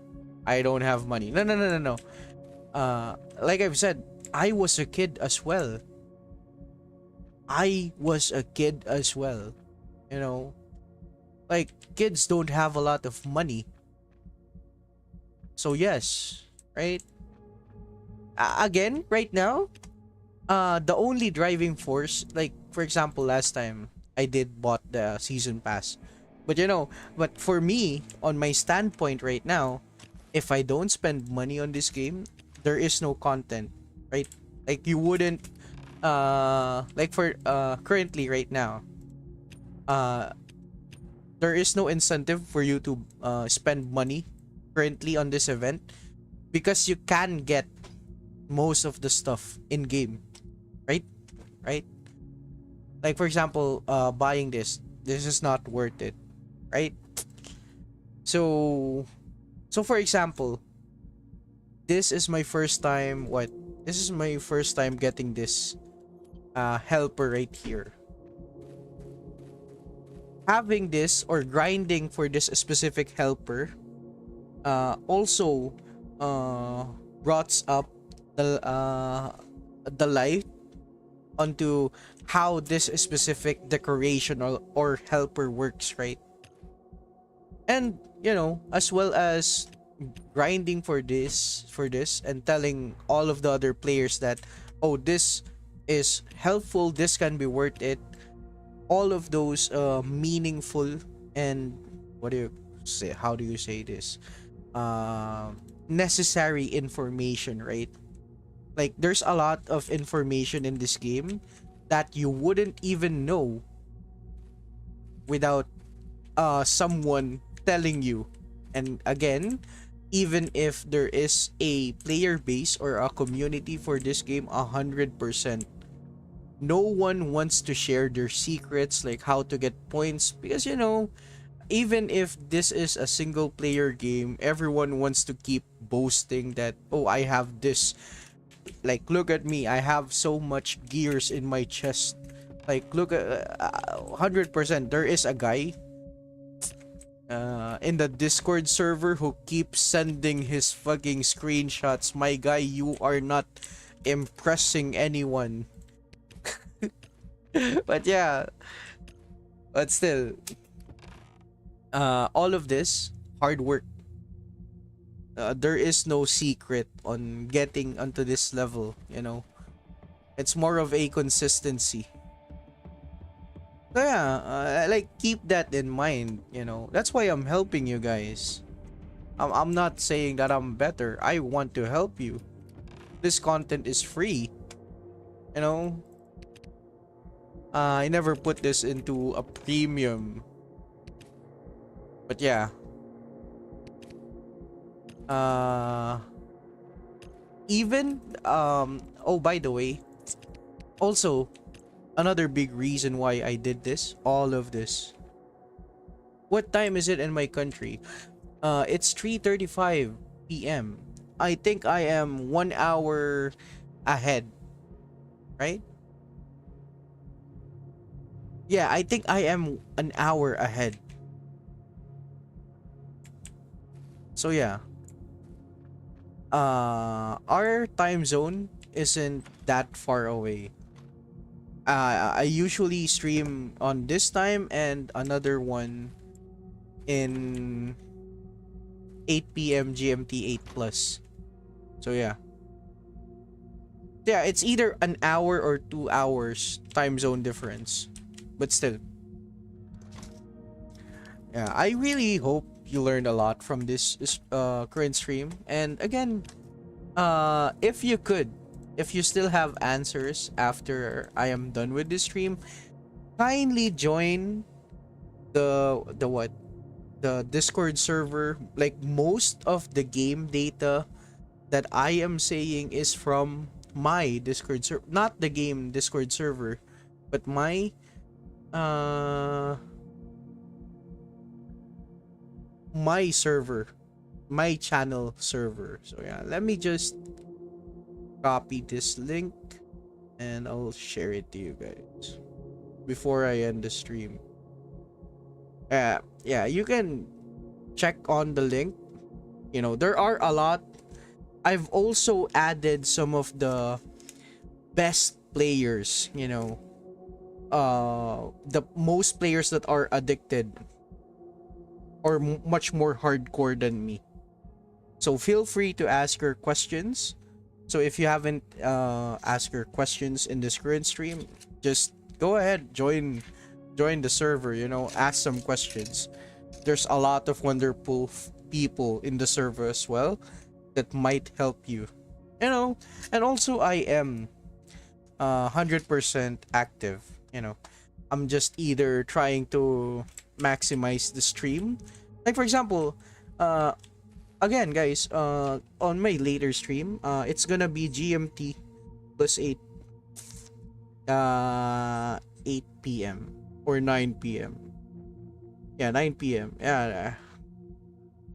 I don't have money. No. Like I've said, I was a kid as well. I was a kid as well. You know, like kids don't have a lot of money. So yes, right? Again, right now, the only driving force, like for example, last time I did bought the season pass, but but for me, on my standpoint right now, if I don't spend money on this game, there is no content, right? Like you wouldn't, like for currently right now, uh there is no incentive for you to spend money currently on this event, because you can get most of the stuff in game, right? Right? Like for example, buying this is not worth it, right? So for example, this is my first time getting this helper right here. Having this or grinding for this specific helper also brought up the light onto how this specific decoration or helper works, right? And as well as grinding for this and telling all of the other players that, oh, this is helpful, this can be worth it. All of those meaningful and, what do you say, how do you say this, necessary information, right? Like there's a lot of information in this game that you wouldn't even know without someone telling you. And again, even if there is a player base or a community for this game, 100%, no one wants to share their secrets, like how to get points, because even if this is a single player game, everyone wants to keep boasting that, oh, I have this, like look at me, I have so much gears in my chest. Like look at 100%, there is a guy in the Discord server who keeps sending his fucking screenshots. My guy, you are not impressing anyone. But yeah, but still, all of this hard work. There is no secret on getting onto this level. It's more of a consistency. So yeah, like keep that in mind. That's why I'm helping you guys. I'm not saying that I'm better. I want to help you. This content is free. You know, I never put this into a premium. But yeah. Uh Even oh, by the way, also another big reason why I did this, all of this. What time is it in my country? It's 3:35 p.m. I think I am 1 hour ahead, right? Yeah, I think I am an hour ahead. So yeah. Our time zone isn't that far away. I usually stream on this time and another one in 8 p.m. GMT 8 plus. So yeah. Yeah, it's either an hour or 2 hours time zone difference. But still. Yeah, I really hope you learned a lot from this current stream. And again, if you could, if you still have answers after I am done with this stream, kindly join the what? The Discord server. Like most of the game data that I am saying is from my Discord server, not the game Discord server, but uh my server, my channel server. So yeah, let me just copy this link and I'll share it to you guys before I end the stream. Yeah, you can check on the link. You know, there are a lot. I've also added some of the best players, you know, the most players that are addicted or much more hardcore than me. So feel free to ask your questions. So if you haven't asked your questions in this current stream, just go ahead, join the server, you know, ask some questions. There's a lot of wonderful people in the server as well that might help you. You know, and also I am 100% active, you know. I'm just either trying to maximize the stream. Like for example, again guys, on my later stream, it's gonna be GMT plus 8 8 p.m. or 9 p.m. Yeah, 9 p.m. Yeah,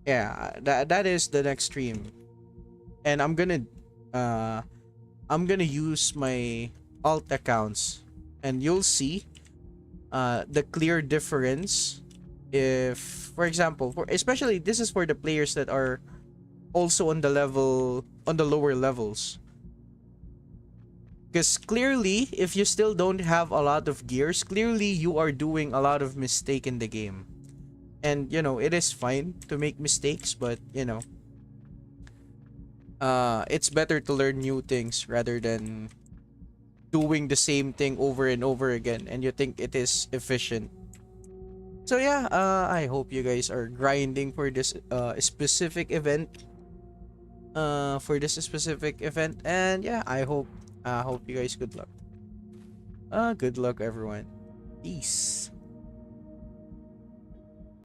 that is the next stream. And uh I'm gonna use my alt accounts and you'll see the clear difference. If for example, for especially this is for the players that are also on the lower levels, because clearly if you still don't have a lot of gears, clearly you are doing a lot of mistake in the game. And you know, it is fine to make mistakes, but you know, it's better to learn new things rather than doing the same thing over and over again and you think it is efficient. So yeah, I hope you guys are grinding for this specific event. And yeah, I hope you guys good luck. Good luck everyone. Peace.